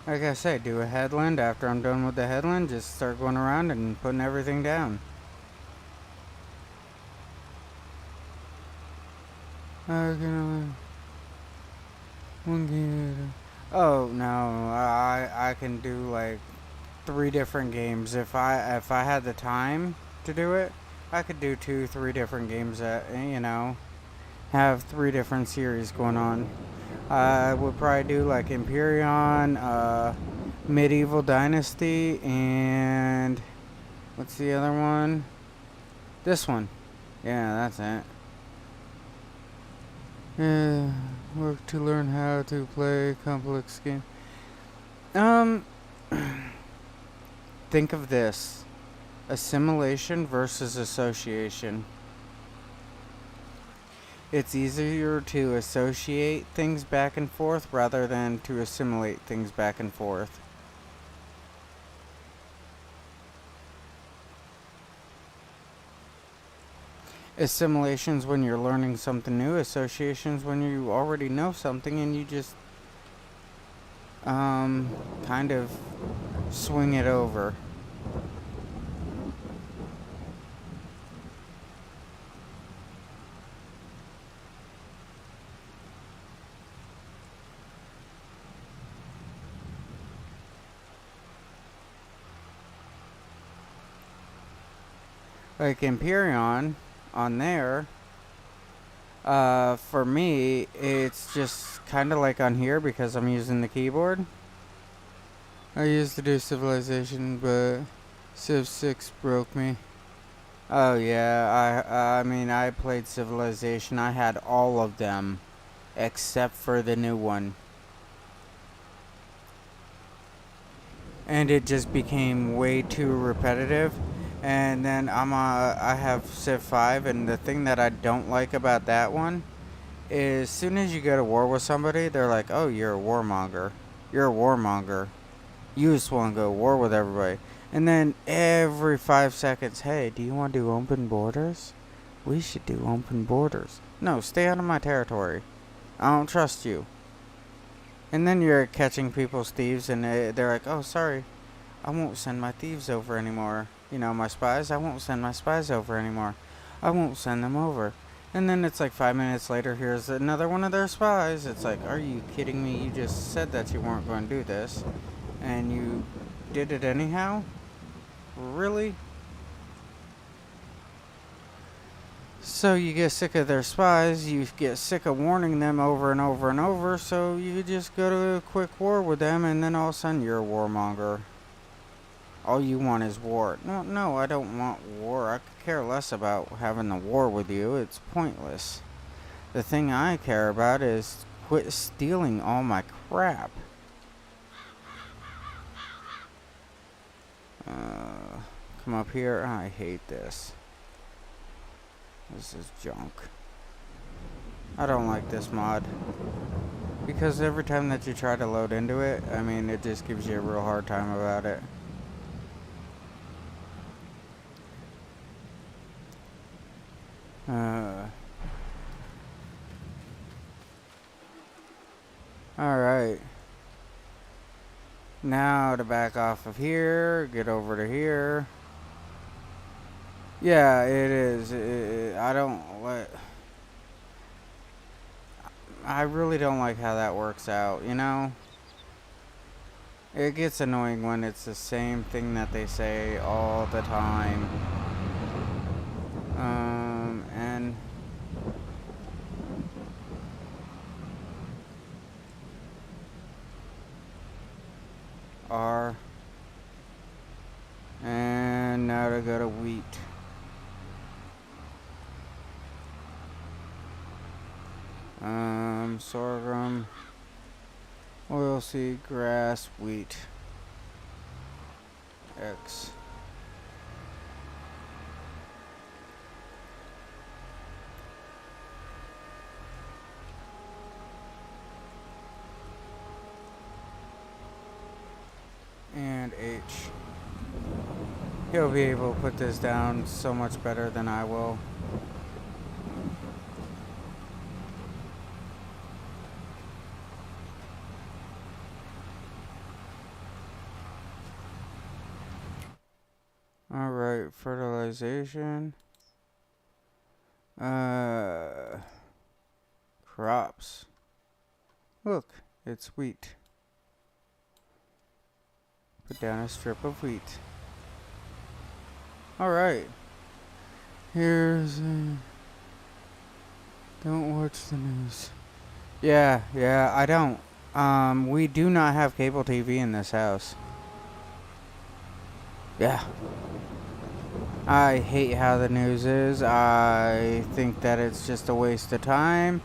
Like I say, do a headland. After I'm done with the headland, just start going around and putting everything down. One game. Oh no, I can do like 3 different games if I had the time to do it. I could do 3 different games that have 3 different series going on. I would probably do like Empyrean, Medieval Dynasty, and what's the other one? This one. Yeah, that's it. Yeah, work to learn how to play complex game. Um, think of this: assimilation versus association. It's easier to associate things back and forth rather than to assimilate things back and forth. Assimilation's when you're learning something new. Association's when you already know something and you just kind of swing it over. Like Empyrean on there, for me, it's just kind of like on here because I'm using the keyboard. I used to do Civilization, but Civ 6 broke me. Oh yeah, I mean I played Civilization. I had all of them except for the new one. And it just became way too repetitive. And then I have Civ 5, and the thing that I don't like about that one is as soon as you go to war with somebody, they're like, "Oh, you're a warmonger. You're a warmonger. You just want to go to war with everybody." And then every 5 seconds, "Hey, do you want to do open borders? We should do open borders." No, stay out of my territory. I don't trust you. And then you're catching people's thieves, and they're like, "Oh, sorry, I won't send my thieves over anymore. My spies, I won't send my spies over anymore. I won't send them over." And then it's like 5 minutes later, here's another one of their spies. It's like, are you kidding me? You just said that you weren't going to do this, and you did it anyhow? Really? So you get sick of their spies, you get sick of warning them over and over and over, so you just go to a quick war with them, and then all of a sudden you're a warmonger. All you want is war. No, I don't want war. I could care less about having a war with you. It's pointless. The thing I care about is quit stealing all my crap. Come up here. I hate this. This is junk. I don't like this mod. Because every time that you try to load into it, I mean, it just gives you a real hard time about it. Alright. Now to back off of here, get over to here. Yeah, it is. I don't like. I really don't like how that works out, It gets annoying when it's the same thing that they say all the time. And R. And now to go to wheat. Sorghum, oilseed, grass, wheat. X. And H. He'll be able to put this down so much better than I will. Alright, fertilization. Crops. Look, it's wheat. Put down a strip of wheat. Alright. Here's... don't watch the news. Yeah, I don't. We do not have cable TV in this house. Yeah. I hate how the news is. I think that it's just a waste of time.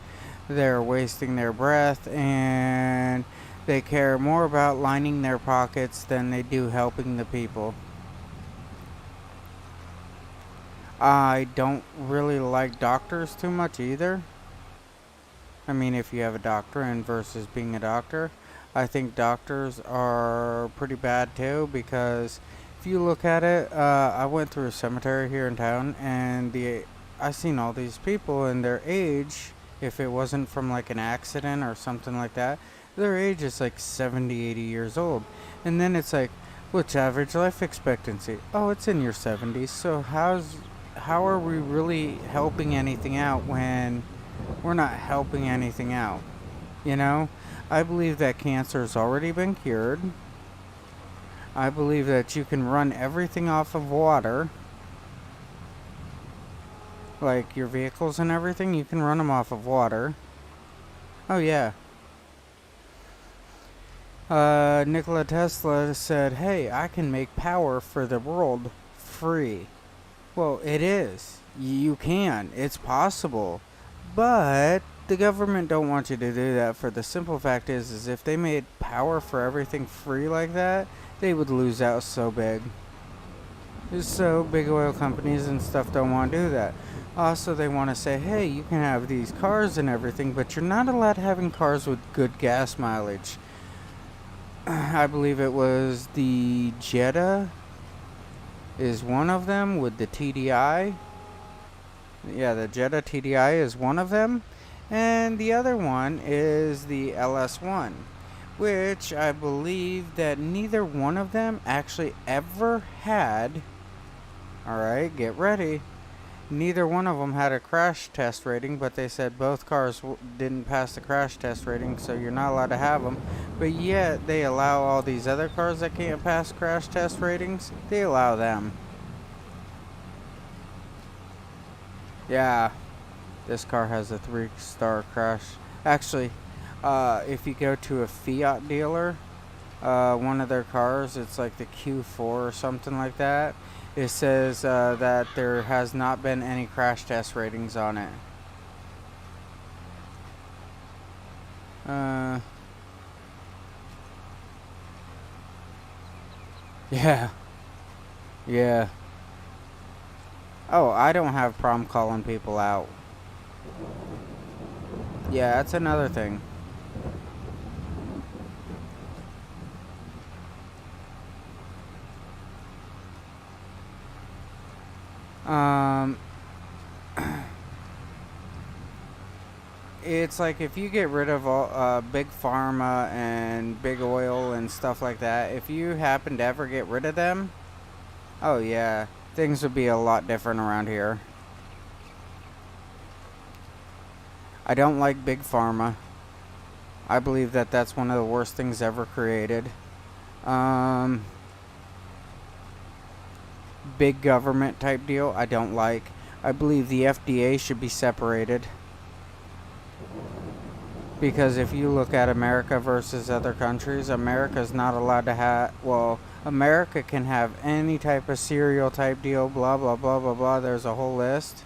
They're wasting their breath, and they care more about lining their pockets than they do helping the people. I don't really like doctors too much either. I mean, if you have a doctorate versus being a doctor, I think doctors are pretty bad too, because if you look at it, I went through a cemetery here in town, and I seen all these people, and their age, if it wasn't from like an accident or something like that, their age is like 70, 80 years old. And then it's like, what's average life expectancy? Oh, it's in your 70s. So how are we really helping anything out when we're not helping anything out? You know, I believe that cancer has already been cured. I believe that you can run everything off of water. Like your vehicles and everything, you can run them off of water. Oh yeah. Nikola Tesla said, hey, I can make power for the world free. Well, it is. You can. It's possible. But the government don't want you to do that. For the simple fact is if they made power for everything free like that, they would lose out so big. So big oil companies and stuff don't want to do that. Also, they want to say, hey, you can have these cars and everything, but you're not allowed having cars with good gas mileage. I believe it was the Jetta is one of them with the TDI. Yeah, the Jetta TDI is one of them. And the other one is the LS1, which I believe that neither one of them actually ever had. Alright, get ready. Neither one of them had a crash test rating, but they said both cars didn't pass the crash test rating, so you're not allowed to have them. But yet, they allow all these other cars that can't pass crash test ratings, they allow them. Yeah, this car has a 3-star crash. Actually, if you go to a Fiat dealer, one of their cars, it's like the Q4 or something like that. It says that there has not been any crash test ratings on it. Yeah. Yeah. Oh, I don't have problem calling people out. Yeah, that's another thing. It's like if you get rid of all big pharma and big oil and stuff like that, if you happen to ever get rid of them, oh yeah, things would be a lot different around here. I don't like big pharma. I believe that that's one of the worst things ever created. Big government type deal, I don't like. I believe the FDA should be separated. Because if you look at America versus other countries, America's not allowed to have, well, America can have any type of cereal type deal, blah, blah, blah, blah, blah. There's a whole list.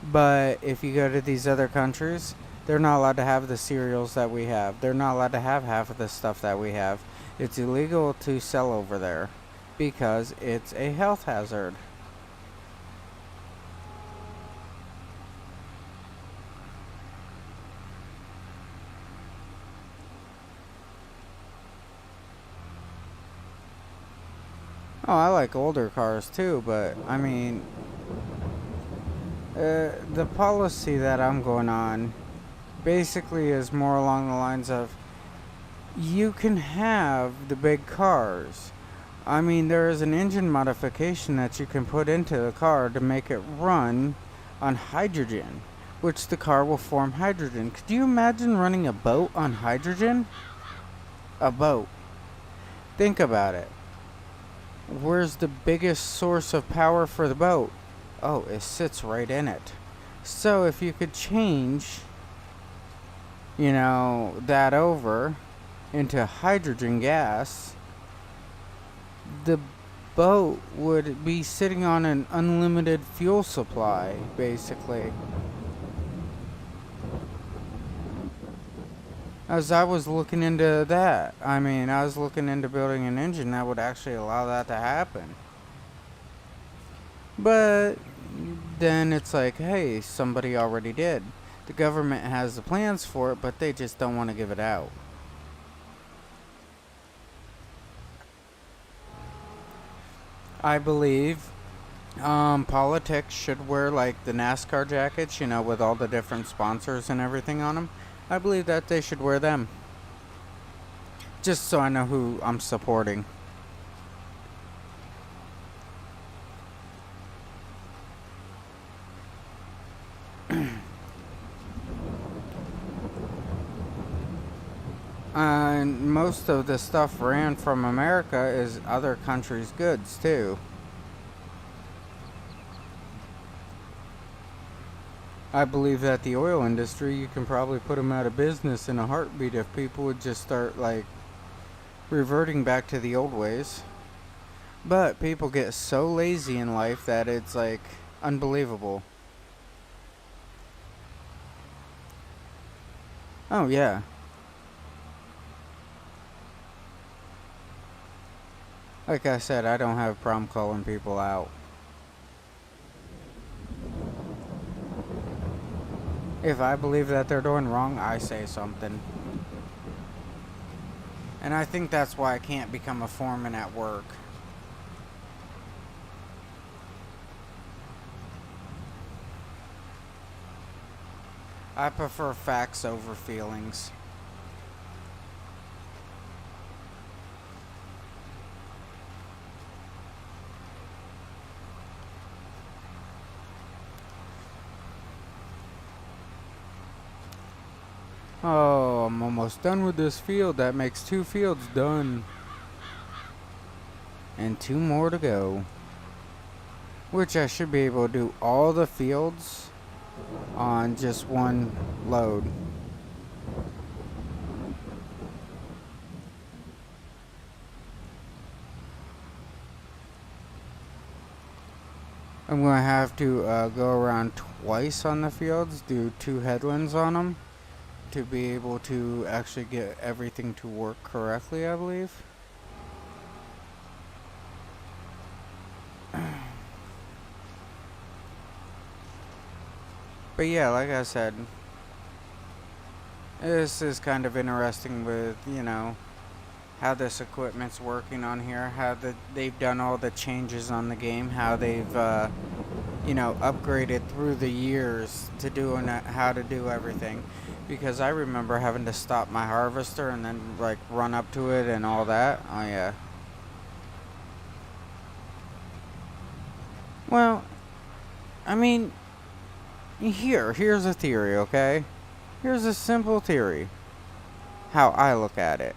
But if you go to these other countries, they're not allowed to have the cereals that we have. They're not allowed to have half of the stuff that we have. It's illegal to sell over there because it's a health hazard. Oh, I like older cars too, but I mean, the policy that I'm going on basically is more along the lines of you can have the big cars. I mean, there is an engine modification that you can put into the car to make it run on hydrogen. which the car will form hydrogen. Could you imagine running a boat on hydrogen? A boat. Think about it. Where's the biggest source of power for the boat? Oh, it sits right in it. So if you could change, that over into hydrogen gas, the boat would be sitting on an unlimited fuel supply, basically. As I was looking into that, I was looking into building an engine that would actually allow that to happen. But then it's like, hey, somebody already did. The government has the plans for it, but they just don't want to give it out. I believe politics should wear like the NASCAR jackets, with all the different sponsors and everything on them. I believe that they should wear them. Just so I know who I'm supporting. And most of the stuff ran from America is other countries' goods too. I believe that the oil industry, you can probably put them out of business in a heartbeat if people would just start like reverting back to the old ways. But people get so lazy in life that it's like unbelievable. Oh yeah. Like I said, I don't have a problem calling people out. If I believe that they're doing wrong, I say something. And I think that's why I can't become a foreman at work. I prefer facts over feelings. Oh, I'm almost done with this field. That makes 2 fields done. And 2 more to go. Which I should be able to do all the fields on just one load. I'm going to have to go around twice on the fields, do 2 headlands on them, to be able to actually get everything to work correctly, I believe. But yeah, like I said, this is kind of interesting with, how this equipment's working on here, how they've done all the changes on the game, how they've, upgraded through the years to doing how to do everything. Because I remember having to stop my harvester and then, like, run up to it and all that. Oh, yeah. Well, here's a theory, okay? Here's a simple theory. How I look at it.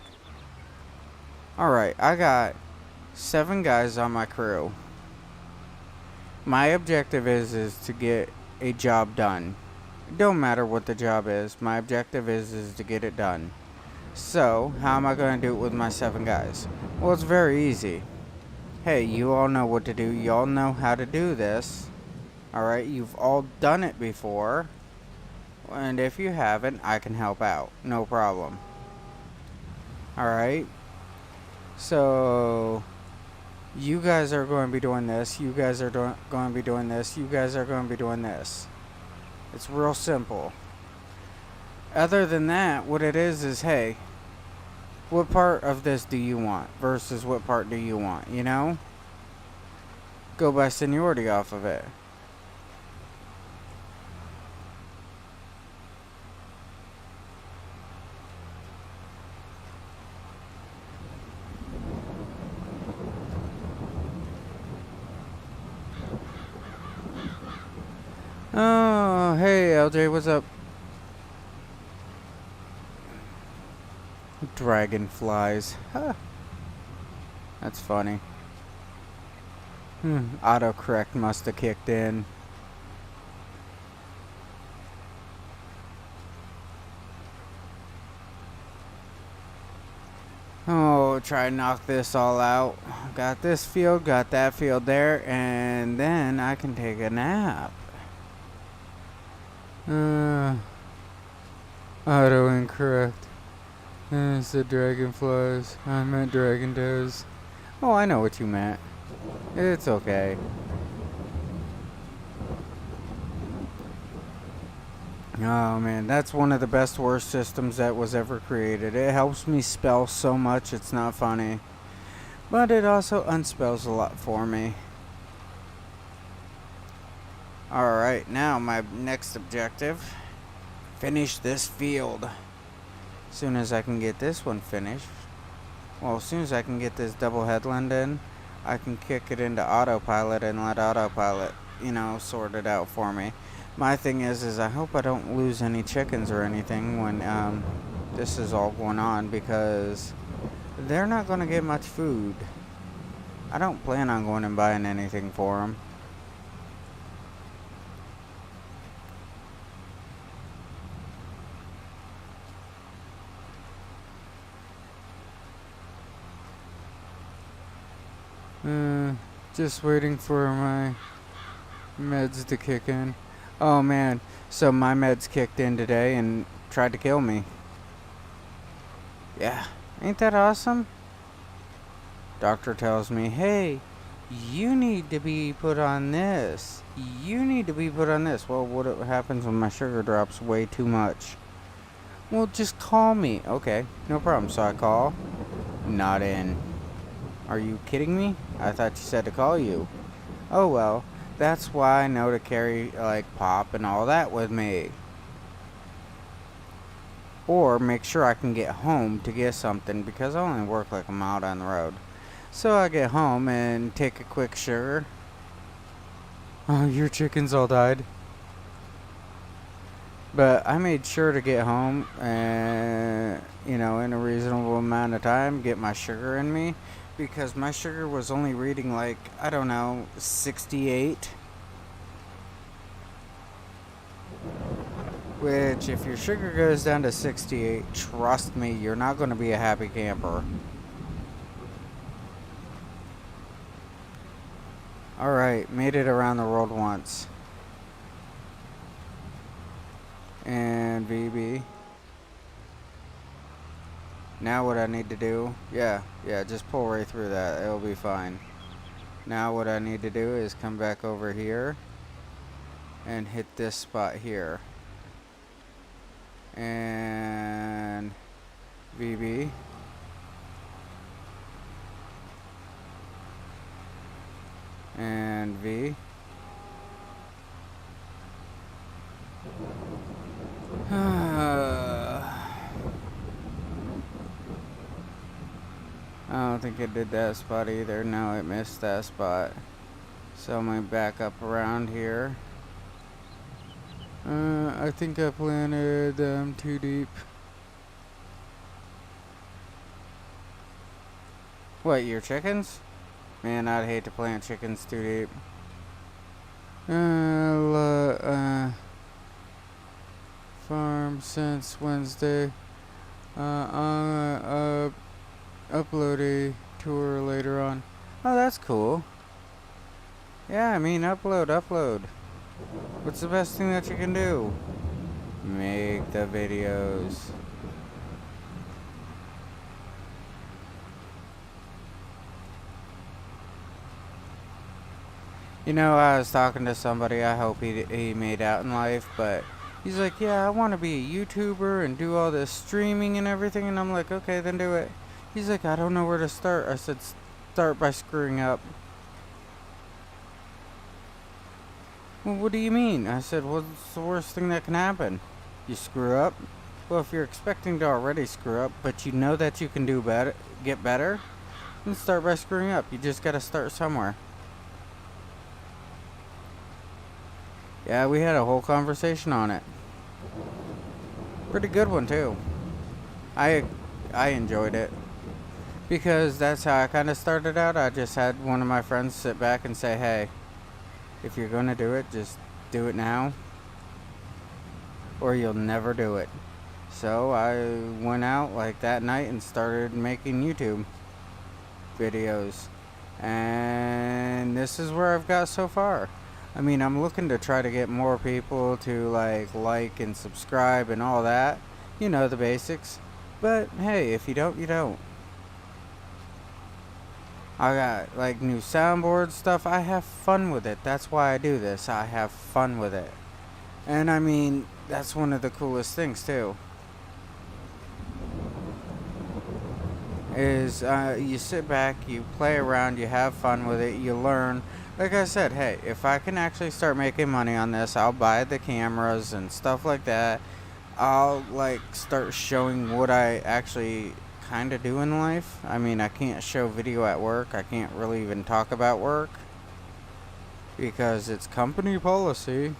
Alright, I got 7 guys on my crew. My objective is to get a job done. It don't matter what the job is. My objective is to get it done. So, how am I going to do it with my 7 guys? Well, it's very easy. Hey, you all know what to do. You all know how to do this. Alright, you've all done it before. And if you haven't, I can help out. No problem. Alright. So, you guys are going to be doing this. You guys are going to be doing this. You guys are going to be doing this. It's real simple. Other than that, what it is, hey, what part of this do you want versus what part do you want, Go by seniority off of it. Oh, hey LJ, what's up? Dragonflies. Huh. That's funny. Autocorrect must have kicked in. Oh, try and knock this all out. Got this field, got that field there, and then I can take a nap. Auto incorrect. It said dragonflies. I meant dragon toes. Oh, I know what you meant. It's okay. Oh man, that's one of the best word systems that was ever created. It helps me spell so much, it's not funny. But it also unspells a lot for me. Alright, now my next objective. Finish this field. As soon as I can get this one finished. Well, as soon as I can get this double headland in, I can kick it into autopilot and let autopilot, sort it out for me. My thing is I hope I don't lose any chickens or anything when this is all going on, because they're not going to get much food. I don't plan on going and buying anything for them. Just waiting for my meds to kick in. Oh man, so my meds kicked in today and tried to kill me. Yeah, ain't that awesome? Doctor tells me, hey, you need to be put on this. You need to be put on this. Well, what happens when my sugar drops way too much? Well, just call me. Okay, no problem. So I call. Not in. Are you kidding me? I thought you said to call you. Oh well, that's why I know to carry like pop and all that with me. Or make sure I can get home to get something, because I only work like a mile down the road. So I get home and take a quick sugar. Oh, your chickens all died. But I made sure to get home and, in a reasonable amount of time, get my sugar in me. Because my sugar was only reading like, I don't know, 68. Which, if your sugar goes down to 68, trust me, you're not going to be a happy camper. Alright, made it around the world once. And VB. Now what I need to do, yeah, just pull right through that, it'll be fine. Now what I need to do is come back over here and hit this spot here. And VB. And V. I don't think it did that spot either. No, it missed that spot. So I'm going to back up around here. I think I planted them too deep. What, your chickens? Man, I'd hate to plant chickens too deep. Farm since Wednesday. Upload a tour later on. Oh, that's cool. Yeah, I mean, upload. What's the best thing that you can do? Make the videos. I was talking to somebody, I hope he made out in life, but he's like, yeah, I want to be a YouTuber and do all this streaming and everything, and I'm like, okay, then do it. He's like, I don't know where to start. I said, start by screwing up. Well, what do you mean? I said, what's the worst thing that can happen? You screw up? Well, if you're expecting to already screw up, but you know that you can do better, get better, then start by screwing up. You just gotta start somewhere. Yeah, we had a whole conversation on it. Pretty good one too. I I enjoyed it because that's how I kind of started out. I just had one of my friends sit back and say, "Hey, if you're gonna do it, just do it now, or you'll never do it." So I went out like that night and started making YouTube videos, and this is where I've got so far. I mean, I'm looking to try to get more people to like and subscribe and all that. You know, the basics. But hey, if you don't, you don't. I got like new soundboard stuff. I have fun with it. That's why I do this. I have fun with it. And I mean, that's one of the coolest things too. Is you sit back, you play around, you have fun with it, you learn. Like I said, hey, if I can actually start making money on this, I'll buy the cameras and stuff like that. I'll like start showing what I actually kind of do in life. I mean, I can't show video at work. I can't really even talk about work because it's company policy.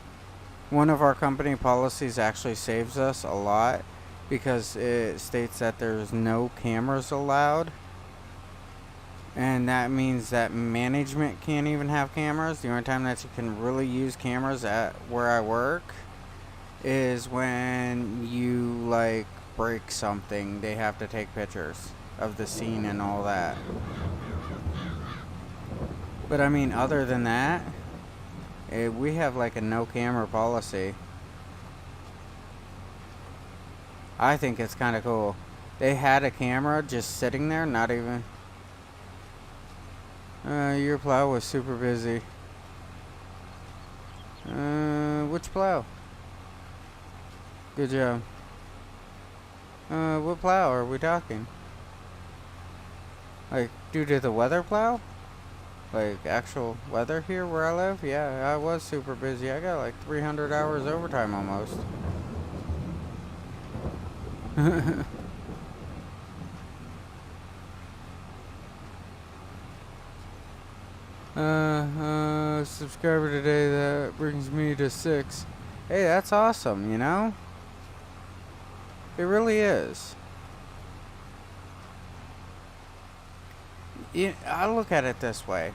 One of our company policies actually saves us a lot because it states that there's no cameras allowed. And that means that management can't even have cameras. The only time that you can really use cameras at where I work is when you like break something. They have to take pictures of the scene and all that. But I mean, other than that, we have like a no camera policy. I think it's kind of cool. They had a camera just sitting there, not even. Your plow was super busy. Which plow? Good job. What plow are we talking? Like, due to the weather plow? Like, actual weather here where I live? Yeah, I was super busy. I got like 300 hours overtime almost. Subscriber today, that brings me to 6. Hey, that's awesome, you know? It really is. I look at it this way.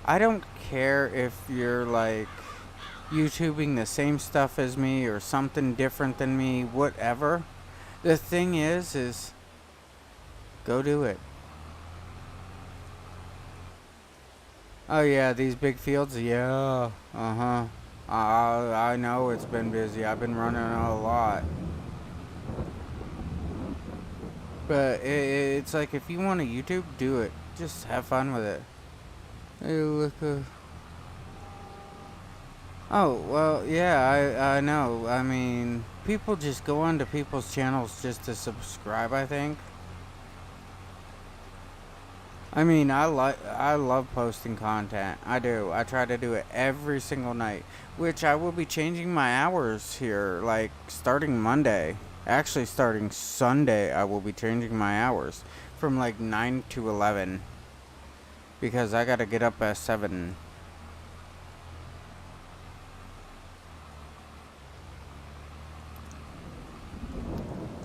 I don't care if you're like YouTubing the same stuff as me or something different than me, whatever. The thing is go do it. Oh yeah, these big fields, yeah, uh-huh. I know it's been busy. I've been running a lot. But it's like if you want to YouTube, do it. Just have fun with it. Hey, look. Oh, well, yeah, I know. I mean, people just go onto people's channels just to subscribe, I think. I mean, I love posting content. I do. I try to do it every single night, which I will be changing my hours here, like starting Monday. Actually, starting Sunday, I will be changing my hours from like 9 to 11 because I gotta get up at 7.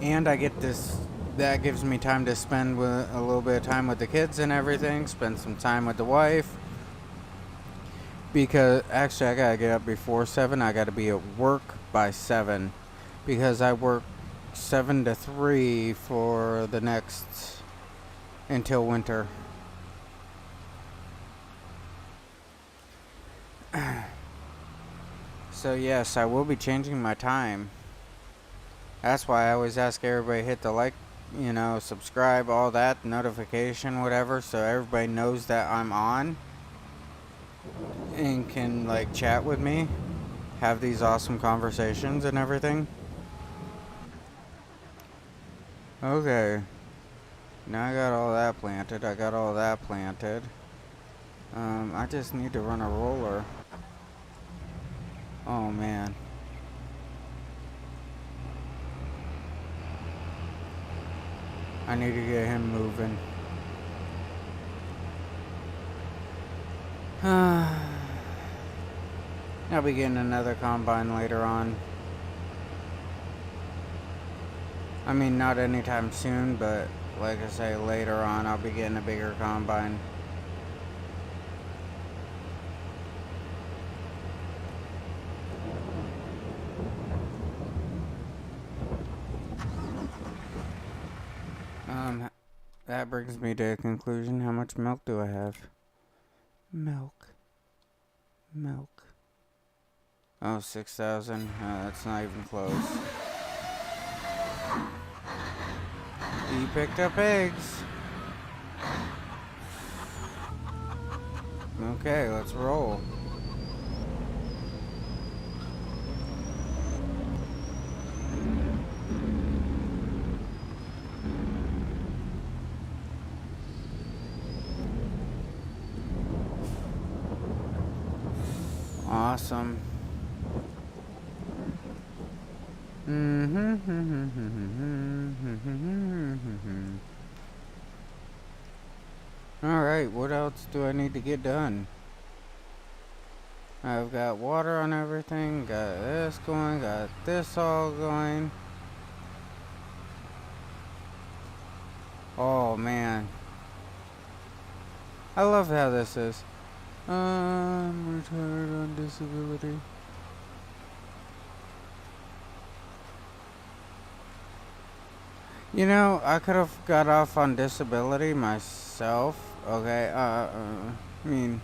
And I get this, that gives me time to spend with a little bit of time with the kids and everything, spend some time with the wife. Because actually, I gotta get up before 7. I gotta be at work by 7 because I work 7 to 3 for the next until winter. So yes, I will be changing my time. That's why I always ask everybody hit the like, you know, subscribe, all that, notification, whatever, so everybody knows that I'm on and can like chat with me, have these awesome conversations and everything. Okay. Now I got all that planted. I just need to run a roller. Oh man. I need to get him moving. I'll be getting another combine later on. I mean, not anytime soon, but like I say, later on I'll be getting a bigger combine. That brings me to a conclusion. How much milk do I have? Milk. Oh, 6,000. That's not even close. He picked up eggs. Okay, let's roll. Awesome. Alright, what else do I need to get done? I've got water on everything, got this going, got this all going. Oh man. I love how this is. I'm retired on disability. You know, I could have got off on disability myself. Okay, I mean,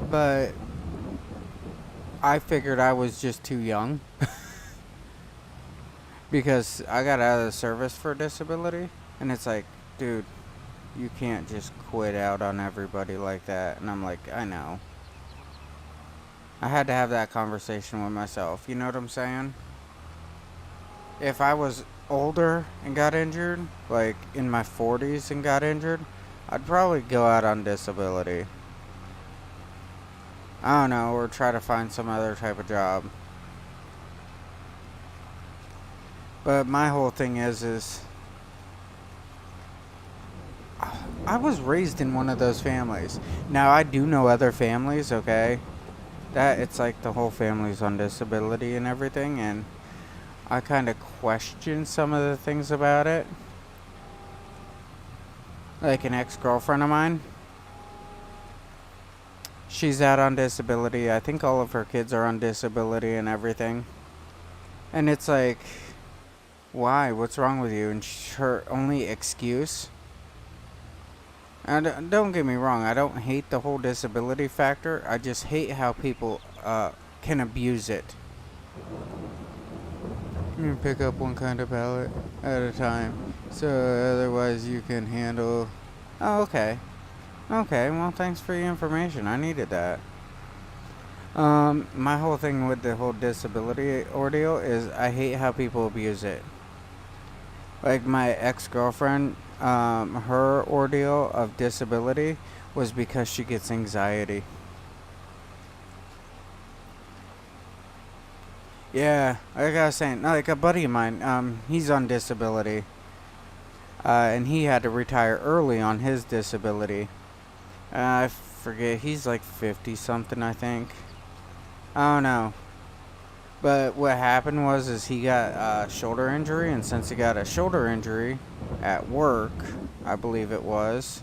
but I figured I was just too young because I got out of the service for disability, and it's like, dude, you can't just quit out on everybody like that. And I'm like, I know. I had to have that conversation with myself. You know what I'm saying? If I was older and got injured, like in my 40s and got injured, I'd probably go out on disability. I don't know, or try to find some other type of job. But my whole thing is I was raised in one of those families. Now I do know other families, okay? That it's like the whole family's on disability and everything, and I kind of question some of the things about it. Like an ex-girlfriend of mine. She's out on disability. I think all of her kids are on disability and everything. And it's like, why? What's wrong with you? And her only excuse. And don't get me wrong, I don't hate the whole disability factor. I just hate how people can abuse it. You pick up one kind of pallet at a time, so otherwise you can handle. Oh, okay. Okay, well, thanks for the information. I needed that. My whole thing with the whole disability ordeal is I hate how people abuse it. Like my ex-girlfriend, her ordeal of disability was because she gets anxiety. Yeah, like I was saying, like a buddy of mine, he's on disability. And he had to retire early on his disability. I forget, he's like 50 something, I think. I don't know. But what happened was he got a shoulder injury, and since he got a shoulder injury at work, I believe it was,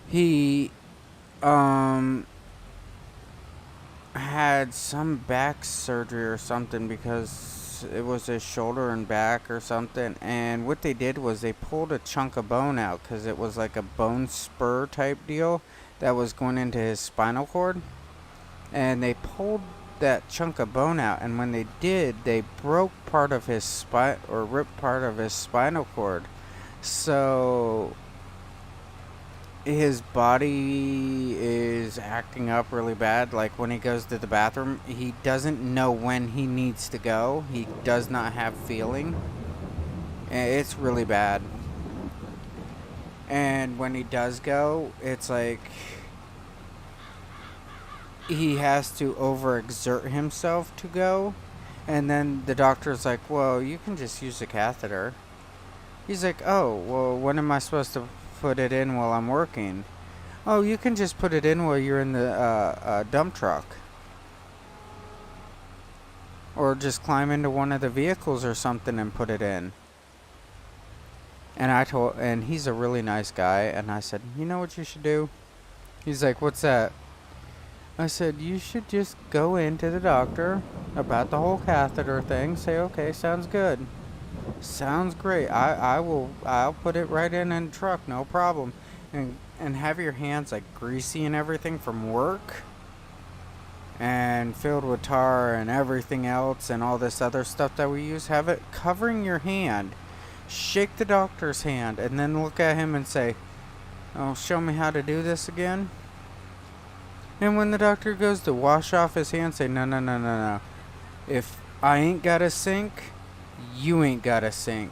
he had some back surgery or something because it was his shoulder and back or something. And what they did was they pulled a chunk of bone out because it was like a bone spur type deal that was going into his spinal cord. And they pulled that chunk of bone out, and when they did, they broke part of his spine or ripped part of his spinal cord. So his body is acting up really bad. Like when he goes to the bathroom, he doesn't know when he needs to go. He does not have feeling. It's really bad. And when he does go, it's like he has to overexert himself to go. And then the doctor's like, well, you can just use a catheter. He's like, oh, well, when am I supposed to put it in while I'm working? Oh, you can just put it in while you're in the dump truck. Or just climb into one of the vehicles or something and put it in. And he's a really nice guy, and I said, you know what you should do? He's like, what's that? I said, you should just go into the doctor about the whole catheter thing, say, okay, sounds good. Sounds great. I'll put it right in the truck, no problem. And have your hands like greasy and everything from work and filled with tar and everything else and all this other stuff that we use. Have it covering your hand. Shake the doctor's hand and then look at him and say, oh, show me how to do this again. And when the doctor goes to wash off his hand, say, no, no, no, no, no. If I ain't got a sink, you ain't got a sink.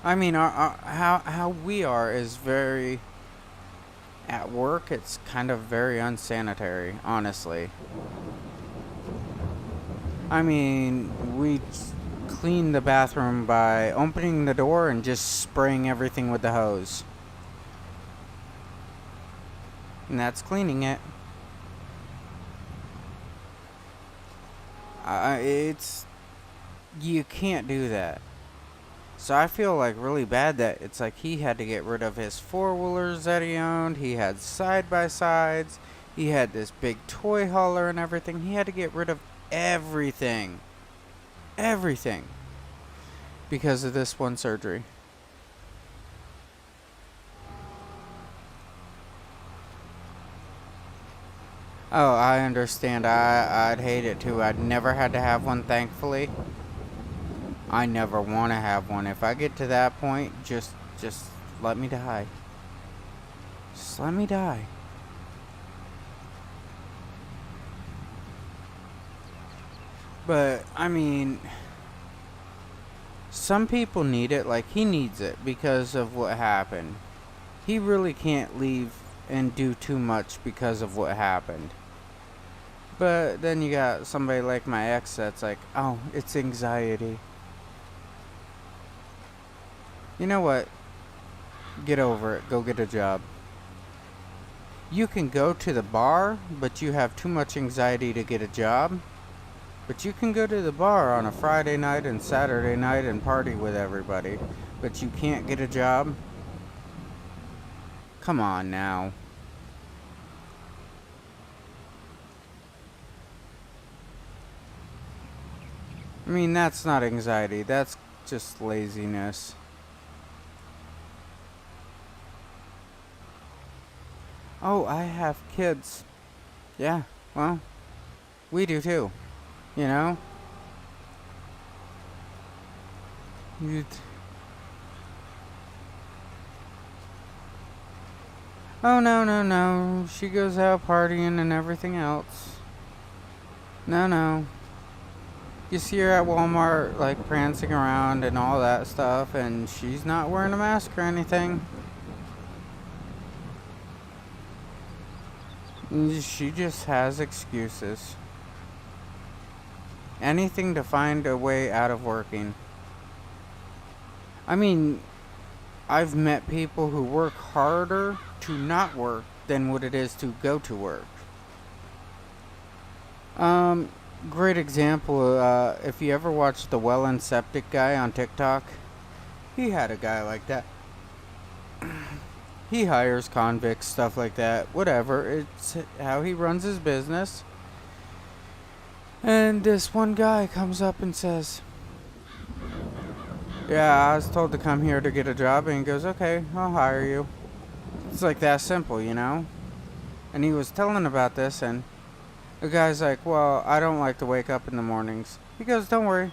I mean, how we are is very, at work, it's kind of very unsanitary, honestly. I mean, we clean the bathroom by opening the door and just spraying everything with the hose. And that's cleaning it. You can't do that. So I feel like really bad that it's like he had to get rid of his four-wheelers that he owned. He had side-by-sides. He had this big toy hauler and everything. He had to get rid of everything. Everything. Because of this one surgery. Oh, I understand. I'd hate it too. I'd never had to have one, thankfully. I never want to have one. If I get to that point, just let me die. Just let me die. But, I mean, some people need it, like he needs it because of what happened. He really can't leave and do too much because of what happened. But then you got somebody like my ex that's like, oh, it's anxiety. You know what? Get over it. Go get a job. You can go to the bar, but you have too much anxiety to get a job. But you can go to the bar on a Friday night and Saturday night and party with everybody. But you can't get a job? Come on now. I mean, that's not anxiety. That's just laziness. Oh, I have kids. Yeah, well, we do too. You know? Oh, no, no, no. She goes out partying and everything else. No, no. You see her at Walmart, like, prancing around and all that stuff, and she's not wearing a mask or anything. She just has excuses. Anything to find a way out of working. I mean, I've met people who work harder to not work than what it is to go to work. Great example, if you ever watched the Well and Septic guy on TikTok, he had a guy like that. He hires convicts, stuff like that, whatever. It's how he runs his business. And this one guy comes up and says, yeah, I was told to come here to get a job. And he goes, okay, I'll hire you. It's like that simple, you know? And he was telling about this, and the guy's like, well, I don't like to wake up in the mornings. He goes, don't worry.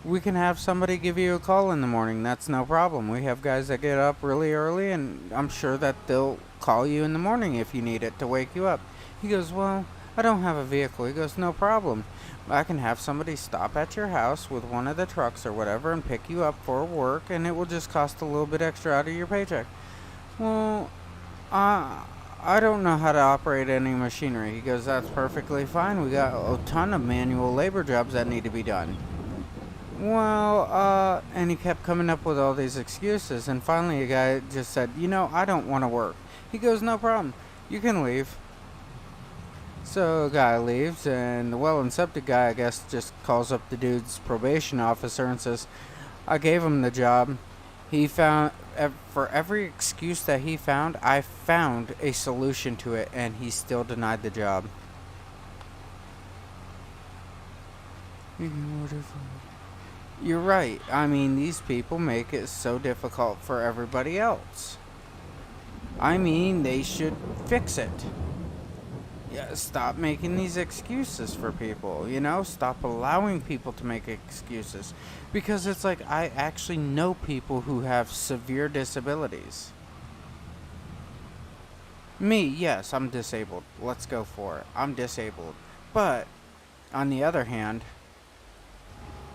We can have somebody give you a call in the morning. That's no problem. We have guys that get up really early, and I'm sure that they'll call you in the morning if you need it to wake you up. He goes, well, I don't have a vehicle. He goes, no problem. I can have somebody stop at your house with one of the trucks or whatever and pick you up for work, and it will just cost a little bit extra out of your paycheck. Well, I don't know how to operate any machinery. He goes, that's perfectly fine. We got a ton of manual labor jobs that need to be done. Well, and he kept coming up with all these excuses, and finally a guy just said, I don't want to work. He goes, no problem, you can leave. So a guy leaves, and the well and septic guy, I guess, just calls up the dude's probation officer and says, I gave him the job. He found, for every excuse that he found, I found a solution to it, and he still denied the job. You're right. I mean, these people make it so difficult for everybody else. I mean, they should fix it. Yeah, stop making these excuses for people, Stop allowing people to make excuses. Because it's like, I actually know people who have severe disabilities. Me, yes, I'm disabled. Let's go for it. I'm disabled. But, on the other hand,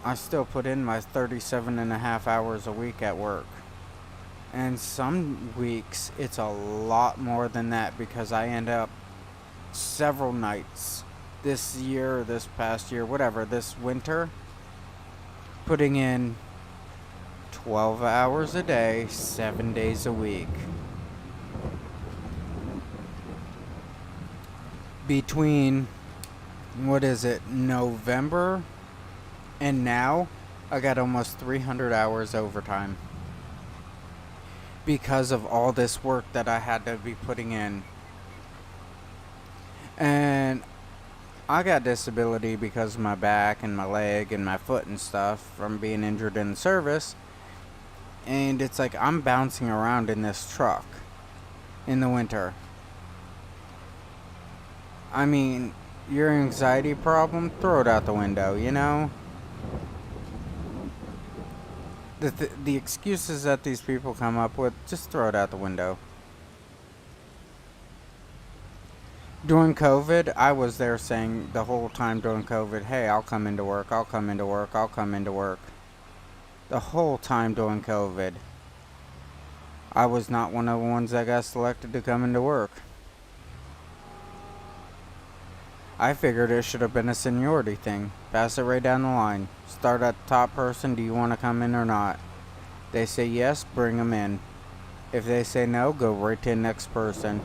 I still put in my 37.5 hours a week at work. And some weeks, it's a lot more than that because I end up several nights this year or this past year, whatever, this winter, putting in 12 hours a day, 7 days a week. Between, November and now, I got almost 300 hours overtime. Because of all this work that I had to be putting in. And I got disability because of my back and my leg and my foot and stuff from being injured in the service. And it's like I'm bouncing around in this truck in the winter. I mean, your anxiety problem, throw it out the window, The excuses that these people come up with, just throw it out the window. During COVID, I was there saying the whole time during COVID, hey, I'll come into work, I'll come into work, I'll come into work. The whole time during COVID. I was not one of the ones that got selected to come into work. I figured it should have been a seniority thing. Pass it right down the line. Start at the top person, do you want to come in or not? They say yes, bring them in. If they say no, go right to the next person.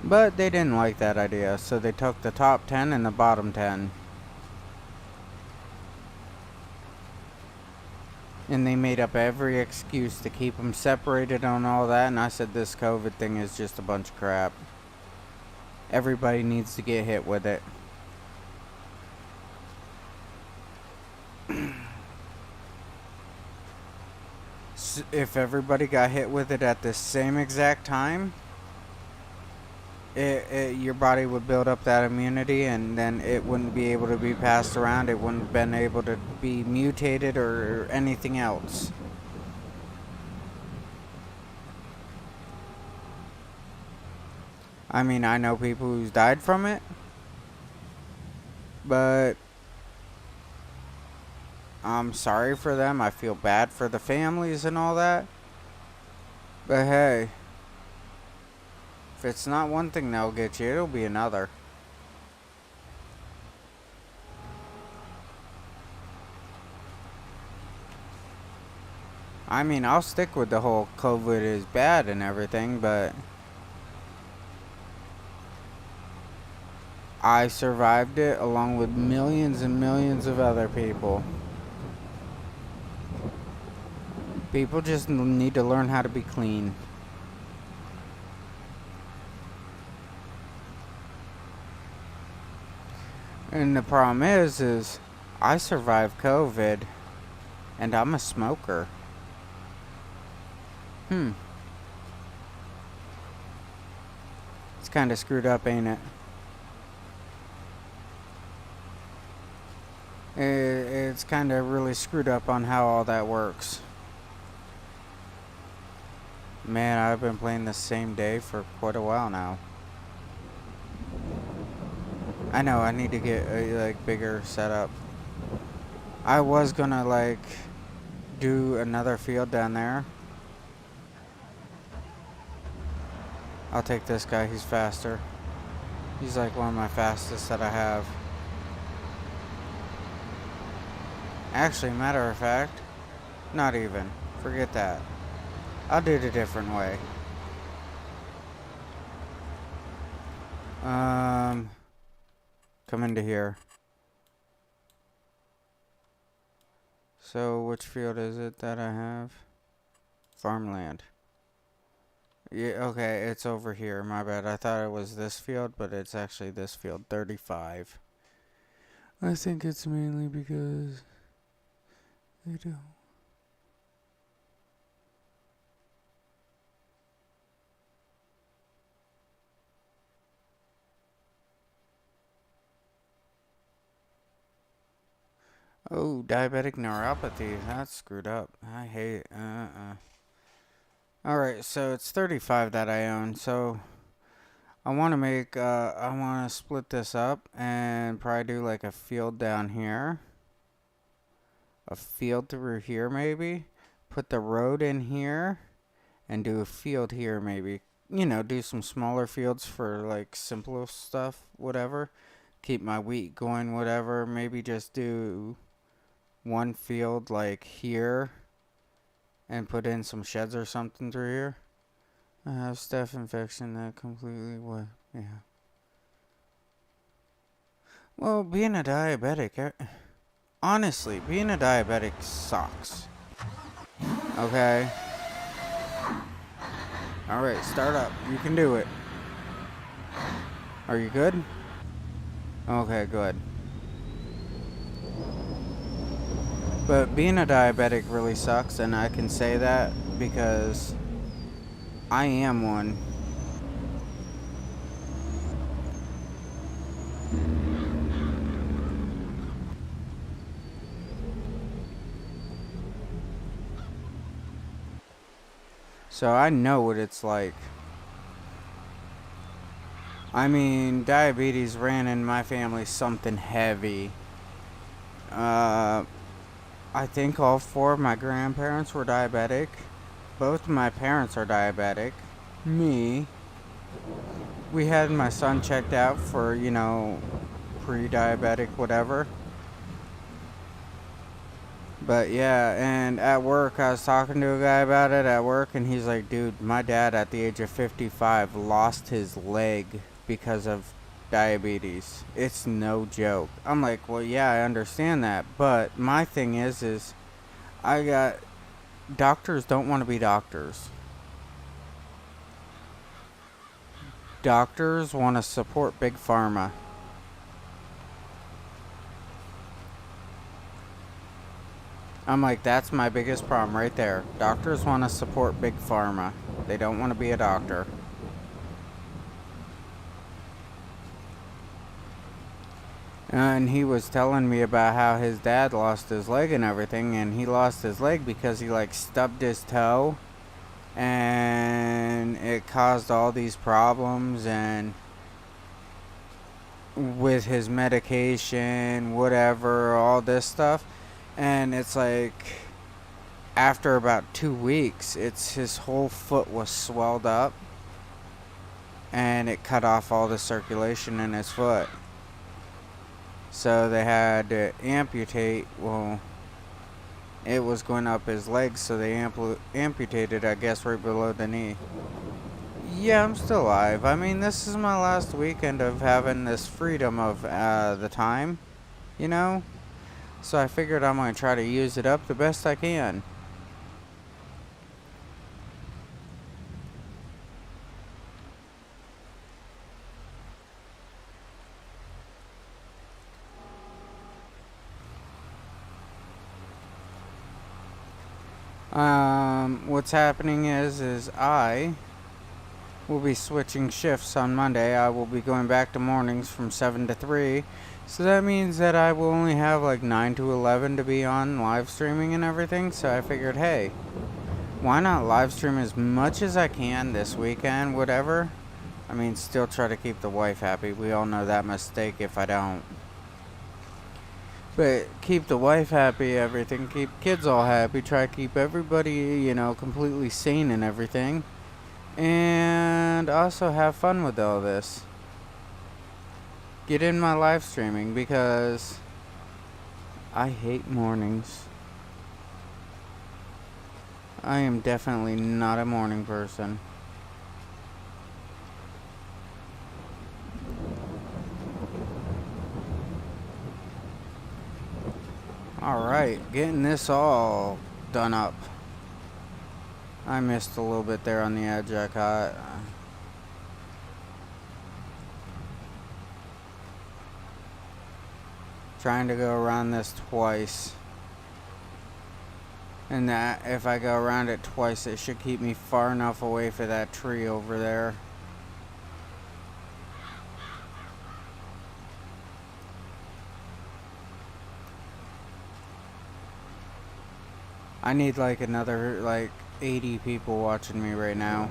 But they didn't like that idea, so they took the top 10 and the bottom 10. And they made up every excuse to keep them separated on all that, and I said this COVID thing is just a bunch of crap. Everybody needs to get hit with it. If everybody got hit with it at the same exact time, your body would build up that immunity, and then it wouldn't be able to be passed around. It wouldn't have been able to be mutated or anything else. I mean, I know people who's died from it, but I'm sorry for them. I feel bad for the families and all that. But hey, if it's not one thing that'll get you, it'll be another. I mean, I'll stick with the whole COVID is bad and everything, but I survived it along with millions and millions of other people. People just need to learn how to be clean. And the problem is I survived COVID, and I'm a smoker. It's kind of screwed up, ain't it? It's kind of really screwed up on how all that works. Man, I've been playing the same day for quite a while now. I know, I need to get a bigger setup. I was gonna do another field down there. I'll take this guy, he's faster. He's like one of my fastest that I have. Actually, matter of fact, not even. Forget that. I'll do it a different way. Come into here. So, which field is it that I have? Farmland. Yeah, okay, it's over here. My bad. I thought it was this field, but it's actually this field. 35. I think it's mainly because they don't. Oh, diabetic neuropathy. That's screwed up. I hate. Alright, so it's 35 that I own. So I want to make. I want to split this up and probably do like a field down here. A field through here, maybe. Put the road in here. And do a field here, maybe. You know, do some smaller fields for like simpler stuff, whatever. Keep my wheat going, whatever. Maybe just do one field like here and put in some sheds or something through here. I have staph infection that completely what? Yeah. Well, being a diabetic, honestly, being a diabetic sucks. Okay. Alright, start up. You can do it. Are you good? Okay, good. But being a diabetic really sucks, and I can say that because I am one. So I know what it's like. I mean, diabetes ran in my family something heavy. I think all 4 of my grandparents were diabetic. Both of my parents are diabetic. Me. We had my son checked out for, you know, pre-diabetic, whatever. But yeah, and at work, I was talking to a guy about it at work, and he's like, dude, my dad at the age of 55 lost his leg because of diabetes. It's no joke. I'm like, well, yeah, I understand that, but my thing is I got doctors don't want to be doctors. Doctors want to support big pharma. I'm like, that's my biggest problem right there. Doctors want to support big pharma. They don't want to be a doctor. And he was telling me about how his dad lost his leg and everything, and he lost his leg because he like stubbed his toe, and it caused all these problems, and with his medication, whatever, all this stuff. And it's like after about 2 weeks, his whole foot was swelled up, and it cut off all the circulation in his foot. So they had to amputate. Well, it was going up his legs, so they amputated, I guess, right below the knee. Yeah, I'm still alive. I mean, this is my last weekend of having this freedom of the time, you know? So I figured I'm going to try to use it up the best I can. What's happening is I will be switching shifts on Monday. I will be going back to mornings from 7 to 3. So that means that I will only have like 9 to 11 to be on live streaming and everything. So I figured, hey, why not live stream as much as I can this weekend, whatever. I mean, still try to keep the wife happy. We all know that mistake if I don't. But keep the wife happy, everything. Keep kids all happy. Try to keep everybody, you know, completely sane and everything. And also have fun with all this. Get in my live streaming because I hate mornings. I am definitely not a morning person. Alright, getting this all done up. I missed a little bit there on the edge I caught. Trying to go around this twice. And that if I go around it twice, it should keep me far enough away for that tree over there. I need like another like 80 people watching me right now.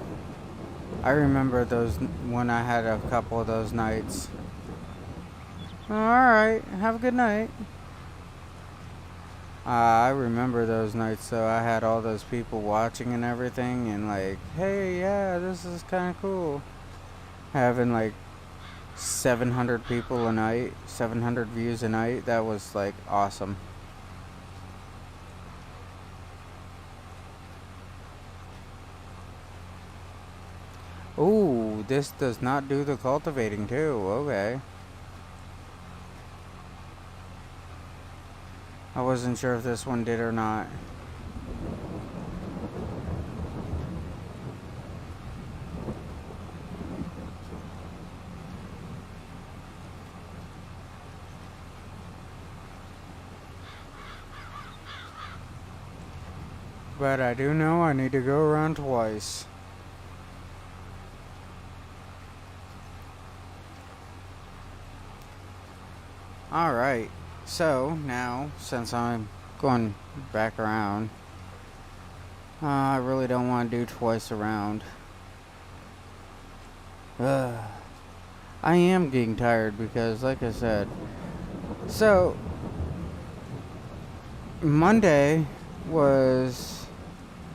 I remember those when I had a couple of those nights. Alright, have a good night. I remember those nights, so I had all those people watching and everything, and like, hey, yeah, this is kind of cool. Having like 700 people a night, 700 views a night, that was like awesome. Ooh, this does not do the cultivating too, okay. I wasn't sure if this one did or not. But I do know I need to go around twice. Alright, so now, since I'm going back around, I really don't want to do twice around. I am getting tired because, like I said, so Monday was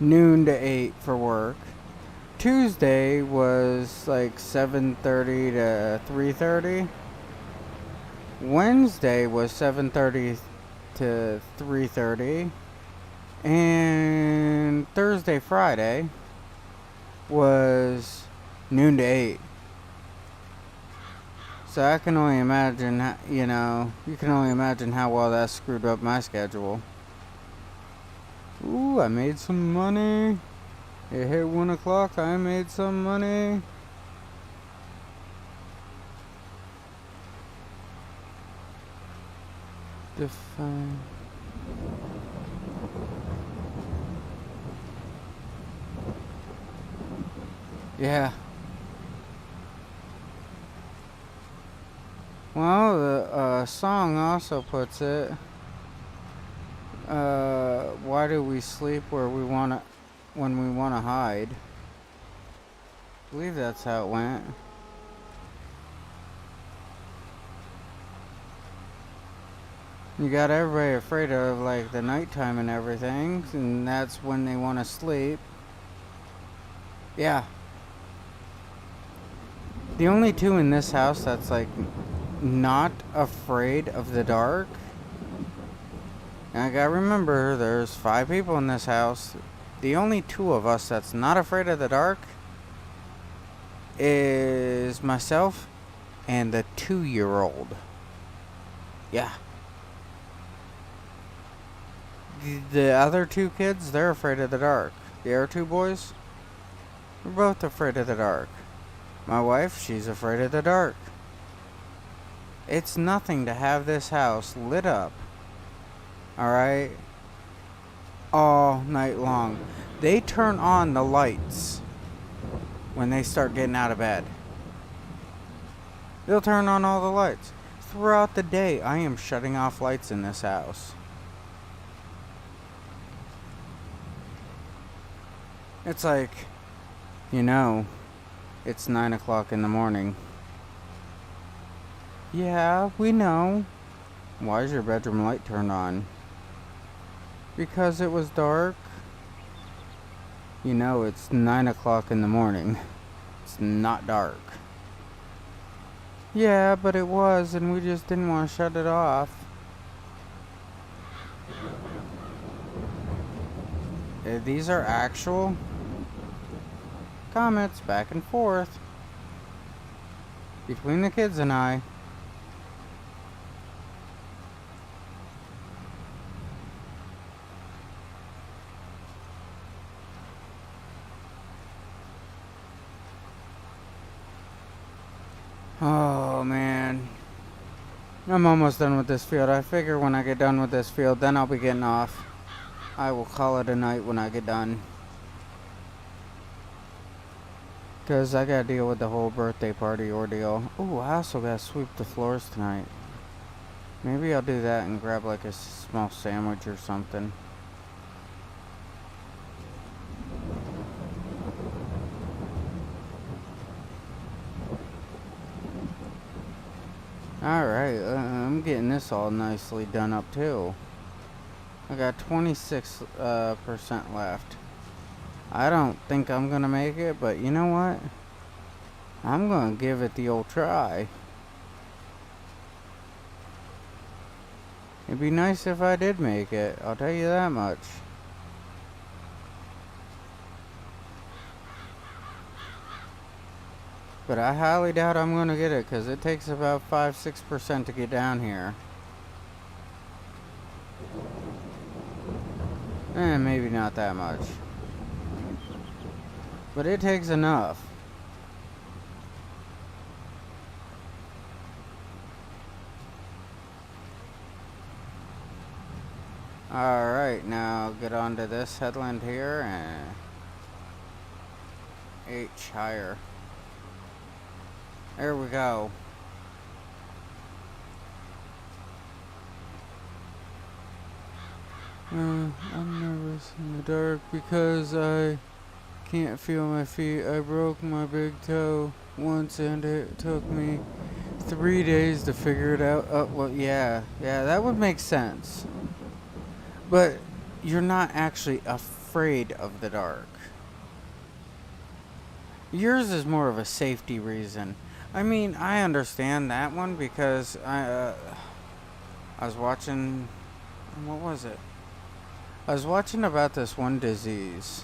noon to 8 for work. Tuesday was like 7:30 to 3:30. Wednesday was 7:30 to 3:30. And Thursday, Friday was noon to 8. So I can only imagine, you can only imagine how well that screwed up my schedule. Ooh, I made some money. It hit 1 o'clock, I made some money. Define. Yeah. Well, the song also puts it. Why do we sleep where we wanna, when we wanna hide? I believe that's how it went. You got everybody afraid of like the nighttime and everything, and that's when they want to sleep. Yeah. The only two in this house that's like not afraid of the dark. And I gotta remember, there's 5 people in this house. The only 2 of us that's not afraid of the dark is myself and the 2-year-old. Yeah. The other 2 kids, they're afraid of the dark. The other 2 boys, we're both afraid of the dark. My wife, she's afraid of the dark. It's nothing to have this house lit up, alright, all night long. They turn on the lights when they start getting out of bed. They'll turn on all the lights. Throughout the day, I am shutting off lights in this house. It's like, it's 9 o'clock in the morning. Yeah, we know. Why is your bedroom light turned on? Because it was dark. It's 9 o'clock in the morning. It's not dark. Yeah, but it was, and we just didn't want to shut it off. these are actual comments back and forth between the kids and I. Oh man, I'm almost done with this field. I figure when I get done with this field, then I'll be getting off. I will call it a night when I get done. Because I gotta deal with the whole birthday party ordeal. Ooh, I also gotta sweep the floors tonight. Maybe I'll do that and grab like a small sandwich or something. Alright, I'm getting this all nicely done up too. I got 26% left. I don't think I'm gonna make it, but you know what? I'm gonna give it the old try. It'd be nice if I did make it, I'll tell you that much. But I highly doubt I'm gonna get it, because it takes about 5-6% to get down here. Maybe not that much. But it takes enough. Alright, now get onto this headland here and H higher. There we go. I'm nervous in the dark because I can't feel my feet. I broke my big toe once and it took me 3 days to figure it out. Oh, well, yeah, that would make sense. But you're not actually afraid of the dark. Yours is more of a safety reason. I mean, I understand that one because I was watching, what was it? I was watching about this one disease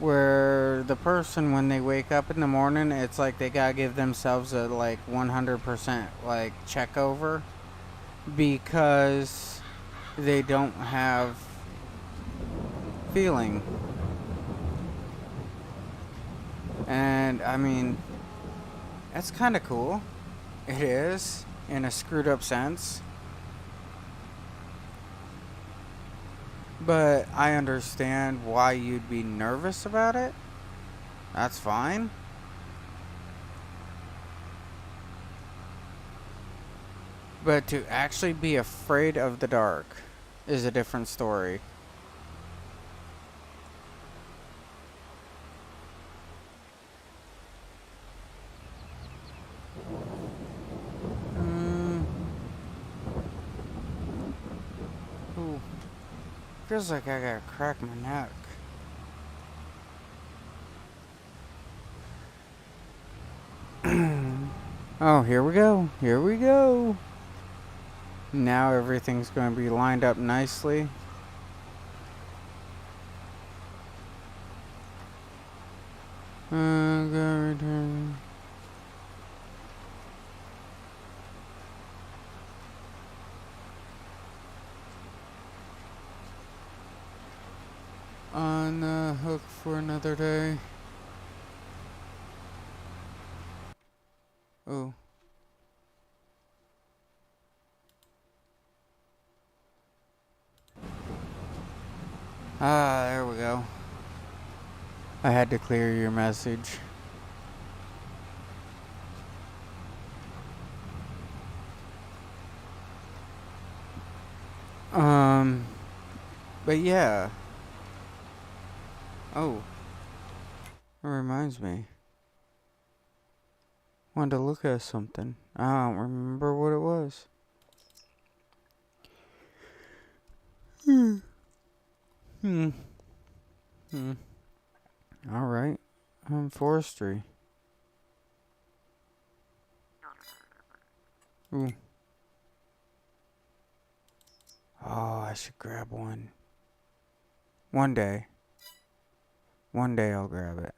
where the person, when they wake up in the morning, it's like they gotta give themselves a like 100% like check over because they don't have feeling. And I mean, that's kind of cool. It is, in a screwed up sense. But I understand why you'd be nervous about it. That's fine. But to actually be afraid of the dark is a different story. Ooh. Feels like I gotta crack my neck. Oh, here we go. Here we go. Now everything's going to be lined up nicely. Gotta return. On the hook for another day. Oh. Ah, there we go. I had to clear your message. But yeah. Oh. It reminds me. Wanted to look at something. I don't remember what it was. Alright. Forestry. Ooh. Oh, I should grab one. One day. One day I'll grab it.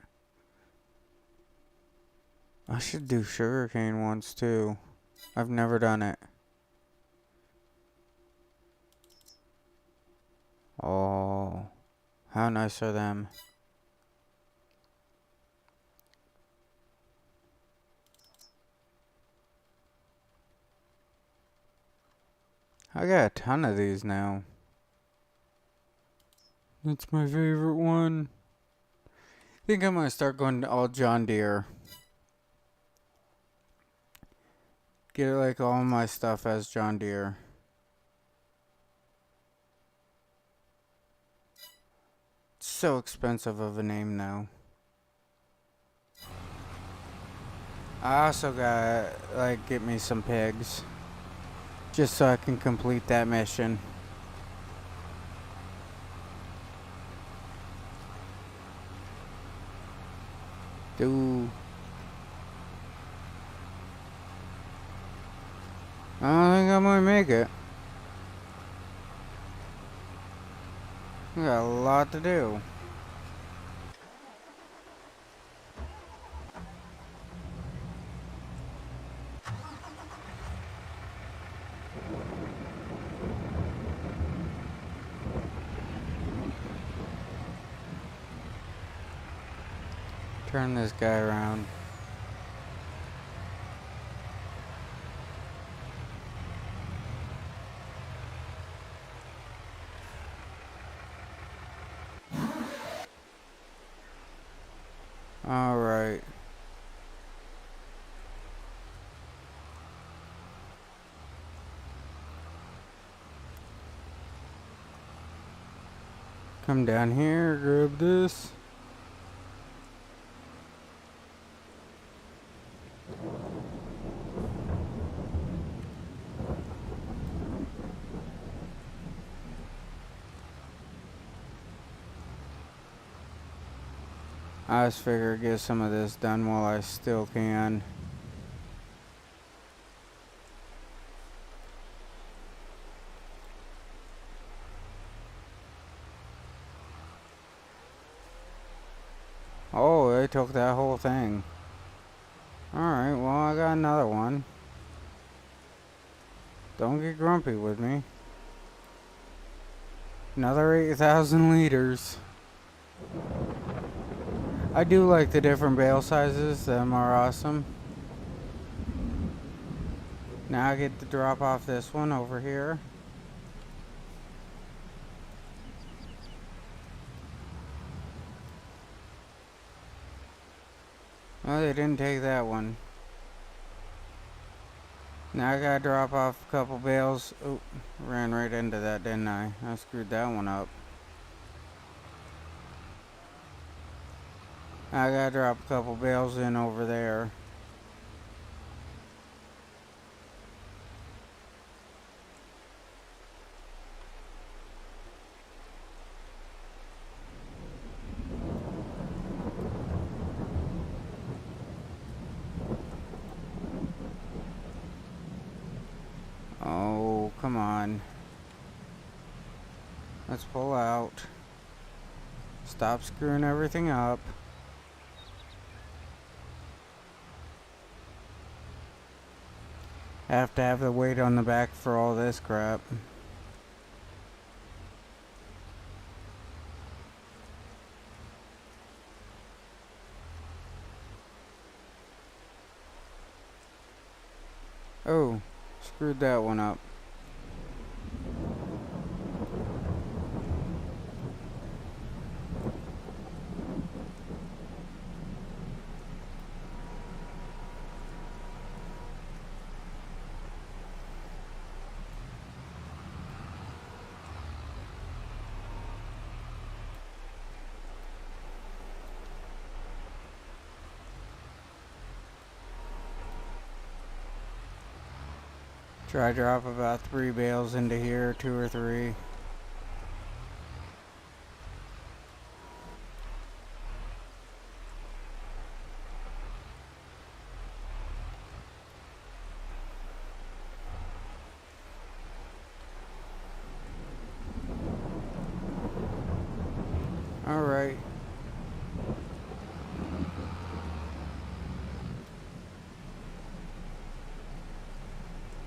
I should do sugarcane once too. I've never done it. Oh, how nice are them? I got a ton of these now. That's my favorite one. I think I'm gonna start going to all John Deere. Get like all my stuff as John Deere. It's so expensive of a name now. I also gotta like get me some pigs. Just so I can complete that mission. Dude. I don't think I'm gonna make it. We got a lot to do. Turn this guy around. Alright. Come down here, grab this. I just figure get some of this done while I still can. Oh, they took that whole thing. Alright, well I got another one. Don't get grumpy with me. Another 8,000 liters. I do like the different bale sizes. Them are awesome. Now I get to drop off this one over here. Oh, they didn't take that one. Now I gotta drop off a couple bales. Oh, ran right into that, didn't I? I screwed that one up. I gotta drop a couple bales in over there. Oh, come on. Let's pull out. Stop screwing everything up. Have to have the weight on the back for all this crap. Oh, screwed that one up. Try to drop about 3 bales into here, 2 or 3. Alright.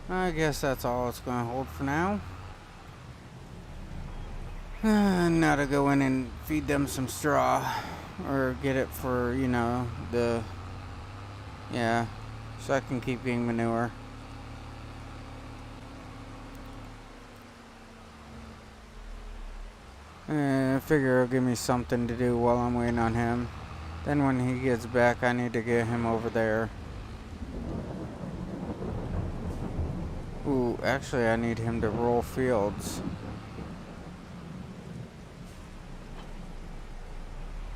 I guess that's all it's going to hold for now. Now to go in and feed them some straw. Or get it for, you know, yeah, so I can keep getting manure. I figure it'll give me something to do while I'm waiting on him. Then when he gets back, I need to get him over there. Ooh, actually I need him to roll fields.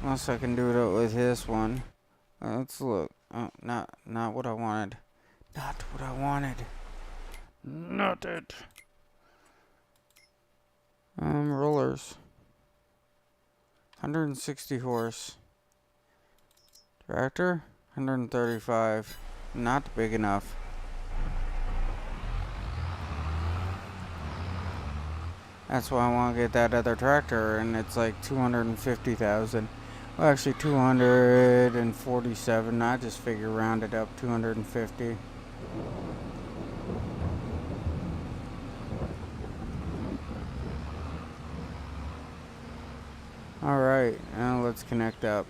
Unless I can do it with this one. Let's look. Oh, not what I wanted. Not what I wanted. Not it. Rollers. 160 horse. Tractor, 135. Not big enough. That's why I want to get that other tractor, and it's like 250,000. Well, actually 247. I just figure round it up, 250. Alright, now let's connect up.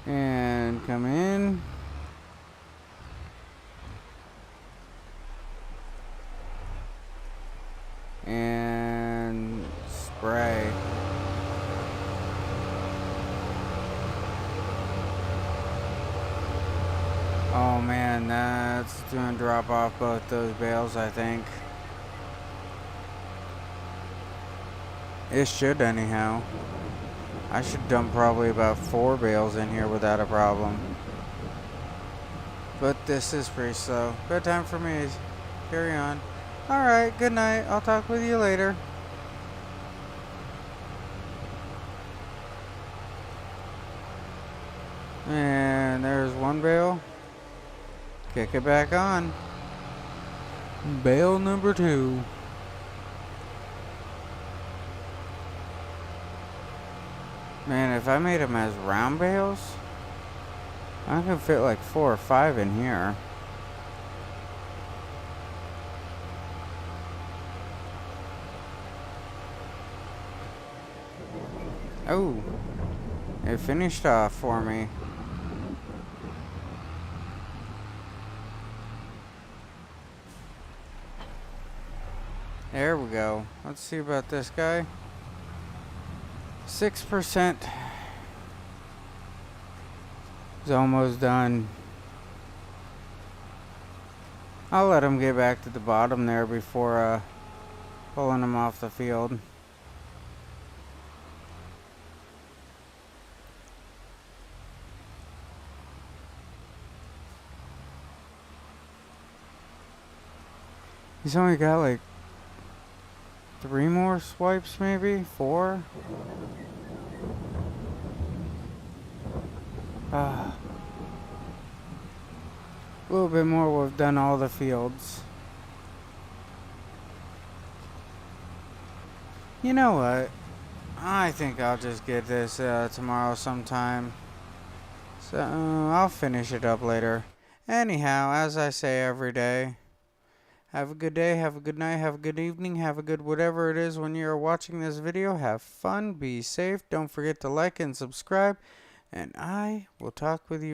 And come in. And spray. Oh man, that's gonna drop off both those bales, I think. It should anyhow. I should dump probably about 4 bales in here without a problem. But this is pretty slow. Bedtime for me. Carry on. Alright, good night. I'll talk with you later. And there's one bale. Kick it back on. Bale number 2. Man, if I made them as round bales, I could fit like 4 or 5 in here. Oh, it finished off for me. There we go. Let's see about this guy. 6% is almost done. I'll let him get back to the bottom there before pulling him off the field. He's only got like 3 more swipes, maybe 4. A little bit more, we've done all the fields. You know what? I think I'll just get this tomorrow sometime. So I'll finish it up later. Anyhow, as I say every day, have a good day, have a good night, have a good evening, have a good whatever it is when you're watching this video. Have fun, be safe, don't forget to like and subscribe, and I will talk with you.